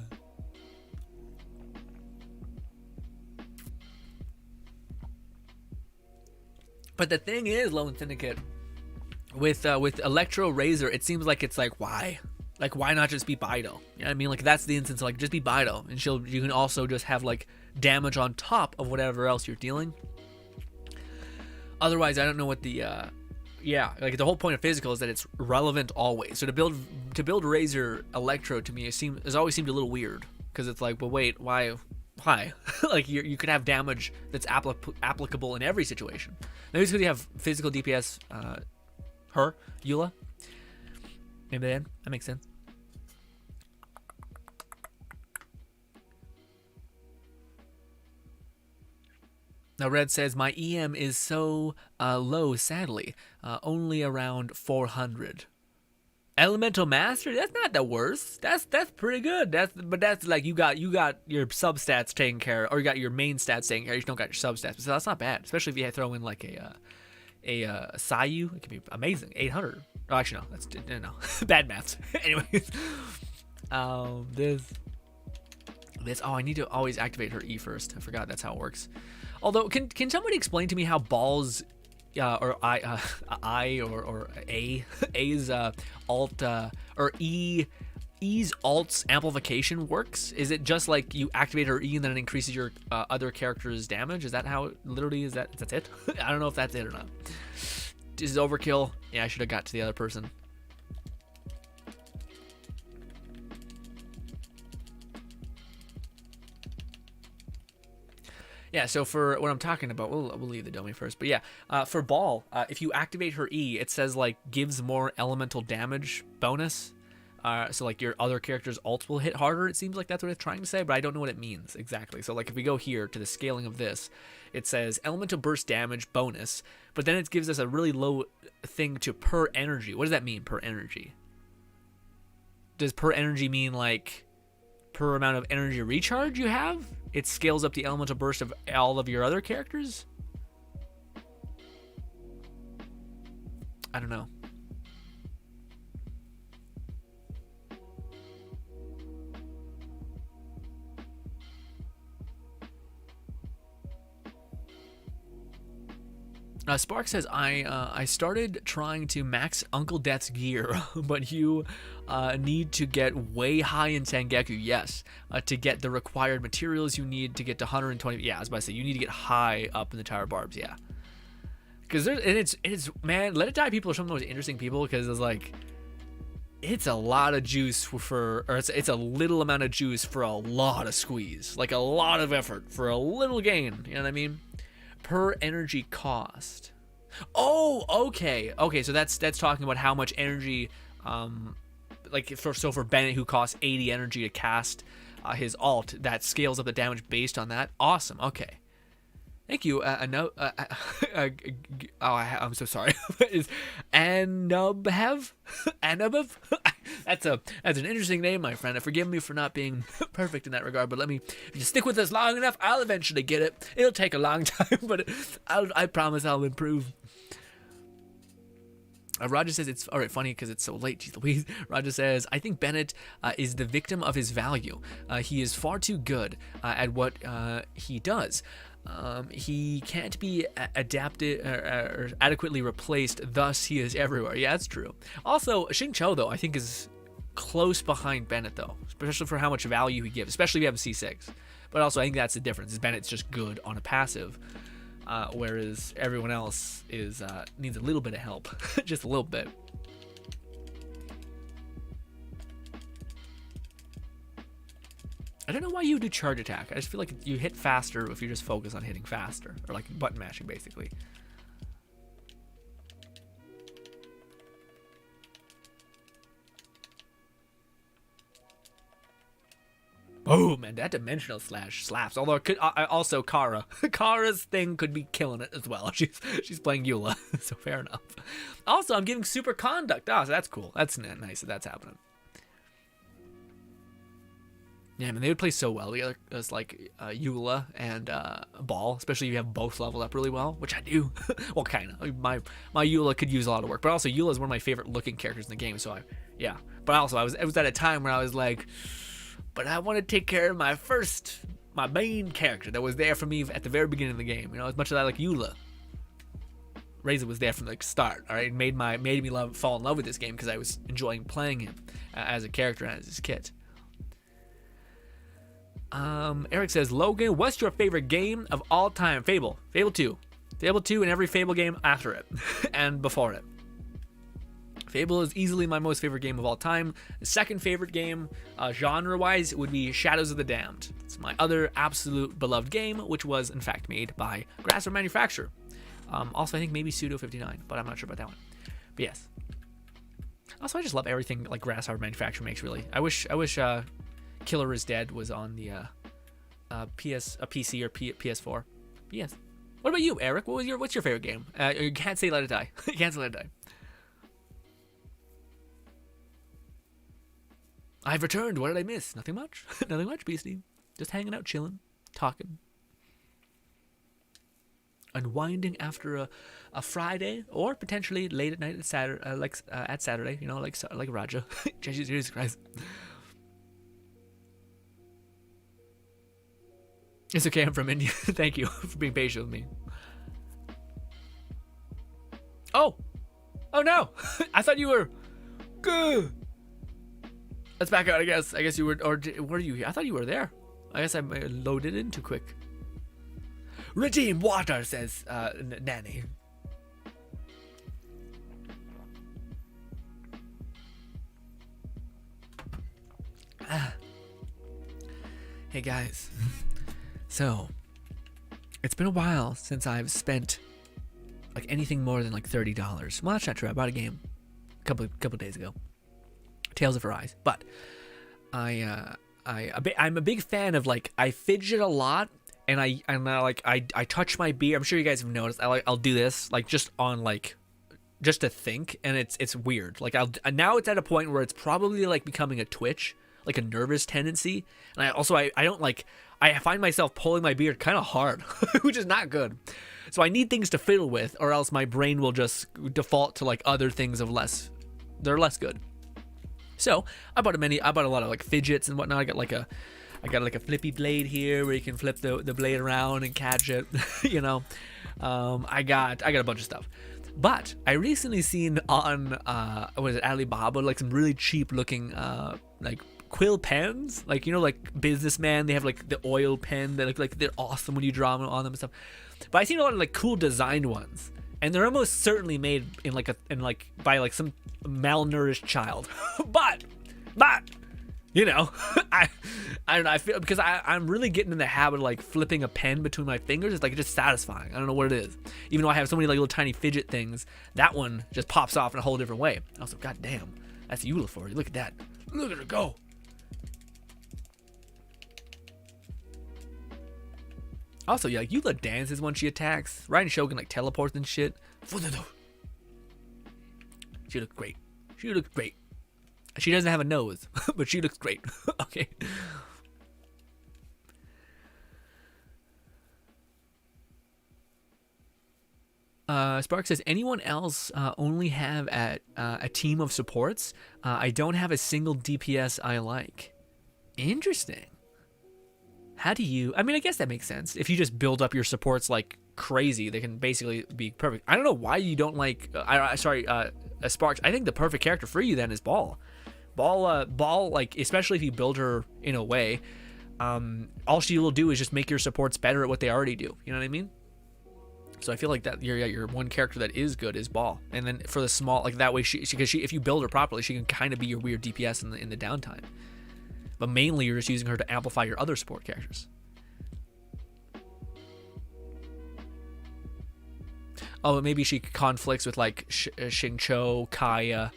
But the thing is, Lone Syndicate, with Electro Razor, it seems like it's like, why? Like, why not just be Bido? You know what I mean? Like, that's the instance, like, just be Bido, and you can also just have, like, damage on top of whatever else you're dealing. Otherwise, I don't know what the, like, the whole point of physical is that it's relevant always. So to build Razor Electro, to me, has always seemed a little weird, because it's like, well, wait, why? Like, you could have damage that's applicable in every situation. Maybe it's because you have physical DPS, Eula. Maybe that makes sense. Now, Red says, my EM is so low, sadly. Only around 400. Elemental Master? That's not the worst. That's pretty good. But that's like you got your substats taken care of, or you got your main stats taken care of. You don't got your substats. So that's not bad, especially if you throw in like a Sayu. It can be amazing. 800. Oh, actually no. That's no bad maths. Anyways, this. Oh, I need to always activate her E first. I forgot that's how it works. Although, can somebody explain to me how balls, or A's alt or E's alt's amplification works? Is it just like you activate her E and then it increases your other character's damage? Is that how it literally is? That's it? I don't know if that's it or not. This is overkill. Yeah, I should have got to the other person. Yeah, so for what I'm talking about, we'll leave the dummy first. But yeah, for Ball, if you activate her E, it says like gives more elemental damage bonus. So like your other character's ults will hit harder. It seems like that's what it's trying to say, but I don't know what it means exactly. So like if we go here to the scaling of this, it says elemental burst damage bonus, but then it gives us a really low thing to per energy. What does that mean, per energy? Does per energy mean like per amount of energy recharge you have? It scales up the elemental burst of all of your other characters? I don't know. Spark says, I started trying to max Uncle Death's gear, but you need to get way high in Sangeku, yes, to get the required materials you need to get to 120. Yeah, I was about to say, you need to get high up in the Tower Barbs, yeah. Because it's man, Let It Die people are some of the most interesting people, because it's like, it's a lot of juice or it's a little amount of juice for a lot of squeeze, like a lot of effort for a little gain, you know what I mean? Per energy cost. Oh, okay. So that's talking about how much energy, like for Bennett, who costs 80 energy to cast his alt, that scales up the damage based on that. Awesome. Okay. Thank you. I'm so sorry. Is Anubhev? Anubhev? That's an interesting name, my friend. Forgive me for not being perfect in that regard, but if you stick with us long enough, I'll eventually get it. It'll take a long time, but I promise I'll improve. Roger says it's all right. Funny because it's so late. Jeez Louise. Roger says, I think Bennett is the victim of his value. He is far too good at what he does. He can't be adapted or adequately replaced, thus he is everywhere. Yeah, that's true. Also, Xingqiu, though, I think is close behind Bennett, though, especially for how much value he gives, especially if you have a C6. But also, I think that's the difference, is Bennett's just good on a passive, whereas everyone else is needs a little bit of help, just a little bit. I don't know why you do charge attack. I just feel like you hit faster if you just focus on hitting faster, or like button mashing, basically. Boom, and that dimensional slash slaps. Although it could, also Kara's thing could be killing it as well. She's playing Eula, so fair enough. Also, I'm giving super conduct. So that's cool. That's nice that that's happening. Yeah, I mean, they would play so well together. It's like Eula and Ball, especially if you have both leveled up really well, which I do. Well, kind of. My Eula could use a lot of work, but also Eula is one of my favorite looking characters in the game. So yeah. But also, it was at a time where I was like, but I want to take care of my main character that was there for me at the very beginning of the game. You know, as much as I like Eula, Reza was there from the start. All right, it made me fall in love with this game because I was enjoying playing him as a character and as his kit. Eric says, Logan, what's your favorite game of all time? Fable 2, and every Fable game after it and before it. Fable is easily my most favorite game of all time. The second favorite game, genre-wise, would be Shadows of the Damned. It's my other absolute beloved game, which was in fact made by Grasshopper Manufacturer. Also, I think maybe Pseudo 59, but I'm not sure about that one. But yes. Also, I just love everything like Grasshopper Manufacturer makes. Really, I wish Killer is Dead was on the PC or PS4. But yes. What about you, Eric? What's your favorite game? You can't say Let It Die. You can't say Let It Die. I've returned. What did I miss? Nothing much. Nothing much, Beastie. Just hanging out, chilling, talking. Unwinding after a Friday, or potentially late at night at Saturday, at Saturday, you know, like Raja. Jesus Christ. It's okay, I'm from India. Thank you for being patient with me. Oh no! I thought you were good. Let's back out. I guess you were, or were you here? I thought you were there. I guess I loaded in too quick. Redeem water, says Nanny. Hey guys. So, it's been a while since I've spent like anything more than like $30. Well, that's not true. I bought a game a couple days ago. Tales of Arise. But I'm a big fan of like I fidget a lot and I touch my beer. I'm sure you guys have noticed. I'll do this like just to think, and it's weird. Like now it's at a point where it's probably like becoming a twitch, like a nervous tendency. And I don't like. I find myself pulling my beard kind of hard, which is not good. So I need things to fiddle with, or else my brain will just default to like other things they're less good. So I bought a lot of like fidgets and whatnot. I got like a flippy blade here where you can flip the blade around and catch it. You know, I got a bunch of stuff. But I recently seen on Alibaba like some really cheap looking like quill pens, like, you know, like Businessman, they have like the oil pen that look like they're awesome when you draw on them and stuff. But I seen a lot of like cool designed ones, and they're almost certainly made by like some malnourished child. but you know, I don't know, I feel, because I'm really getting in the habit of like flipping a pen between my fingers. It's like, it's just satisfying. I don't know what it is. Even though I have so many like little tiny fidget things, that one just pops off in a whole different way. Also, goddamn, that's Eula for you. Look at that. Look at her go. Also, yeah, like Eula dances when she attacks. Ryan Shogun like teleports and shit. She looks great. She doesn't have a nose, but she looks great. Okay. Spark says, anyone else only have a team of supports? I don't have a single DPS I like. Interesting. How do you... I mean, I guess that makes sense. If you just build up your supports like crazy, they can basically be perfect. I don't know why you don't like... Sparks. I think the perfect character for you then is Ball. Ball, like, especially if you build her in a way, all she will do is just make your supports better at what they already do. You know what I mean? So I feel like that your one character that is good is Ball. And then for the small, like that way, because if you build her properly, she can kind of be your weird DPS in the downtime. But mainly, you're just using her to amplify your other support characters. Oh, maybe she conflicts with like Xingqiu, Kaya,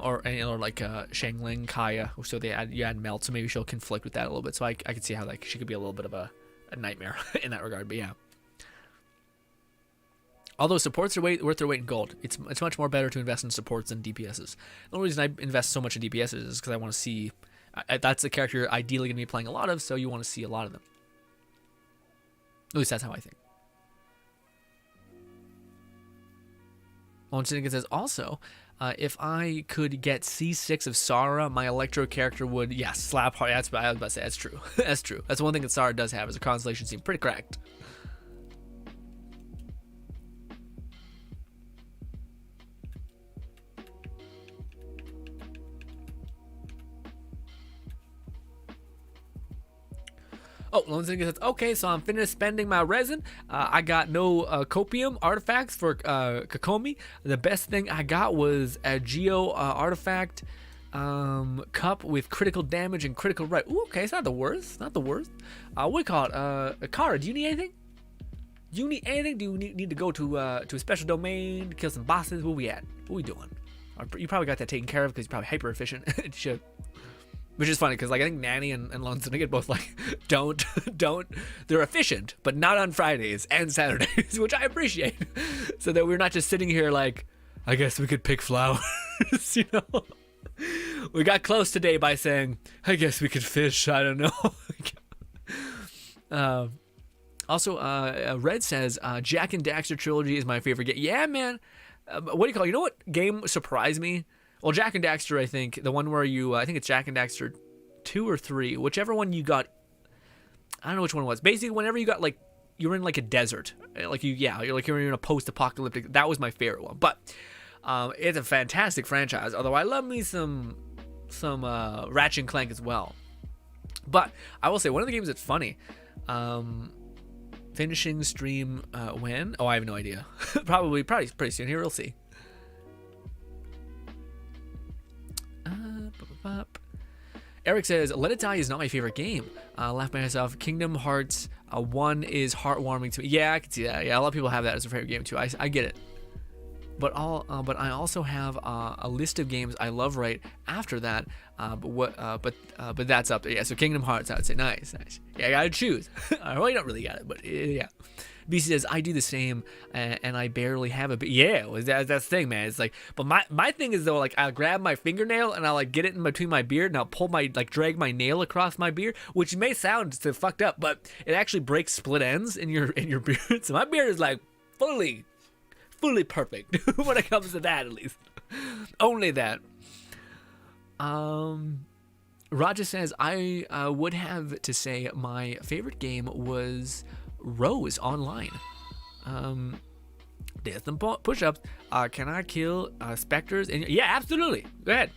or like Shangling, Kaya. So you add Melt, so maybe she'll conflict with that a little bit. So I could see how like she could be a little bit of a nightmare in that regard. But yeah. Although supports are worth their weight in gold, it's much more better to invest in supports than DPSs. The only reason I invest so much in DPSs is because I want to see That's a character you're ideally going to be playing a lot of, so you want to see a lot of them. At least that's how I think. It says also, if I could get C6 of Sara, my Electro character would, slap hard. That's what I was about to say. That's true. That's true. That's one thing that Sara does have, is her constellation seems pretty cracked. Oh, Lone Singer says, okay, so I'm finished spending my resin. I got no copium artifacts for Kokomi. The best thing I got was a Geo artifact cup with critical damage and critical right. Ooh, okay, it's not the worst. Not the worst. What do you call it? Kara, do you need anything? Do you need anything? Do you need to go to a special domain, kill some bosses? Where we at? What we doing? You probably got that taken care of because you're probably hyper efficient. It should. Which is funny because, like, I think Nanny and Lone Syndicate both, like, don't. They're efficient, but not on Fridays and Saturdays, which I appreciate. So that we're not just sitting here like, I guess we could pick flowers, you know? We got close today by saying, I guess we could fish. I don't know. Also, Red says, Jak and Daxter trilogy is my favorite game. Yeah, man. What do you call it? You know what game surprised me? Well, Jak and Daxter, I think, the one where you, I think it's Jak and Daxter 2 or 3, whichever one you got, I don't know which one it was. Basically, whenever you got, like, you're in, like, a desert. Like, you're in a post-apocalyptic, that was my favorite one. But it's a fantastic franchise, although I love me some Ratchet and Clank as well. But I will say, one of the games that's funny, finishing stream when? Oh, I have no idea. Probably pretty soon. Here, we'll see. Eric says, Let It Die is not my favorite game. Laugh by myself. Kingdom Hearts 1 is heartwarming to me. Yeah, I can see that. Yeah, a lot of people have that as a favorite game too. I get it. But I also have a list of games I love right after that. But that's up there. Yeah, so Kingdom Hearts, I would say nice. Yeah, I gotta choose. Well, you don't really got it, but yeah. BC says, I do the same, and I barely have it. But yeah, that's the thing, man. It's like, but my thing is though, like, I'll grab my fingernail and I'll like get it in between my beard and I'll pull drag my nail across my beard, which may sound so fucked up, but it actually breaks split ends in your beard. So my beard is like fully perfect when it comes to that, at least. Only that. Raja says, I would have to say my favorite game was Rose Online. There's some push-ups. Can I kill specters? And yeah, absolutely. Go ahead.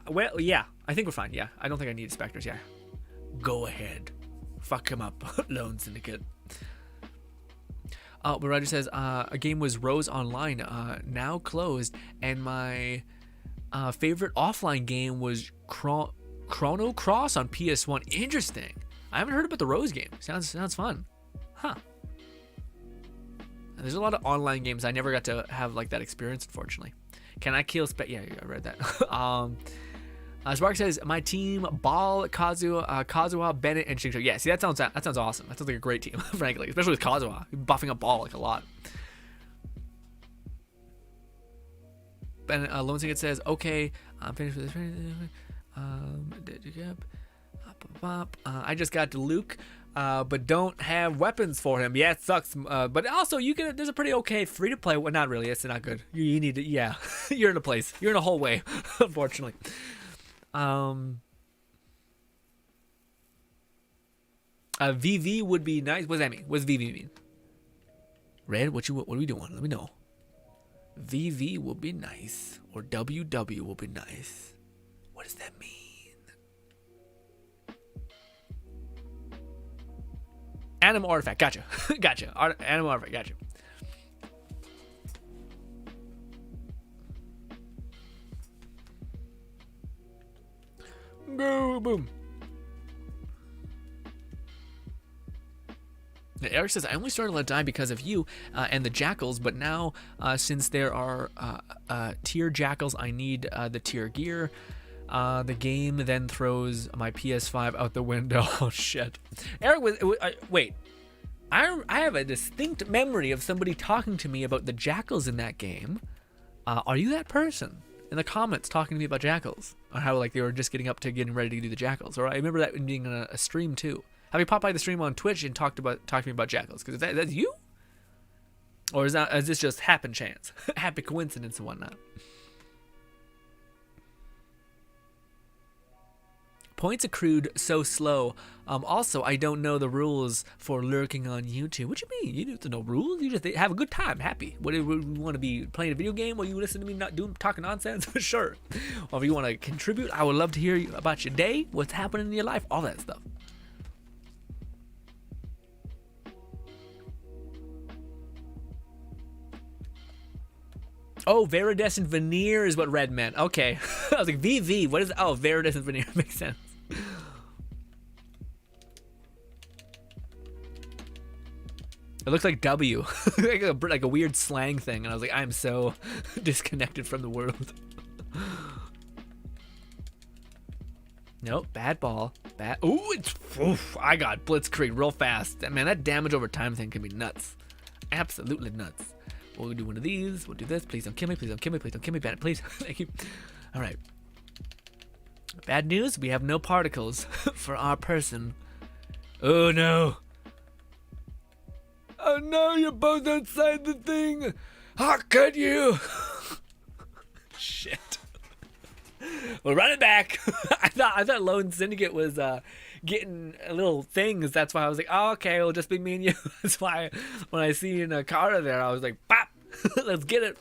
Well, yeah, I think we're fine. Yeah, I don't think I need specters. Yeah, go ahead. Fuck him up, Lone Syndicate. But Roger says a game was Rose Online, now closed, and my favorite offline game was Chrono Cross on PS1. Interesting. I haven't heard about the Rose game. Sounds fun. Huh. There's a lot of online games I never got to have like that experience, unfortunately. Can I kill Yeah, I read that. Spark says my team: Ball, Kazuha, Bennett, and Shinjo. Yeah, see, that sounds awesome. That sounds like a great team, frankly, especially with Kazuha buffing up Ball like a lot. And Lone Singer says, okay, I'm finished with this. I just got to Luke, but don't have weapons for him. Yeah, it sucks. But also, there's a pretty okay free to play. Well, not really. It's not good. You need to. Yeah, you're in a place. You're in a whole way, unfortunately. VV would be nice. What does that mean? What does VV mean? Red, what are we doing? Let me know. VV will be nice, or WW will be nice. What does that mean? Animal artifact. Gotcha. Animal artifact. Gotcha. Go boom. Eric says, I only started Let It Die because of you and the jackals, but now since there are tier jackals, I need the tier gear. The game then throws my PS5 out the window. Oh, shit. Eric, wait. I have a distinct memory of somebody talking to me about the jackals in that game. Are you that person? in the comments talking to me about jackals, or how like they were just getting up to getting ready to do the jackals. Or I remember that being a stream too. Have you popped by the stream on Twitch and talked to me about jackals? Because that's you, or is this just happen chance, happy coincidence and whatnot? Points accrued so slow. Also, I don't know the rules for lurking on YouTube. What you mean? You don't have to know rules. You just have a good time, happy. What do you want to be playing a video game while you listen to me talking nonsense? For sure. Or if you want to contribute, I would love to hear about your day, what's happening in your life, all that stuff. Oh, Viridescent Veneer is what red meant. Okay. I was like, VV, what is, oh, Viridescent Veneer, makes sense. It looks like W, like a weird slang thing, and I was like, I'm so disconnected from the world. Nope, bad ball, bad. Ooh, I got blitzkrieg real fast. Man, that damage over time thing can be nuts, absolutely nuts. We'll do one of these. We'll do this. Please don't kill me. Please don't kill me. Please don't kill me. Bandit, please. Thank you. All right. Bad news. We have no particles for our person. Oh no. Oh no, you're both outside the thing. How could you? Shit. We'll run it back. I thought Lone Syndicate was getting little things. That's why I was like, oh, okay, it'll just be me and you. That's why when I see in a car there, I was like, pop, let's get it.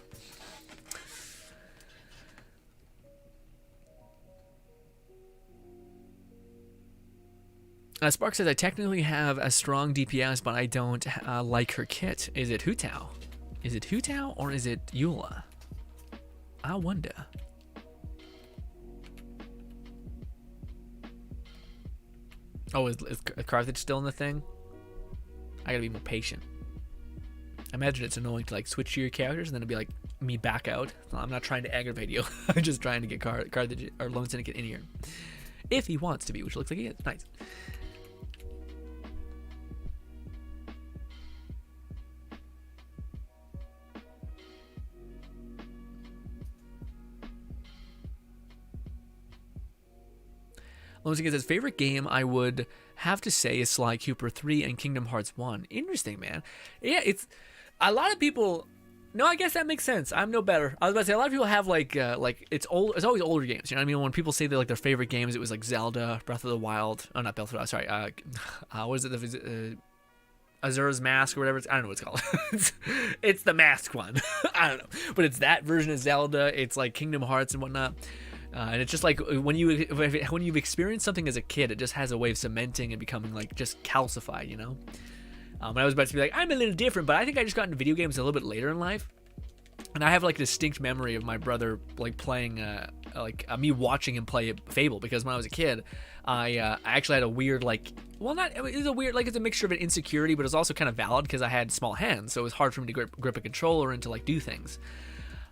Spark says, I technically have a strong DPS, but I don't like her kit. Is it Hu Tao? Is it Hu Tao or is it Eula? I wonder. Oh, is Carthage still in the thing? I gotta be more patient. I imagine it's annoying to like switch to your characters and then it'd be like me back out. No, I'm not trying to aggravate you. I'm just trying to get Carthage or Lone Syndicate in here. If he wants to be, which looks like he is. Nice. Lone Syndicate says, favorite game I would have to say is Sly Cooper 3 and Kingdom Hearts 1. Interesting, man. Yeah, it's a lot of people. No, I guess that makes sense. I'm no better. I was about to say a lot of people have like it's old. It's always older games. You know what I mean? When people say they like their favorite games, it was like Zelda, Breath of the Wild. Oh, not Breath of the Wild. Sorry. What is it? Azura's Mask or whatever. I don't know what it's called. It's the Mask one. I don't know, but it's that version of Zelda. It's like Kingdom Hearts and whatnot. And it's just like when you've experienced something as a kid, it just has a way of cementing and becoming like just calcified, you know. And I was about to be like, I'm a little different, but I think I just got into video games a little bit later in life. And I have like a distinct memory of my brother like playing, me watching him play Fable, because when I was a kid, I actually had a weird like, well, not it was a weird like it's a mixture of an insecurity, but it's also kind of valid because I had small hands, so it was hard for me to grip a controller and to like do things.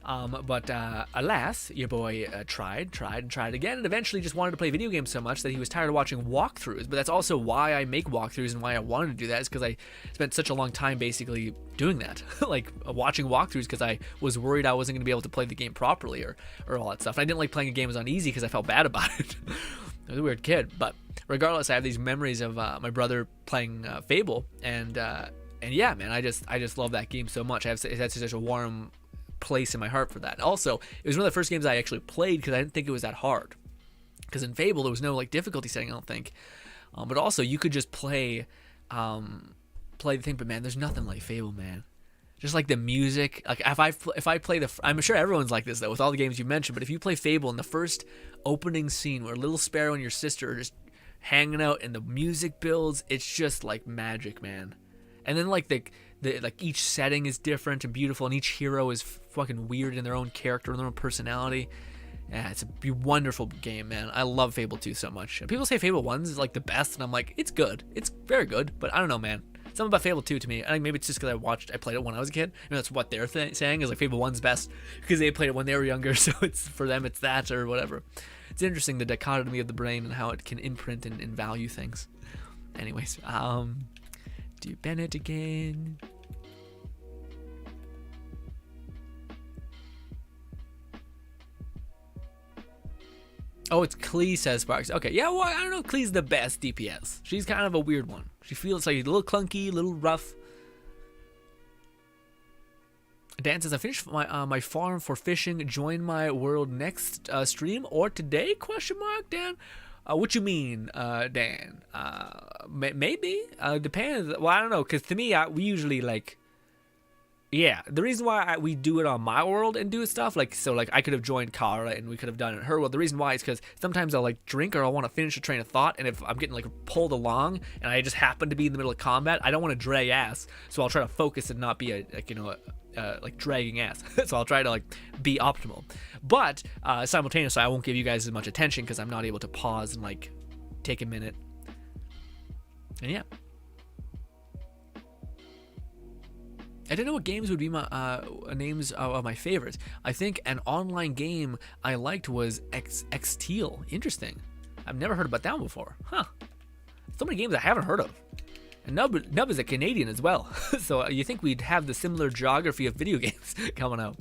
But alas, your boy tried again, and eventually just wanted to play video games so much that he was tired of watching walkthroughs. But that's also why I make walkthroughs and why I wanted to do that, is because I spent such a long time basically doing that, like watching walkthroughs, because I was worried I wasn't going to be able to play the game properly or all that stuff. And I didn't like playing games on easy because I felt bad about it. I was a weird kid, but regardless, I have these memories of my brother playing Fable, and yeah, man, I just love that game so much. It has such a warm place in my heart for that. Also, it was one of the first games I actually played because I didn't think it was that hard. Because in Fable there was no like difficulty setting, I don't think. But also you could just play the thing. But man, there's nothing like Fable, man. Just like the music. Like if I play I'm sure everyone's like this though with all the games you mentioned. But if you play Fable in the first opening scene where Little Sparrow and your sister are just hanging out and the music builds, it's just like magic, man. And then like the like each setting is different and beautiful, and each hero is fucking weird in their own character and their own personality. Yeah, it's a wonderful game, man. I love Fable 2 so much. And people say Fable 1 is like the best, and I'm like, it's good. It's very good, but I don't know, man. Something about Fable 2 to me, I think maybe it's just because I played it when I was a kid, and that's what they're saying is like Fable 1's best because they played it when they were younger, so it's for them it's that or whatever. It's interesting, the dichotomy of the brain and how it can imprint and value things. Anyways, do Bennett again. Oh, it's Klee, says Sparks. Okay, yeah, well, I don't know if Klee's the best DPS. She's kind of a weird one. She feels like a little clunky, a little rough. Dan says, I finished my farm for fishing. Join my world next stream or today? Question mark, Dan. What you mean, Dan? Maybe. Depends. Well, I don't know, because to me, we usually, like... Yeah, the reason why we do it on my world and do stuff, like, so, like, I could have joined Kara and we could have done it her world. The reason why is because sometimes I'll, like, drink or I'll want to finish a train of thought, and if I'm getting, like, pulled along and I just happen to be in the middle of combat, I don't want to drag ass, so I'll try to focus and not be, like, dragging ass. So I'll try to, like, be optimal. But, simultaneously, I won't give you guys as much attention because I'm not able to pause and, like, take a minute. And, yeah. I didn't know what games would be my names of my favorites. I think an online game I liked was Xteal. Interesting. I've never heard about that one before. Huh. So many games I haven't heard of. And Nub is a Canadian as well. So you think we'd have the similar geography of video games coming out.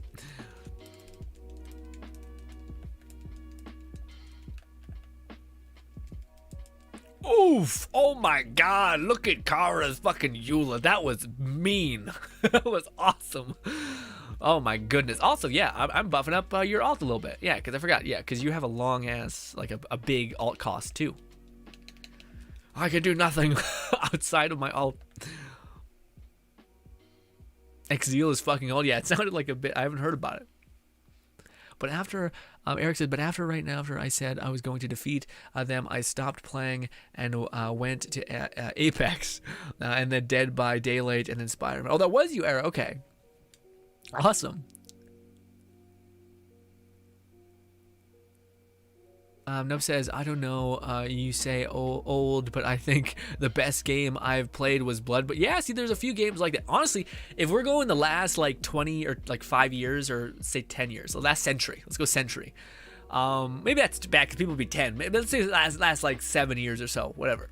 Oof! Oh my god, look at Kara's fucking Eula. That was mean. That was awesome. Oh my goodness. Also, yeah, I'm buffing up your alt a little bit. Yeah, because I forgot. Yeah, because you have a long ass, like a big alt cost too. I can do nothing outside of my alt. Xzeal is fucking old. Yeah, it sounded like a bit. I haven't heard about it. But after, Eric said, but after I said I was going to defeat them, I stopped playing and went to Apex, and then Dead by Daylight, and then Spider-Man. Oh, that was you, Eric. Okay. Awesome. Nub says, I don't know, you say old, but I think the best game I've played was Blood. But yeah, see, there's a few games like that. Honestly, if we're going the last like 20 or like 5 years or say 10 years, the last century, let's go century. Maybe that's back because people would be 10. Maybe let's say the last like 7 years or so, whatever.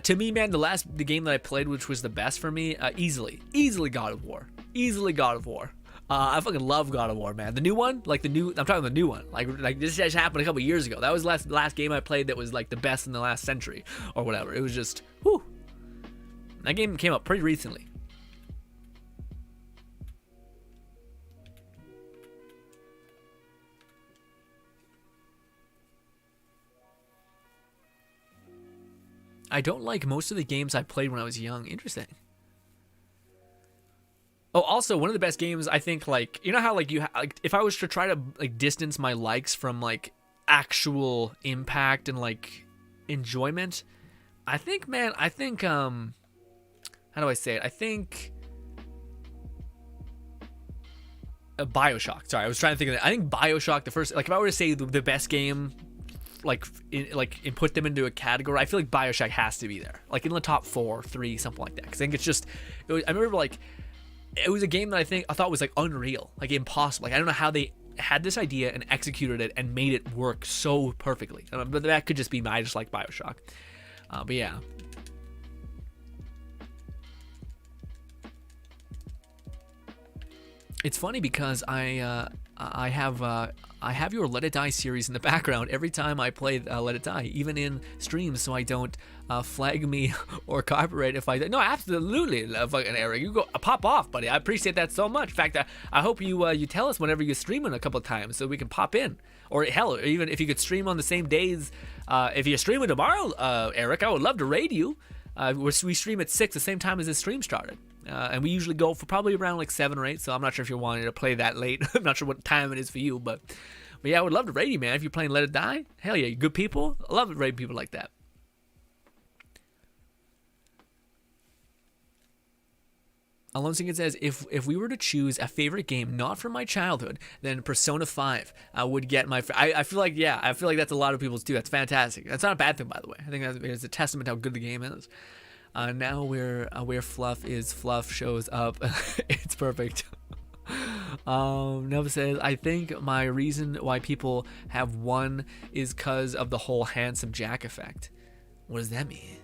To me, man, the game that I played, which was the best for me, easily God of War. Easily God of War. I fucking love God of War, man. The new one, like I'm talking the new one. Like this just happened a couple years ago. That was the last game I played that was like the best in the last century or whatever. It was just, whew. That game came up pretty recently. I don't like most of the games I played when I was young. Interesting. Oh, also, one of the best games, I think, like, you know how, like, if I was to try to, like, distance my likes from, like, actual impact and, like, enjoyment, I think, man, how do I say it? I think BioShock. Sorry, I was trying to think of that. I think BioShock, the first, like, if I were to say the best game, and put them into a category, I feel like BioShock has to be there. Like, in the top 4, 3, something like that. Because I think it's just, I remember, like, it was a game that I thought was like unreal, like impossible. Like I don't know how they had this idea and executed it and made it work so perfectly. But that could just be I just like BioShock. But yeah. It's funny because I have your Let It Die series in the background every time I play Let It Die, even in streams, so I don't flag me or copyright if I... No, absolutely, fucking Eric. You go pop off, buddy. I appreciate that so much. In fact, I hope you tell us whenever you're streaming a couple of times so we can pop in. Or hell, even if you could stream on the same days. If you're streaming tomorrow, Eric, I would love to raid you. We stream at 6, the same time as this stream started. And we usually go for probably around like 7 or 8, so I'm not sure if you're wanting to play that late. I'm not sure what time it is for you, but yeah, I would love to raid you, man. If you're playing Let It Die, hell yeah, you good people. I love raiding people like that. Alone Singing says, if we were to choose a favorite game not from my childhood, then Persona 5 would get my... I feel like, yeah, I feel like that's a lot of people's too. That's fantastic. That's not a bad thing, by the way. I think it's a testament to how good the game is. Now where Fluff is, Fluff shows up. It's perfect. Nova says, I think my reason why people have won is because of the whole handsome Jack effect. What does that mean?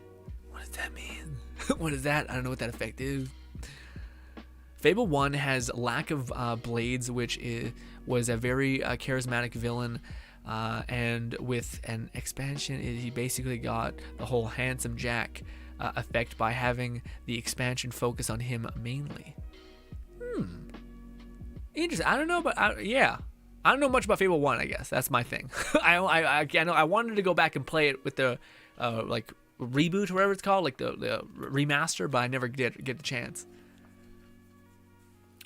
What does that mean? What is that? I don't know what that effect is. Fable 1 has lack of blades, which was a very charismatic villain. And with an expansion, he basically got the whole handsome Jack effect by having the expansion focus on him mainly. Interesting. I don't know, but yeah, I don't know much about Fable 1. I guess that's my thing. I know I wanted to go back and play it with the like reboot or whatever it's called, like the remaster, but I never did get the chance.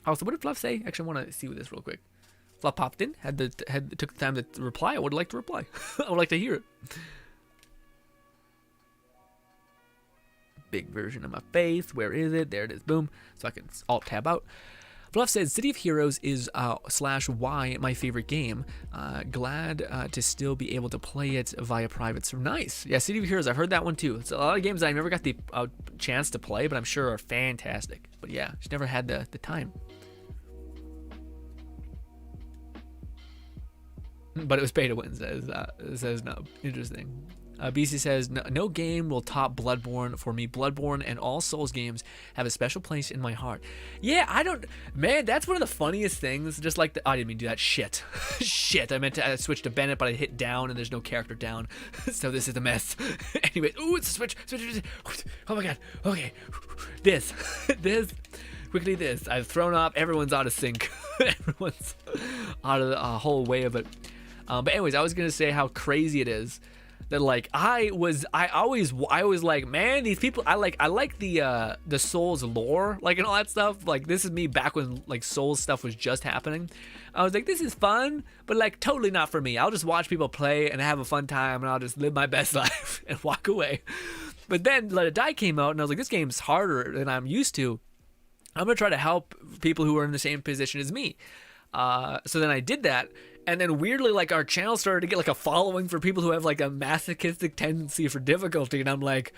Also, what did Fluff say? Actually, I want to see this real quick. Fluff popped in, took the time to reply. I would like to reply. I would like to hear it. Big version of my face. Where is it? There it is. Boom. So I can alt tab out. Fluff says City of Heroes is /Y my favorite game. Glad to still be able to play it via private server. Nice. Yeah, City of Heroes. I've heard that one too. It's a lot of games that I never got the chance to play, but I'm sure are fantastic. But yeah, just never had the time. But it was pay to win, says no. Interesting. BC says, no game will top Bloodborne for me. Bloodborne and all Souls games have a special place in my heart. Yeah, man, that's one of the funniest things. Just like I didn't mean to do that. Shit. Shit, I meant to switch to Bennett, but I hit down and there's no character down. So this is a mess. Anyway, ooh, it's a switch. Oh my god. Okay. This. Quickly this. I've thrown off. Everyone's out of sync. Everyone's out of the whole way of it. But anyways, I was going to say how crazy it is that like I always like, man, these people, I like the Souls lore, like, and all that stuff. Like, this is me back when like Souls stuff was just happening. I was like, this is fun, but like totally not for me. I'll just watch people play and have a fun time, and I'll just live my best life and walk away. But then Let It Die came out, and I was like, this game's harder than I'm used to. I'm gonna try to help people who are in the same position as me. So then I did that. And then weirdly, like, our channel started to get like a following for people who have like a masochistic tendency for difficulty. And I'm like,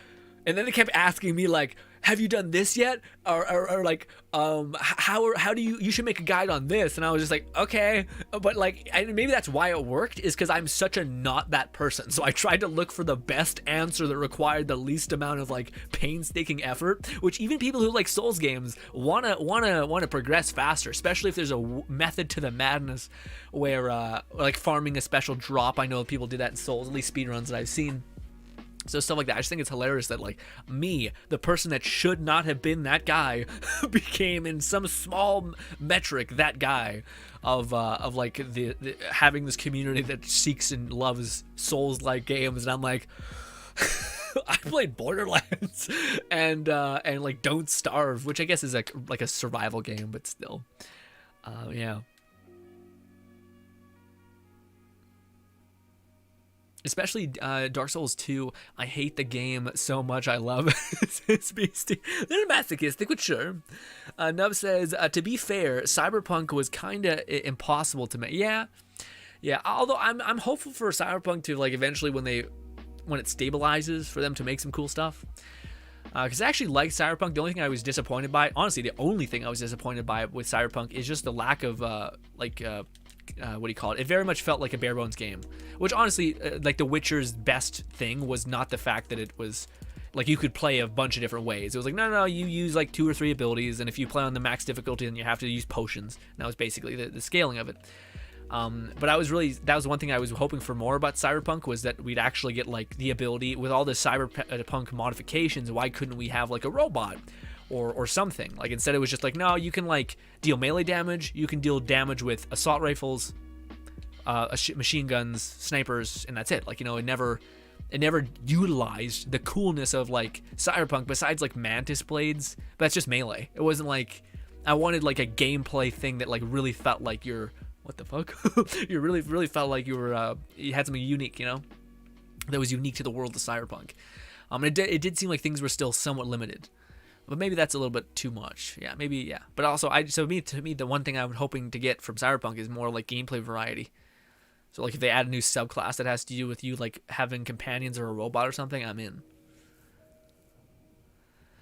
and then they kept asking me like, have you done this yet? Or like, how do you should make a guide on this? And I was just like, okay. But like, maybe that's why it worked, is because I'm such a not that person. So I tried to look for the best answer that required the least amount of like painstaking effort, which even people who like Souls games wanna progress faster, especially if there's a method to the madness where like farming a special drop. I know people do that in Souls, at least speedruns that I've seen. So stuff like that. I just think it's hilarious that like me, the person that should not have been that guy, became in some small metric that guy of like the having this community that seeks and loves Souls-like games. And I'm like, I played Borderlands and like Don't Starve, which I guess is like a survival game, but still, yeah. Especially Dark Souls 2, I hate the game so much. I love it. It's beastie. They're masochistic, but sure. Nub says, to be fair, Cyberpunk was kind of impossible to make. Yeah. Although I'm hopeful for Cyberpunk to like eventually when it stabilizes, for them to make some cool stuff. Because I actually like Cyberpunk. The only thing I was disappointed by, honestly, the only thing I was disappointed by with Cyberpunk is just the lack of what do you call it? It very much felt like a bare bones game, which honestly, like The Witcher's best thing was not the fact that it was like you could play a bunch of different ways. It was like, no, you use like 2 or 3 abilities, and if you play on the max difficulty, then you have to use potions. And that was basically the scaling of it. But that was one thing I was hoping for more about Cyberpunk, was that we'd actually get like the ability with all the Cyberpunk modifications. Why couldn't we have like a robot? Or something. Like, instead it was just like, no, you can like deal melee damage, you can deal damage with assault rifles, machine guns, snipers, and that's it. Like, you know, it never utilized the coolness of like Cyberpunk besides like mantis blades, but that's just melee. It wasn't like, I wanted like a gameplay thing that like really felt like you're, what the fuck? You really felt like you were you had something unique, you know, that was unique to the world of Cyberpunk. It did seem like things were still somewhat limited. But maybe that's a little bit too much. Yeah, maybe, yeah. But also, to me, the one thing I'm hoping to get from Cyberpunk is more like gameplay variety. So like if they add a new subclass that has to do with you like having companions or a robot or something, I'm in.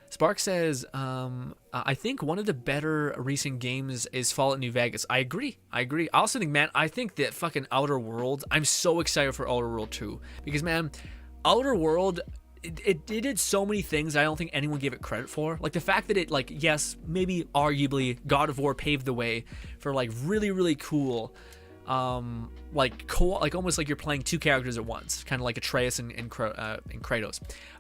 Spark says, I think one of the better recent games is Fallout New Vegas. I agree. I also think, man, I think that fucking Outer Worlds, I'm so excited for Outer World 2. Because, man, Outer World, it did so many things I don't think anyone gave it credit for. Like the fact that it, like, yes, maybe arguably God of War paved the way for like really, really cool like almost like you're playing two characters at once, kind of like Atreus and Kratos.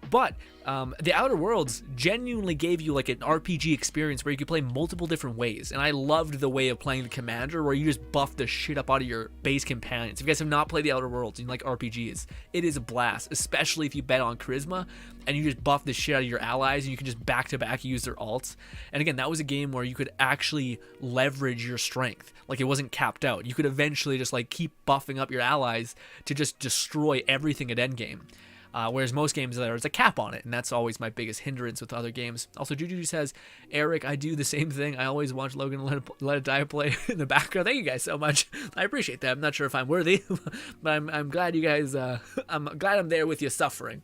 But the Outer Worlds genuinely gave you like an RPG experience where you could play multiple different ways, and I loved the way of playing the commander where you just buff the shit up out of your base companions. If you guys have not played the Outer Worlds and you like RPGs, it is a blast, especially if you bet on charisma and you just buff the shit out of your allies and you can just back to back use their alts. And again, that was a game where you could actually leverage your strength. Like, it wasn't capped out. You could eventually just like keep buffing up your allies to just destroy everything at endgame. Whereas most games, there's a cap on it, and that's always my biggest hindrance with other games. Also, Juju says, Eric, I do the same thing. I always watch Logan and Let It Die play in the background. Thank you guys so much. I appreciate that. I'm not sure if I'm worthy, but I'm glad you guys, I'm glad I'm there with you suffering.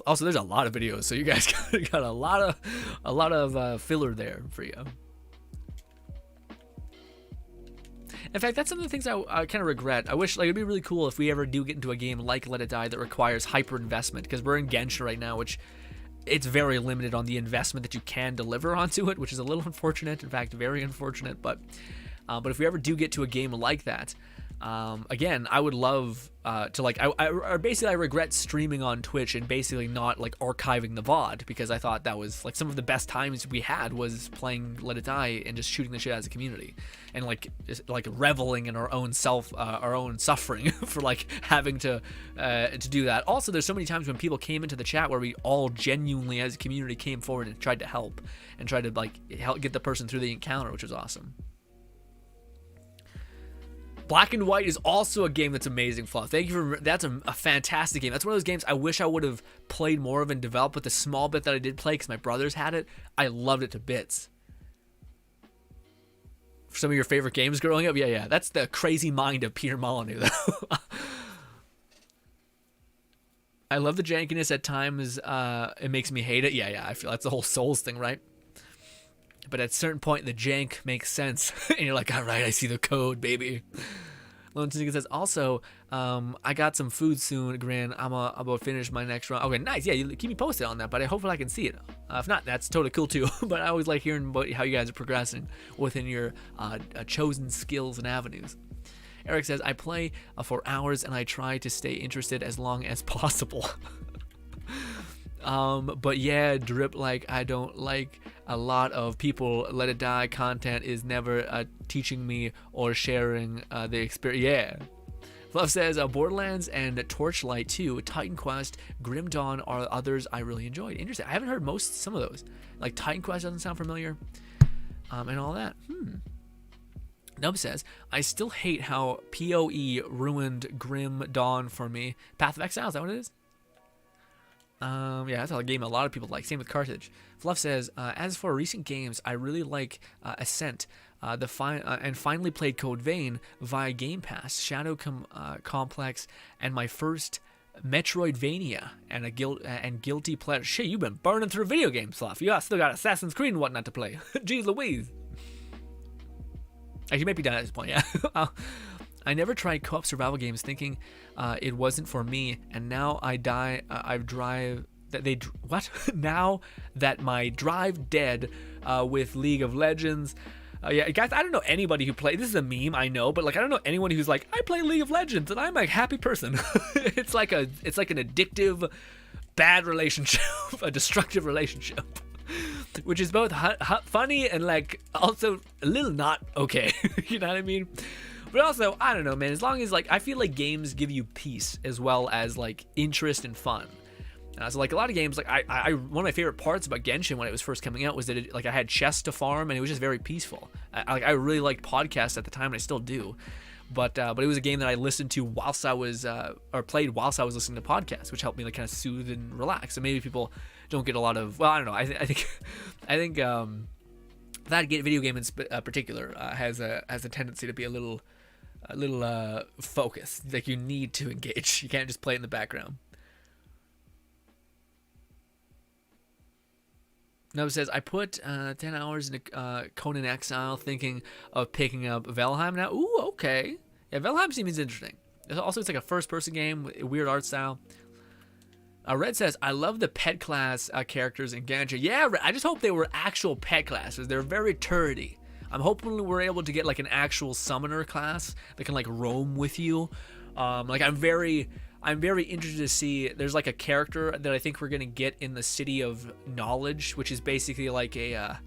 Also, there's a lot of videos, so you guys got a lot of filler there for you. In fact, that's some of the things I kind of regret. I wish, like, it'd be really cool if we ever do get into a game like Let It Die that requires hyper investment, because we're in Genshin right now, which it's very limited on the investment that you can deliver onto it, which is a little unfortunate. In fact, very unfortunate. But if we ever do get to a game like that, again, I would love to, like, I regret streaming on Twitch and basically not like archiving the VOD, because I thought that was like some of the best times we had was playing Let It Die and just shooting the shit as a community and like reveling in our own suffering for like having to do that. Also, there's so many times when people came into the chat where we all genuinely as a community came forward and tried to help and tried to like help get the person through the encounter, which was awesome. Black and White is also a game that's amazing, Fluff. Thank you for that's a fantastic game. That's one of those games I wish I would have played more of and developed, but the small bit that I did play because my brothers had it, I loved it to bits. For some of your favorite games growing up, yeah, that's the crazy mind of Peter Molyneux, though. I love the jankiness at times. It makes me hate it. Yeah, I feel that's the whole Souls thing, right? But at a certain point, the jank makes sense. And you're like, all right, I see the code, baby. Lone Tinker says, also, I got some food soon, Grin. I'm about to finish my next run. Okay, nice. Yeah, you keep me posted on that, but hopefully I can see it. If not, that's totally cool too. But I always like hearing about how you guys are progressing within your chosen skills and avenues. Eric says, I play for hours and I try to stay interested as long as possible. But yeah, drip, like, I don't like a lot of people Let It Die content is never teaching me or sharing the experience. Yeah. Fluff says Borderlands and Torchlight 2, Titan Quest, Grim Dawn are others I really enjoyed. Interesting. I haven't heard some of those. Like Titan Quest doesn't sound familiar. And all that. Nub says, I still hate how PoE ruined Grim Dawn for me. Path of Exile, is that what it is? Yeah, that's a game a lot of people like. Same with Carthage. Fluff says, as for recent games, I really like Ascent, and finally played Code Vein via Game Pass, Shadow Complex, and my first Metroidvania, and Guilty Pleasure. Shit, you've been burning through video games, Fluff. You still got Assassin's Creed and whatnot to play. Jeez Louise. Actually, you might be done at this point, yeah. I never tried co-op survival games thinking it wasn't for me, and now now that my drive dead with League of Legends. Yeah, guys, I don't know anybody who plays. This is a meme, I know, but like I don't know anyone who's like, I play League of Legends and I'm a happy person. It's like an addictive, bad relationship, a destructive relationship, which is both funny and like also a little not okay. You know what I mean? But also, I don't know, man, as long as, like, I feel like games give you peace as well as, like, interest and fun. So, like, a lot of games, like, one of my favorite parts about Genshin when it was first coming out was that, I had chests to farm, and it was just very peaceful. I really liked podcasts at the time, and I still do. But it was a game that I listened to whilst I was, or played whilst I was listening to podcasts, which helped me, like, kind of soothe and relax. And maybe people don't get a lot of, well, I don't know, I think that video game in particular has a tendency to be a little focused. Like, you need to engage. You can't just play it in the background. Nub says, I put 10 hours into Conan Exile thinking of picking up Valheim now. Ooh, okay. Yeah, Valheim seems interesting. Also, it's like a first-person game with weird art style. Red says, I love the pet class characters in Genshin. Yeah, Red, I just hope they were actual pet classes. They're very turdy. I'm hoping we're able to get like an actual summoner class that can like roam with you. Like I'm very interested to see. There's like a character that I think we're gonna get in the City of Knowledge, which is basically like a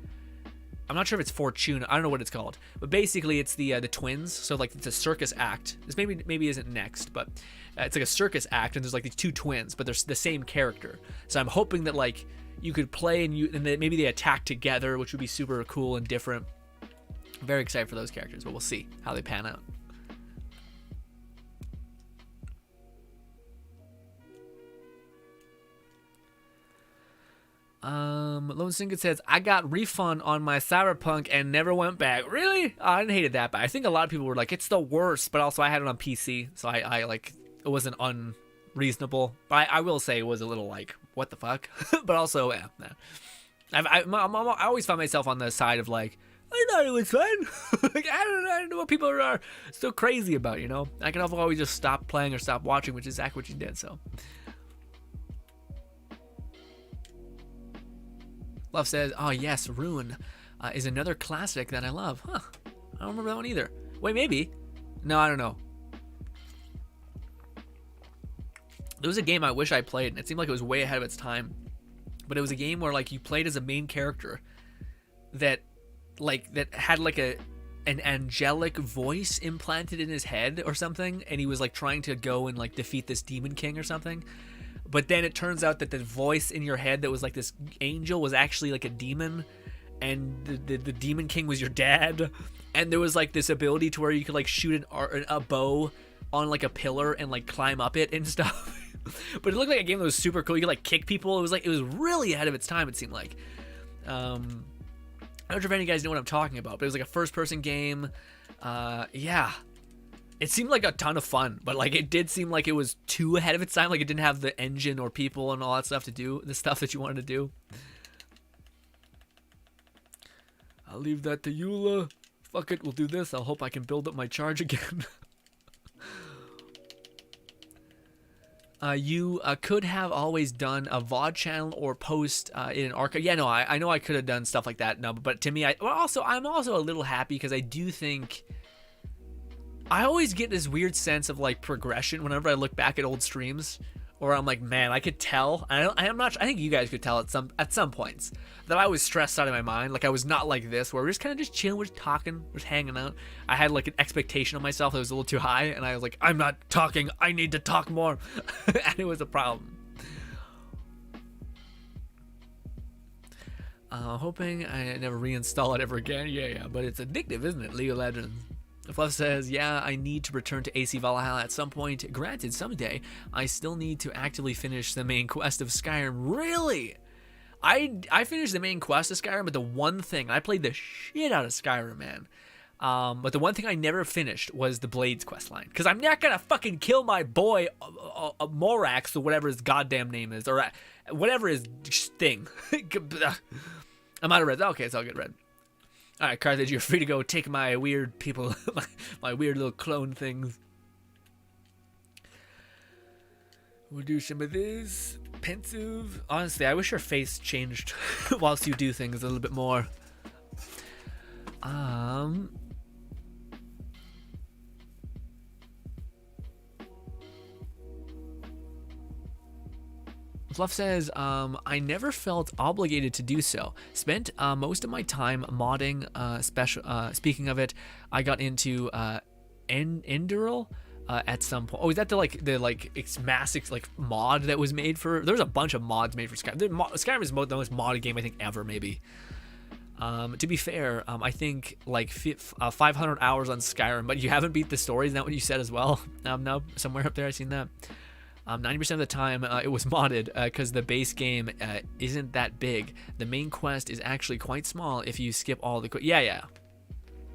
I'm not sure if it's Fortuna. I don't know what it's called, but basically it's the twins. So like it's a circus act. This maybe isn't next, but it's like a circus act, and there's like these two twins, but they're the same character. So I'm hoping that like you could play and then maybe they attack together, which would be super cool and different. I'm very excited for those characters, but we'll see how they pan out. Lone Singet says, I got refund on my Cyberpunk and never went back. Really? Oh, I didn't hate it that bad. I think a lot of people were like, it's the worst, but also I had it on PC, so I like, it wasn't unreasonable. But I will say it was a little like, what the fuck? But also, yeah. I always find myself on the side of like, I thought it was fun. Like, I don't know what people are so crazy about, you know? I can always just stop playing or stop watching, which is exactly what you did, so. Love says, oh yes, Rune is another classic that I love. Huh, I don't remember that one either. Wait, maybe. No, I don't know. There was a game I wish I played, and it seemed like it was way ahead of its time. But it was a game where like you played as a main character that had like an angelic voice implanted in his head or something, and he was like trying to go and like defeat this demon king or something. But then it turns out that the voice in your head that was like this angel was actually like a demon, and the demon king was your dad. And there was like this ability to where you could like shoot a bow on like a pillar and like climb up it and stuff. But it looked like a game that was super cool. You could like kick people. It was really ahead of its time, it seemed like. I'm not sure if any of you guys know what I'm talking about, but it was like a first person game. Yeah. It seemed like a ton of fun, but like it did seem like it was too ahead of its time. Like it didn't have the engine or people and all that stuff to do the stuff that you wanted to do. I'll leave that to Eula. Fuck it, we'll do this. I'll hope I can build up my charge again. You could have always done a VOD channel or post in an archive. Yeah, no, I know I could have done stuff like that. No, but to me, I'm also a little happy because I do think. I always get this weird sense of like progression whenever I look back at old streams, or I'm like, man, I could tell. I'm not. I think you guys could tell at some points that I was stressed out of my mind. Like I was not like this, where we're just kind of just chilling, we're just talking, we're just hanging out. I had like an expectation of myself that was a little too high, and I was like, I'm not talking. I need to talk more, and it was a problem. Hoping I never reinstall it ever again. Yeah, but it's addictive, isn't it? League of Legends. Fluff says, yeah, I need to return to AC Valhalla at some point. Granted, someday, I still need to actively finish the main quest of Skyrim. Really? I finished the main quest of Skyrim, but the one thing, I played the shit out of Skyrim, man. But the one thing I never finished was the Blades quest line. Because I'm not going to fucking kill my boy, Morax, or whatever his goddamn name is, or whatever his thing. I'm out of red. Okay, it's all good, red. All right, Carthage, you're free to go take my weird people, my weird little clone things. We'll do some of this. Pensive. Honestly, I wish your face changed whilst you do things a little bit more. Fluff says, I never felt obligated to do so. Spent most of my time modding. Speaking of it, I got into Endural at some point. Oh, is that the massive like mod that was made for? There's a bunch of mods made for Skyrim. Skyrim is the most modded game I think ever, maybe. To be fair, I think like 500 hours on Skyrim, but you haven't beat the story. Isn't that what you said as well? No, somewhere up there I seen that. 90% of the time it was modded because the base game isn't that big. The main quest is actually quite small if you skip all the yeah.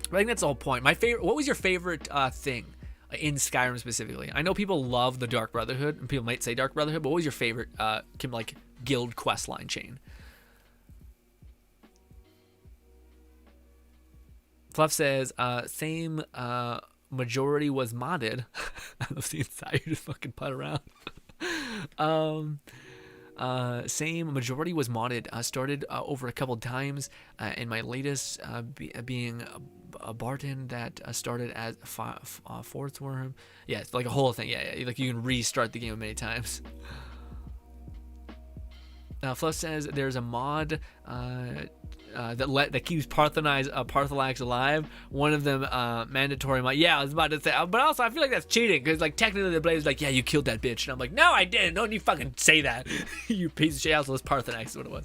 But I think that's the whole point. What was your favorite thing in Skyrim specifically? I know people love the Dark Brotherhood, and people might say Dark Brotherhood, but what was your favorite like guild quest line chain? Fluff says same. Majority was modded. I love the inside. You just fucking putt around. Same, majority was modded. Started over a couple times, and my latest being a Barton that started as fourth worm. Yeah, it's like a whole thing. Yeah, like you can restart the game many times. Fluff says there's a mod that keeps Parthalax alive. One of them mandatory mod. Yeah, I was about to say, but also I feel like that's cheating because like technically the Blaze is like, yeah, you killed that bitch, and I'm like, no, I didn't. Don't you fucking say that, you piece of shit. Also, it's Parthalax is what it was.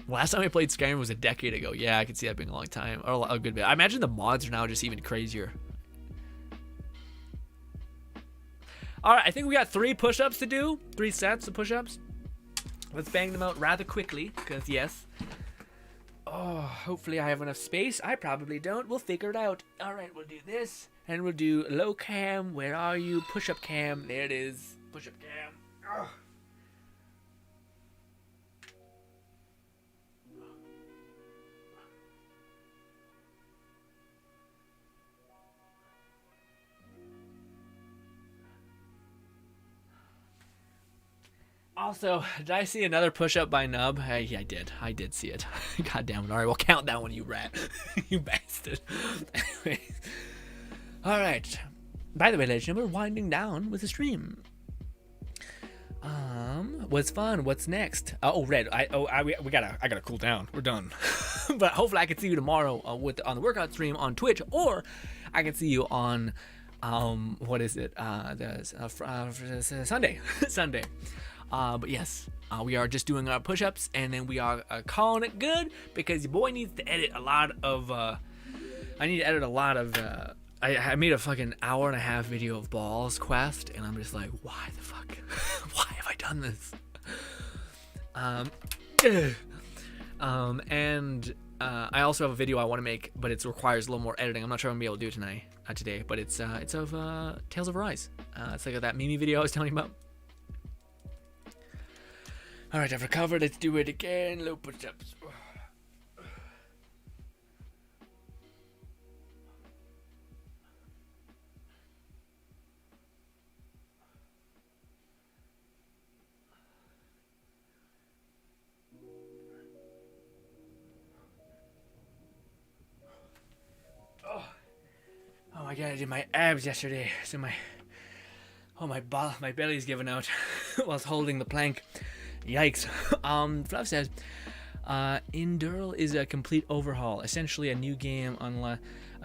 Last time I played Skyrim was a decade ago. Yeah, I can see that being a long time, or a good bit. I imagine the mods are now just even crazier. All right, I think we got 3 push-ups to do, 3 sets of push-ups. Let's bang them out rather quickly, because yes. Oh, hopefully I have enough space. I probably don't. We'll figure it out. All right, we'll do this, and we'll do low cam. Where are you? Push-up cam. There it is. Push-up cam. Ugh. Also, did I see another push-up by Nub? Yeah, I did. I did see it. God damn it. All right, we'll count that one, you rat. You bastard. Anyways. All right. By the way, ladies and gentlemen, we're winding down with the stream. What's fun? What's next? Oh, Red. I gotta cool down. We're done. But hopefully I can see you tomorrow on the workout stream on Twitch, or I can see you on what is it? Sunday. Sunday. But yes, we are just doing our push-ups, and then we are calling it good because your boy needs to edit a lot of. I need to edit a lot of. I made a fucking hour-and-a-half video of Balls Quest, and I'm just like, why the fuck? Why have I done this? And I also have a video I want to make, but it requires a little more editing. I'm not sure I'm gonna be able to do it today, but it's of Tales of Arise. It's like that Mimi video I was telling you about. All right, I've recovered. Let's do it again. Low push-ups. Oh my god, I did my abs yesterday. So my belly's giving out whilst holding the plank. Yikes. Fluff says, Endurl is a complete overhaul, essentially a new game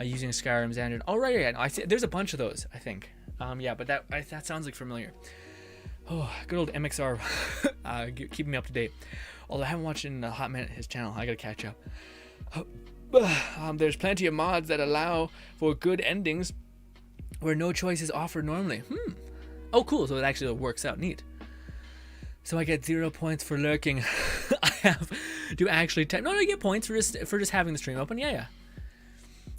using Skyrim's engine. Oh, right, yeah, no, I see, there's a bunch of those, I think. Yeah, but that sounds like familiar. Oh, good old MXR, keeping me up to date. Although I haven't watched in a hot minute his channel, I gotta catch up. There's plenty of mods that allow for good endings where no choice is offered normally. Oh, cool, so it actually works out. Neat. So I get 0 points for lurking. I have to actually no, I get points for just having the stream open. Yeah.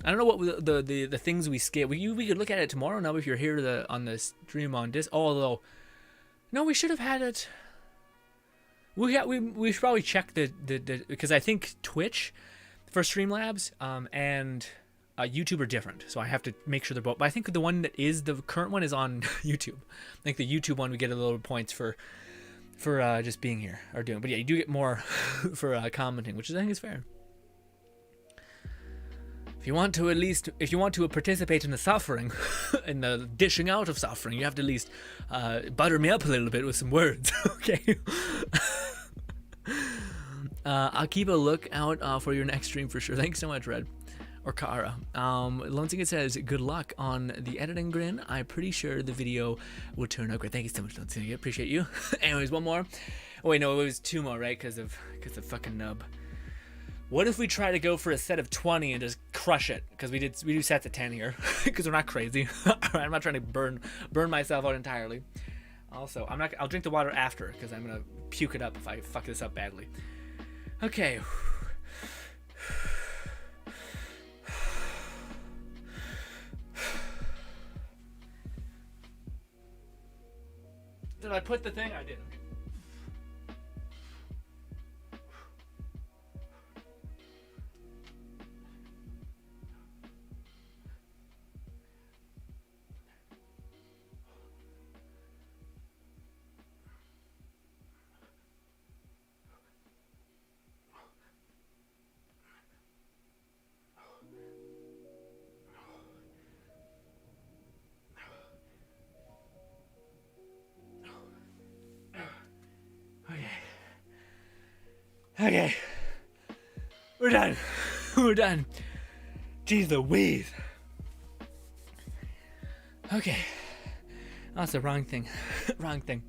I don't know what the things we skip. We could look at it tomorrow now if you're here on the stream on this. Although, no, we should have had it. We should probably check the because I think Twitch for Streamlabs and YouTube are different, so I have to make sure they're both. But I think the one that is the current one is on YouTube. I think the YouTube one we get a little points for just being here or doing. But yeah, you do get more for commenting, which I think is fair. If you want to participate in the suffering, in the dishing out of suffering, you have to at least butter me up a little bit with some words, okay? I'll keep a lookout for your next stream for sure. Thanks so much, Red. Or Kara. Lonesinger says, good luck on the editing, Grin. I'm pretty sure the video will turn out great. Thank you so much, Lonesinger. Appreciate you. Anyways, one more. Oh, wait, no, it was 2 more, right? Because of fucking Nub. What if we try to go for a set of 20 and just crush it? Because we do sets of 10 here. Because we're not crazy. Alright, I'm not trying to burn myself out entirely. Also, I'll drink the water after, because I'm gonna puke it up if I fuck this up badly. Okay. Did I put the thing? I did. Okay. Okay. We're done. We're done. Jeez Louise. Okay. That's the wrong thing. Wrong thing.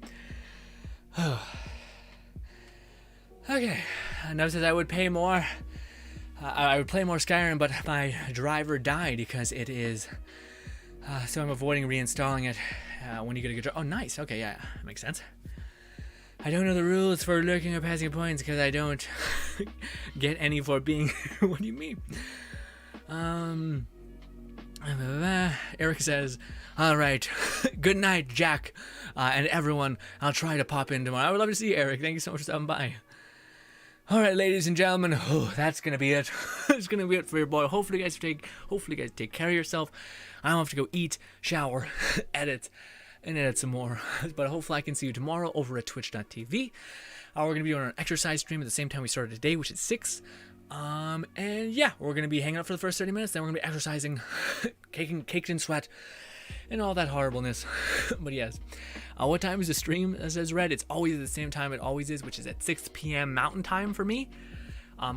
Oh. Okay. I noticed that I would pay more. I would play more Skyrim, but my driver died because it is. So I'm avoiding reinstalling it when you get a good. Oh, nice. Okay, yeah, that makes sense. I don't know the rules for lurking or passing points because I don't get any for being. What do you mean? Eric says, "All right, good night, Jack, and everyone. I'll try to pop in tomorrow. I would love to see you, Eric. Thank you so much for stopping by." All right, ladies and gentlemen, that's gonna be it. That's gonna be it for your boy. Hopefully, you guys take care of yourself. I don't have to go eat, shower, edit some more. But hopefully, I can see you tomorrow over at Twitch.tv. We're gonna be on an exercise stream at the same time we started today, which is 6. And yeah, we're gonna be hanging out for the first 30 minutes. Then we're gonna be exercising, caked in sweat, and all that horribleness. But yes, what time is the stream? As says Red, it's always at the same time it always is, which is at 6 p.m. Mountain Time for me,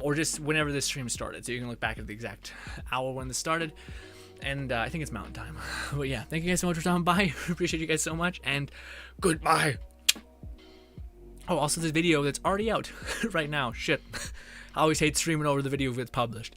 or just whenever this stream started. So you can look back at the exact hour when this started, and I think it's Mountain Time. But yeah, thank you guys so much for stopping by. Appreciate you guys so much, and goodbye. Oh, also this video that's already out right now. Shit, I always hate streaming over the video if it's published.